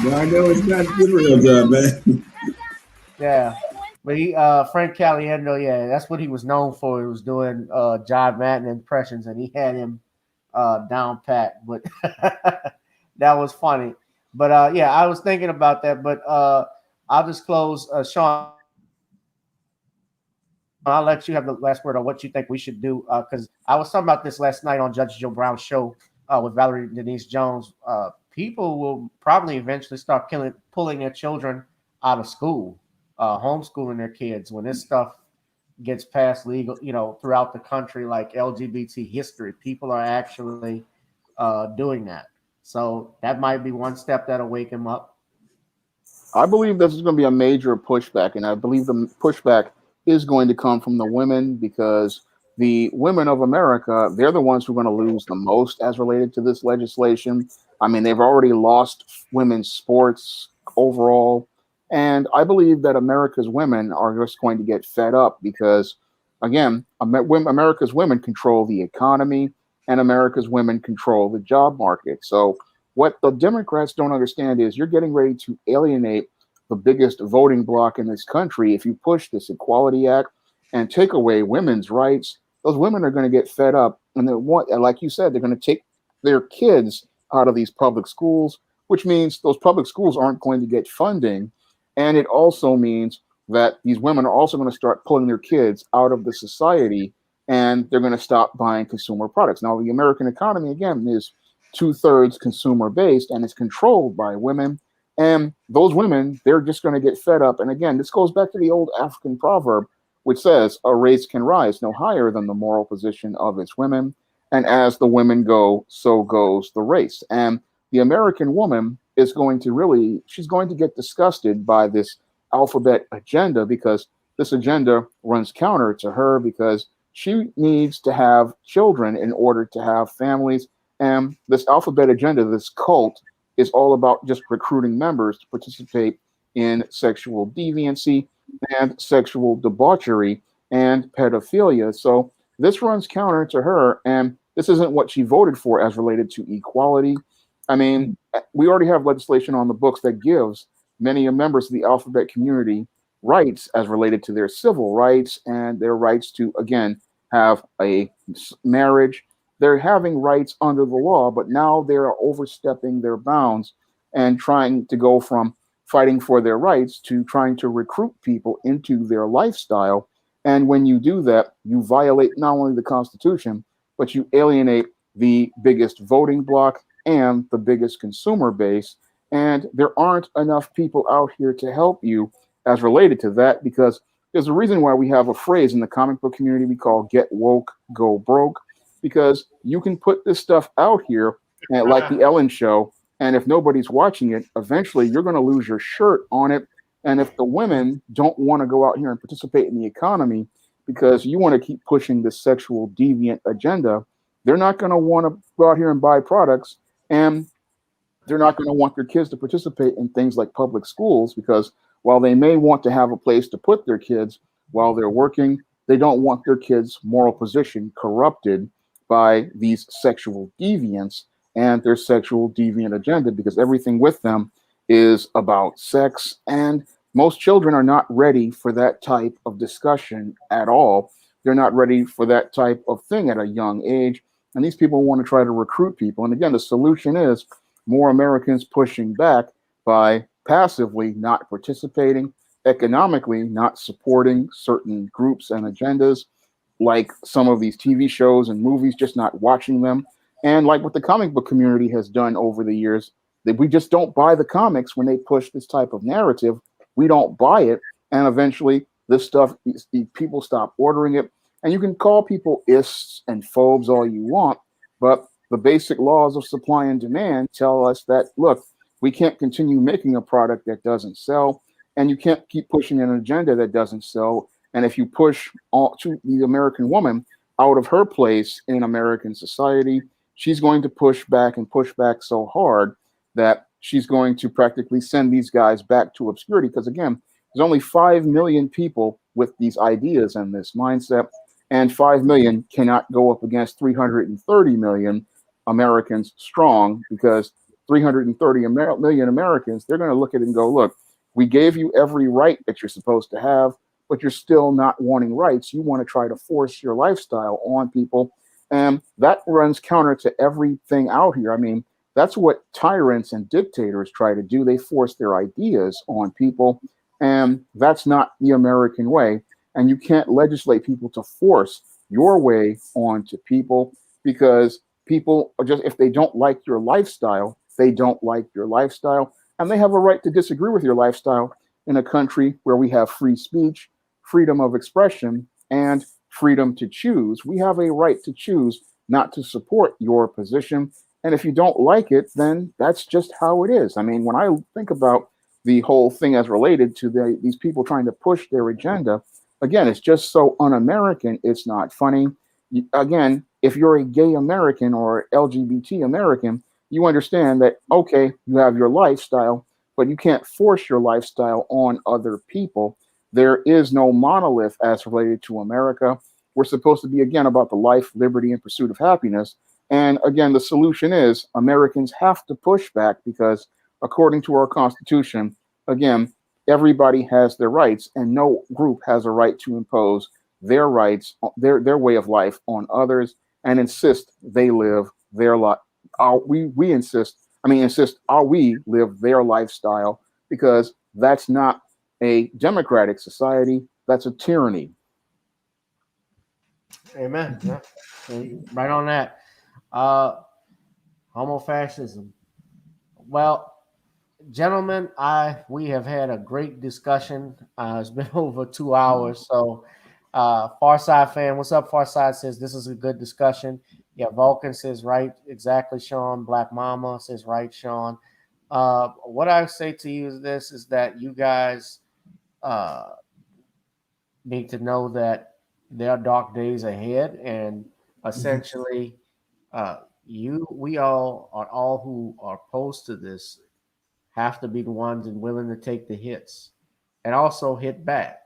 Well, I know it's not good real job, man. Yeah. But Frank Caliendo, yeah, that's what he was known for. He was doing John Madden impressions, and he had him down pat. But that was funny. But yeah, I was thinking about that. But I'll just close. Shawn, I'll let you have the last word on what you think we should do. Because I was talking about this last night on Judge Joe Brown's show with Valerie Denise Jones. People will probably eventually start pulling their children out of school, homeschooling their kids when this stuff gets passed legal, throughout the country, like LGBT history. People are actually doing that. So that might be one step that'll wake them up. I believe this is going to be a major pushback, and I believe the pushback is going to come from the women, because the women of America, they're the ones who are going to lose the most as related to this legislation. I mean, they've already lost women's sports overall. And I believe that America's women are just going to get fed up because, again, America's women control the economy and America's women control the job market. So what the Democrats don't understand is you're getting ready to alienate the biggest voting bloc in this country if you push this Equality Act and take away women's rights. Those women are going to get fed up, and like you said, they're going to take their kids out of these public schools, which means those public schools aren't going to get funding. And it also means that these women are also going to start pulling their kids out of the society, and they're going to stop buying consumer products. Now, the American economy, again, is 2/3 consumer based, and it's controlled by women. And those women, they're just going to get fed up. And again, this goes back to the old African proverb, which says a race can rise no higher than the moral position of its women. And as the women go, so goes the race. And the American woman is going to she's going to get disgusted by this alphabet agenda, because this agenda runs counter to her, because she needs to have children in order to have families. And this alphabet agenda, this cult, is all about just recruiting members to participate in sexual deviancy and sexual debauchery and pedophilia. So this runs counter to her, and this isn't what she voted for as related to equality. I mean, we already have legislation on the books that gives many members of the alphabet community rights as related to their civil rights and their rights to, again, have a marriage. They're having rights under the law, but now they're overstepping their bounds and trying to go from fighting for their rights to trying to recruit people into their lifestyle. And when you do that, you violate not only the Constitution, but you alienate the biggest voting bloc and the biggest consumer base. And there aren't enough people out here to help you as related to that, because there's a reason why we have a phrase in the comic book community we call "get woke, go broke," because you can put this stuff out here like the Ellen Show, and if nobody's watching it, eventually you're going to lose your shirt on it. And if the women don't want to go out here and participate in the economy because you want to keep pushing this sexual deviant agenda, they're not going to want to go out here and buy products, and they're not going to want their kids to participate in things like public schools, because while they may want to have a place to put their kids while they're working, they don't want their kids' moral position corrupted by these sexual deviants. and their sexual deviant agenda, because everything with them is about sex. And most children are not ready for that type of discussion at all. They're not ready for that type of thing at a young age. And these people want to try to recruit people. And again, the solution is more Americans pushing back by passively not participating, economically not supporting certain groups and agendas, like some of these TV shows and movies, just not watching them. And like what the comic book community has done over the years, that we just don't buy the comics when they push this type of narrative. We don't buy it. And eventually this stuff, people stop ordering it. And you can call people ists and phobes all you want, but the basic laws of supply and demand tell us that, look, we can't continue making a product that doesn't sell, and you can't keep pushing an agenda that doesn't sell. And if you push to the American woman out of her place in American society, she's going to push back so hard that she's going to practically send these guys back to obscurity. Because again, there's only 5 million people with these ideas and this mindset, and 5 million cannot go up against 330 million Americans strong, because 330 million Americans, they're going to look at it and go, look, we gave you every right that you're supposed to have, but you're still not wanting rights. You want to try to force your lifestyle on people. And that runs counter to everything out here. I mean, that's what tyrants and dictators try to do. They force their ideas on people. And that's not the American way. And you can't legislate people to force your way onto people, because people are just, if they don't like your lifestyle, they don't like your lifestyle. And they have a right to disagree with your lifestyle in a country where we have free speech, freedom of expression, and freedom to choose. We have a right to choose not to support your position. And if you don't like it, then that's just how it is. I mean, when I think about the whole thing as related to these people trying to push their agenda, again, it's just so un-American, it's not funny. Again, if you're a gay American or LGBT American, you understand that, okay, you have your lifestyle, but you can't force your lifestyle on other people. There is no monolith as related to America. We're supposed to be, again, about the life, liberty, and pursuit of happiness. And again, the solution is Americans have to push back, because according to our Constitution, again, everybody has their rights, and no group has a right to impose their rights, their way of life on others, and insist they live their life. We insist we live their lifestyle, because that's not a democratic society. That's a tyranny. Amen. Yeah. Right on that. Homofascism. Well, gentlemen, we have had a great discussion. It's been over 2 hours. So Farside fan, what's up? Farside says this is a good discussion. Yeah, Vulcan says right, exactly, Shawn. Black Mama says right, Shawn. What I say to you is that you guys need to know that there are dark days ahead, and essentially we all who are opposed to this have to be the ones and willing to take the hits and also hit back.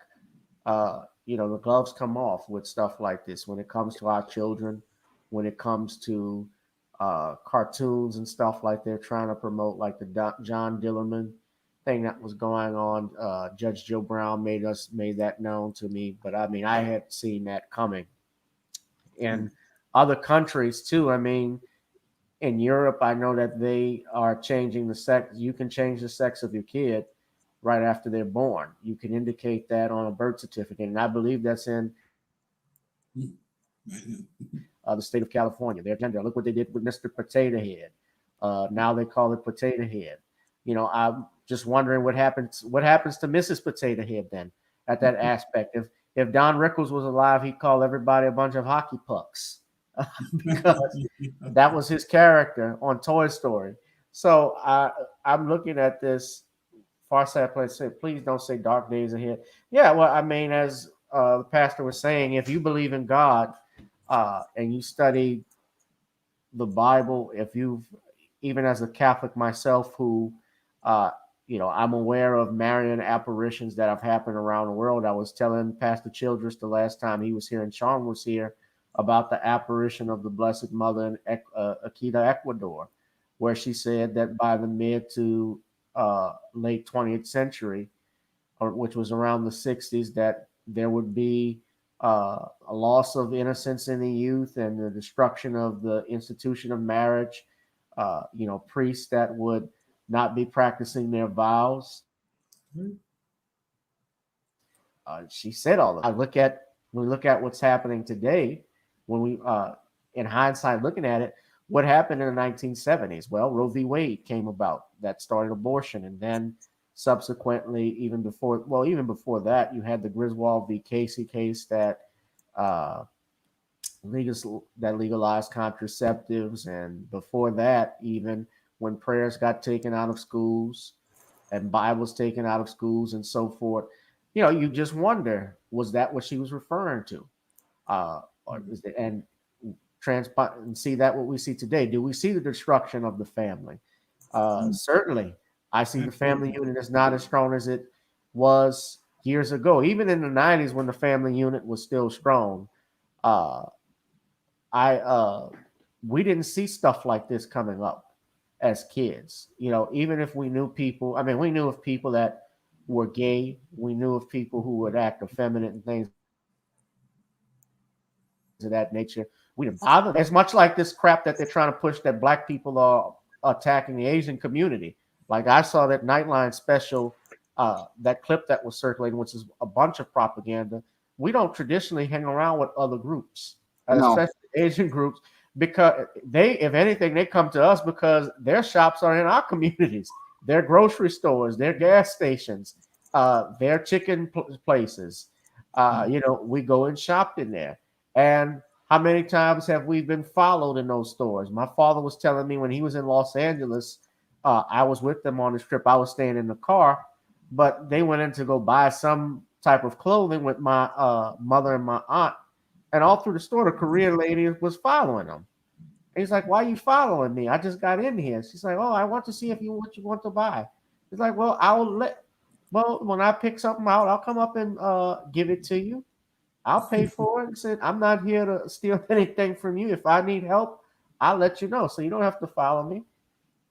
The gloves come off with stuff like this when it comes to our children, when it comes to cartoons and stuff like they're trying to promote, like the John Dillerman thing that was going on. Judge Joe Brown made that known to me, but I mean, I had seen that coming. And other countries too. I mean, in Europe, I know that they are changing the sex. You can change the sex of your kid right after they're born. You can indicate that on a birth certificate. And I believe that's in the state of California. Their agenda. Look what they did with Mr. Potato Head. Now they call it Potato Head. I'm just wondering what happens to Mrs. Potato Head then at that aspect. If Don Rickles was alive, he'd call everybody a bunch of hockey pucks. Because that was his character on Toy Story. So I'm looking at this. Farside Play said, please don't say dark days ahead. Yeah, well, I mean, as the pastor was saying, if you believe in God and you study the Bible, even as a Catholic myself, who I'm aware of Marian apparitions that have happened around the world. I was telling Pastor Childress the last time he was here and Shawn was here about the apparition of the Blessed Mother in Quito, Ecuador. where she said that by the mid to late 20th century, or which was around the 60s, that there would be a loss of innocence in the youth and the destruction of the institution of marriage. Priests that would not be practicing their vows. She said all of that. When we look at what's happening today, when we, in hindsight, looking at it, what happened in the 1970s? Well, Roe v. Wade came about that started abortion, and then subsequently, even before that, you had the Griswold v. Casey case that legalized contraceptives, and before that, even when prayers got taken out of schools and Bibles taken out of schools and so forth. You just wonder, was that what she was referring to? And see that what we see today? Do we see the destruction of the family? Certainly, I see the family unit is not as strong as it was years ago. Even in the 90s, when the family unit was still strong, we didn't see stuff like this coming up as kids. Even if we knew people, we knew of people that were gay. We knew of people who would act effeminate and things of that nature. We didn't bother. As much like this crap that they're trying to push that black people are attacking the Asian community. Like I saw that Nightline special, that clip that was circulating, which is a bunch of propaganda. We don't traditionally hang around with other groups, especially Asian groups, because if anything, they come to us because their shops are in our communities, their grocery stores, their gas stations, their chicken places. We go and shop in there. And how many times have we been followed in those stores? My father was telling me when he was in Los Angeles, I was with them on this trip. I was staying in the car, but they went in to go buy some type of clothing with my mother and my aunt. And all through the store, the Korean lady was following them. And he's like, "Why are you following me? I just got in here." She's like, "Oh, I want to see what you want to buy." He's like, "Well, when I pick something out, I'll come up and give it to you. I'll pay for it." And said, "I'm not here to steal anything from you. If I need help, I'll let you know. So you don't have to follow me."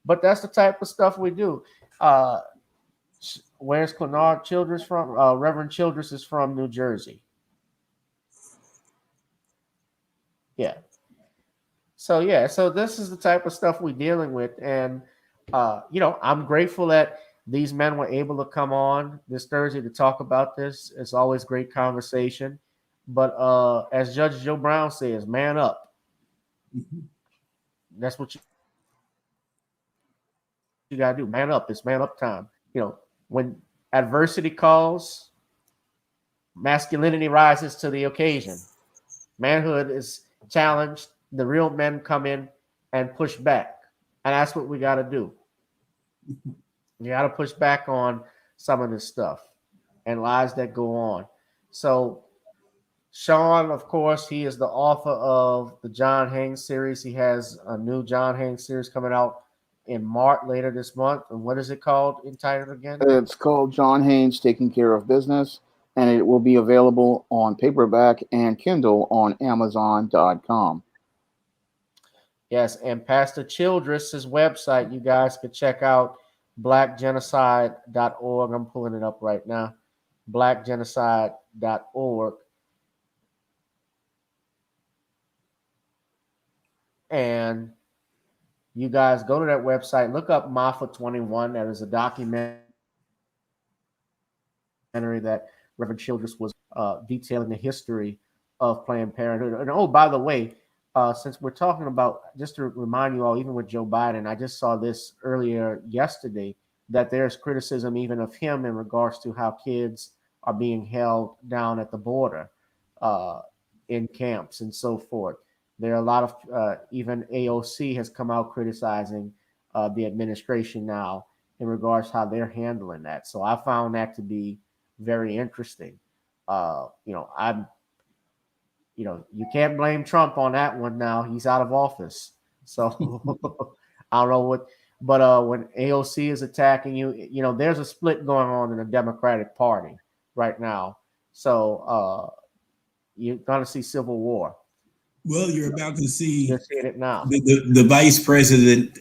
But that's the type of stuff we do. Where's Clenard Childress from? Reverend Childress is from New Jersey. Yeah. So this is the type of stuff we're dealing with. And, I'm grateful that these men were able to come on this Thursday to talk about this. It's always great conversation. But as Judge Joe Brown says, man up. That's what you got to do. Man up. It's man up time. When adversity calls, masculinity rises to the occasion. Manhood is challenged. The real men come in and push back. And that's what we got to do. You got to push back on some of this stuff and lies that go on. So Shawn, of course, he is the author of the John Haynes series. He has a new John Haynes series coming out in March later this month. And what is it called? Entitled again? It's called John Haynes Taking Care of Business, and it will be available on paperback and Kindle on Amazon.com. Yes, and Pastor Childress's website, you guys could check out blackgenocide.org. I'm pulling it up right now. blackgenocide.org. And you guys go to that website, look up Mafa 21. That is a documentary that Reverend Childress was detailing the history of Planned Parenthood. And oh, by the way, since we're talking about, just to remind you all, even with Joe Biden, I just saw this earlier yesterday, that there's criticism even of him in regards to how kids are being held down at the border in camps and so forth. There are a lot of, even AOC has come out criticizing the administration now in regards to how they're handling that. So I found that to be very interesting. You can't blame Trump on that one now. He's out of office. So I don't know what, but when AOC is attacking you, there's a split going on in the Democratic Party right now. So you're going to see civil war. Well, you're about to see You're seeing it now. the vice president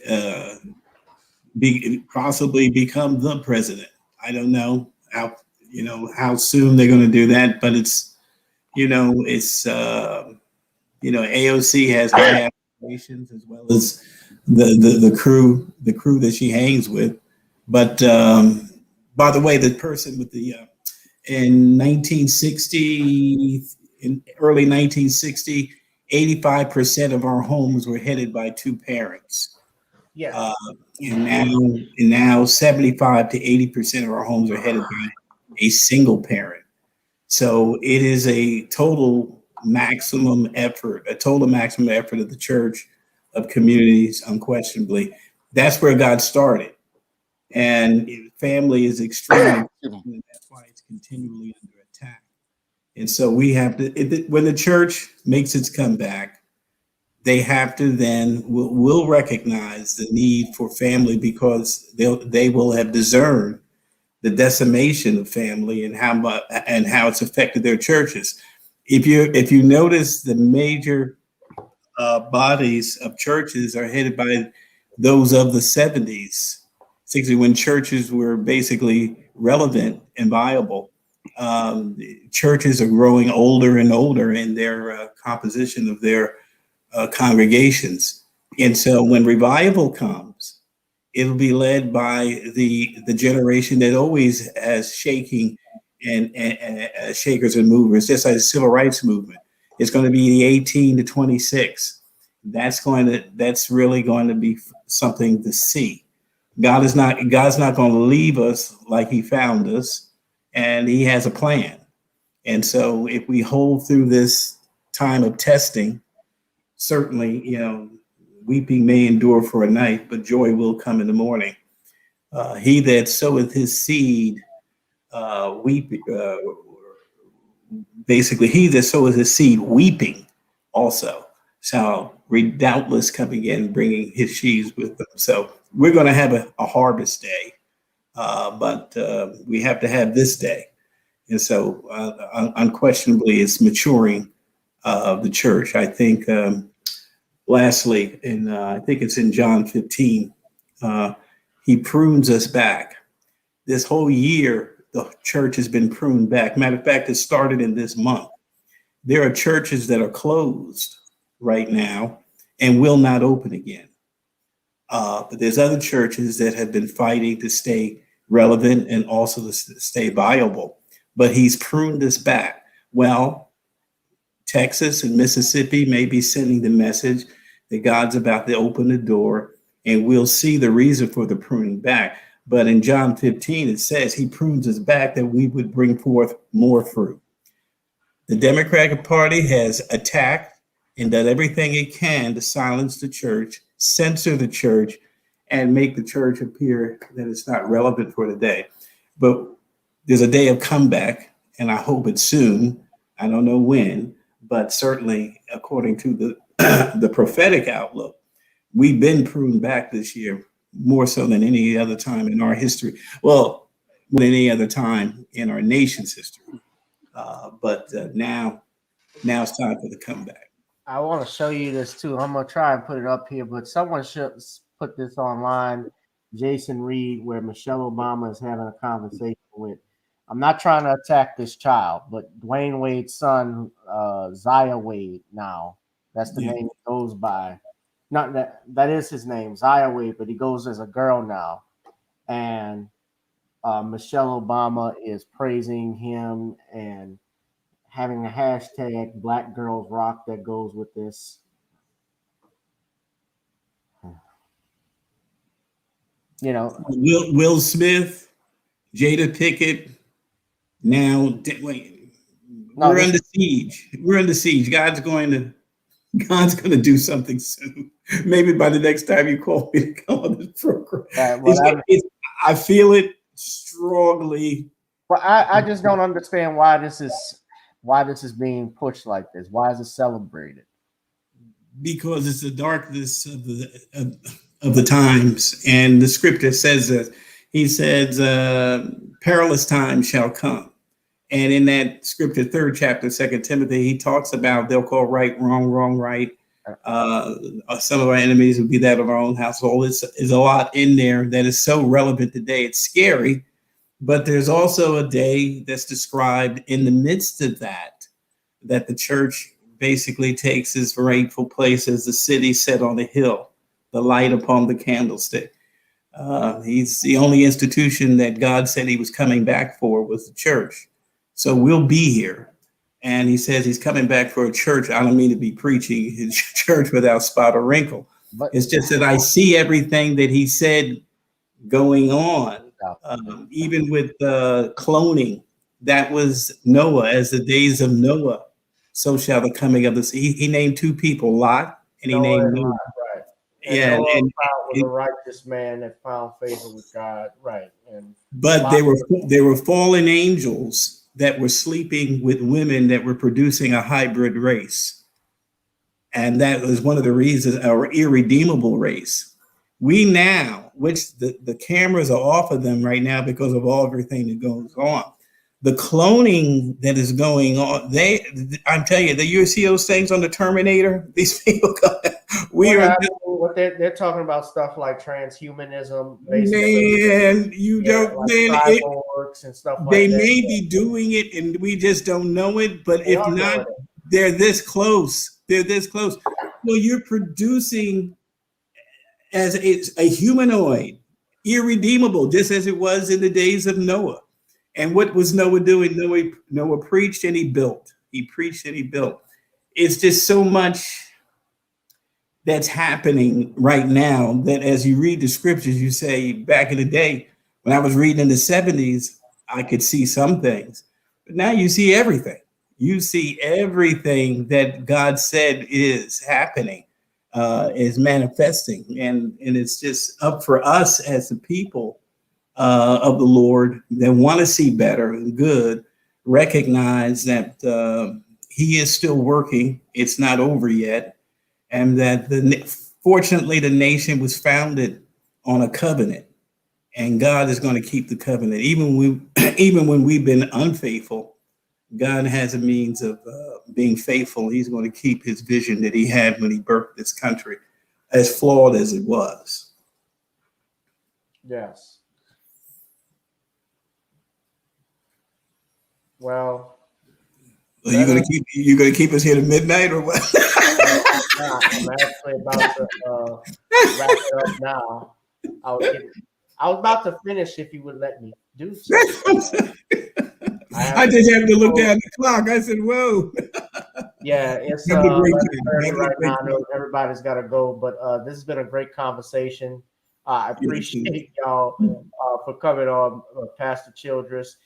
possibly become the president. I don't know how soon they're going to do that, but it's AOC has high aspirations as well as the crew that she hangs with. But by the way, the person with the in early 1960, 85% of our homes were headed by two parents. Yeah. And now 75 to 80% of our homes are headed by a single parent. So it is a total maximum effort of the church, of communities, unquestionably. That's where God started. And family is extremely important, and that's why it's continually under attack. And so we have to, when the church makes its comeback, they have to then will recognize the need for family, because they will have discerned the decimation of family and how it's affected their churches. If you notice, the major bodies of churches are headed by those of the 70s, 60s, when churches were basically relevant and viable. Churches are growing older and older in their composition of their congregations. And so when revival comes, it'll be led by the generation that always has shaking and shakers and movers, just like the civil rights movement. It's going to be the 18 to 26. That's really going to be something to see. God's not going to leave us like he found us, and he has a plan. And so if we hold through this time of testing, certainly, weeping may endure for a night, but joy will come in the morning. He that soweth his seed, he that soweth his seed weeping also shall doubtless coming in, bringing his sheaves with them. So we're going to have a harvest day, but we have to have this day. And so unquestionably, it's maturing the church. I think, lastly, I think it's in John 15, he prunes us back. This whole year, the church has been pruned back. Matter of fact, it started in this month. There are churches that are closed right now and will not open again. But there's other churches that have been fighting to stay relevant and also to stay viable. But he's pruned us back. Well, Texas and Mississippi may be sending the message that God's about to open the door, and we'll see the reason for the pruning back. But in John 15, it says he prunes us back that we would bring forth more fruit. The Democratic Party has attacked and done everything it can to silence the church, censor the church, and make the church appear that it's not relevant for today. But there's a day of comeback, and I hope it's soon. I don't know when, but certainly according to the prophetic outlook, we've been pruned back this year more so than any other time in our history. Well, than any other time in our nation's history. But now it's time for the comeback. I want to show you this too. I'm gonna try and put it up here, but someone should put this online. Jason Reed, where Michelle Obama is having a conversation with. I'm not trying to attack this child, but Dwayne Wade's son, Zaya Wade. Now that's the name he goes by. Not that is his name, Zaya Wade, but he goes as a girl now. And Michelle Obama is praising him and having a hashtag Black Girls Rock that goes with this. Will Smith, Jada Pickett. Now, we're under siege. We're under siege. God's going to do something soon. Maybe by the next time you call me to come on this program. I feel it strongly. But I just don't understand why this is being pushed like this. Why is it celebrated? Because it's the darkness of the times, and the scripture says that he says, "Perilous times shall come, And in that scripture, 3rd chapter, 2 Timothy, he talks about they'll call right wrong, wrong right. Some of our enemies would be that of our own household. It's a lot in there that is so relevant today. It's scary, but there's also a day that's described in the midst of that the church basically takes its rightful place as the city set on a hill, the light upon the candlestick. He's the only institution that God said he was coming back for was the church. So we'll be here. And he says he's coming back for a church. I don't mean to be preaching his church without spot or wrinkle. But it's just that I see everything that he said going on, even with cloning. That was Noah, as the days of Noah. So shall the coming of the sea. He named 2 people, Lot, and he named Noah. Right. And Noah was a righteous man that found favor with God. Right. But there were fallen angels that were sleeping with women that were producing a hybrid race. And that was one of the reasons, our irredeemable race. We now, which the cameras are off of them right now because of everything that goes on. The cloning that is going on, I'm telling you, you see those things on the Terminator? These people, what they're talking about stuff like transhumanism. Man, you don't. Like cyborgs and stuff like they that. may be doing it, and we just don't know it. But if not, they're this close. They're this close. Well, you're producing as a humanoid, irredeemable, just as it was in the days of Noah. And what was Noah doing? Noah preached and he built. He preached and he built. It's just so much that's happening right now that as you read the scriptures, you say back in the day, when I was reading in the 70s, I could see some things. But now you see everything. You see everything that God said is happening, is manifesting. And it's just up for us as the people of the Lord that want to see better and good, recognize that he is still working. It's not over yet. And that fortunately, the nation was founded on a covenant, and God is going to keep the covenant. Even when we've been unfaithful, God has a means of being faithful. He's going to keep his vision that he had when he birthed this country, as flawed as it was. Yes. Well, you're gonna keep us here to midnight or what? I'm actually about to wrap it up now. I was about to finish if you would let me do so. I just happened to look down the clock. I said, "Whoa." Yeah, it's right now. I know everybody's got to go, but this has been a great conversation. I appreciate y'all for coming on, Pastor Childress.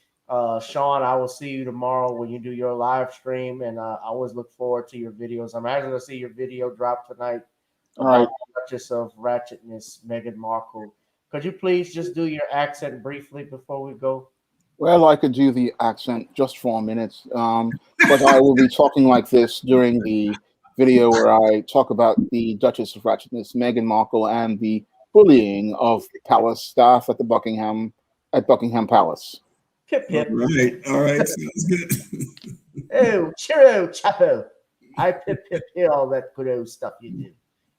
Shawn, I will see you tomorrow when you do your live stream, and I always look forward to your videos. I'm actually going to see your video drop tonight. All right. Duchess of Ratchetness, Meghan Markle. Could you please just do your accent briefly before we go? Well, I could do the accent just for a minute, but I will be talking like this during the video where I talk about the Duchess of Ratchetness, Meghan Markle, and the bullying of palace staff at Buckingham Palace. Pip, pip. All right, sounds good. Oh, cheerio, chapo. I pip, pip, hear all that good old stuff you do.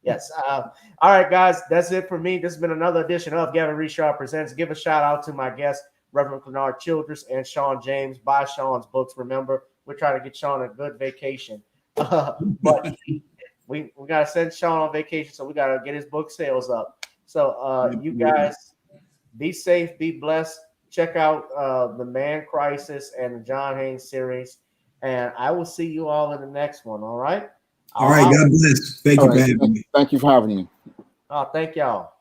Yes. All right, guys, that's it for me. This has been another edition of Gavin Richard Presents. Give a shout out to my guests, Reverend Clenard Childress and Shawn James. Buy Shawn's books. Remember, we're trying to get Shawn a good vacation. But we got to send Shawn on vacation, so we got to get his book sales up. So you guys be safe, be blessed. Check out the Man Crisis and the John Haynes series. And I will see you all in the next one. All right. All right. God bless. Thank you for having me. Thank you for having me. Oh, thank y'all.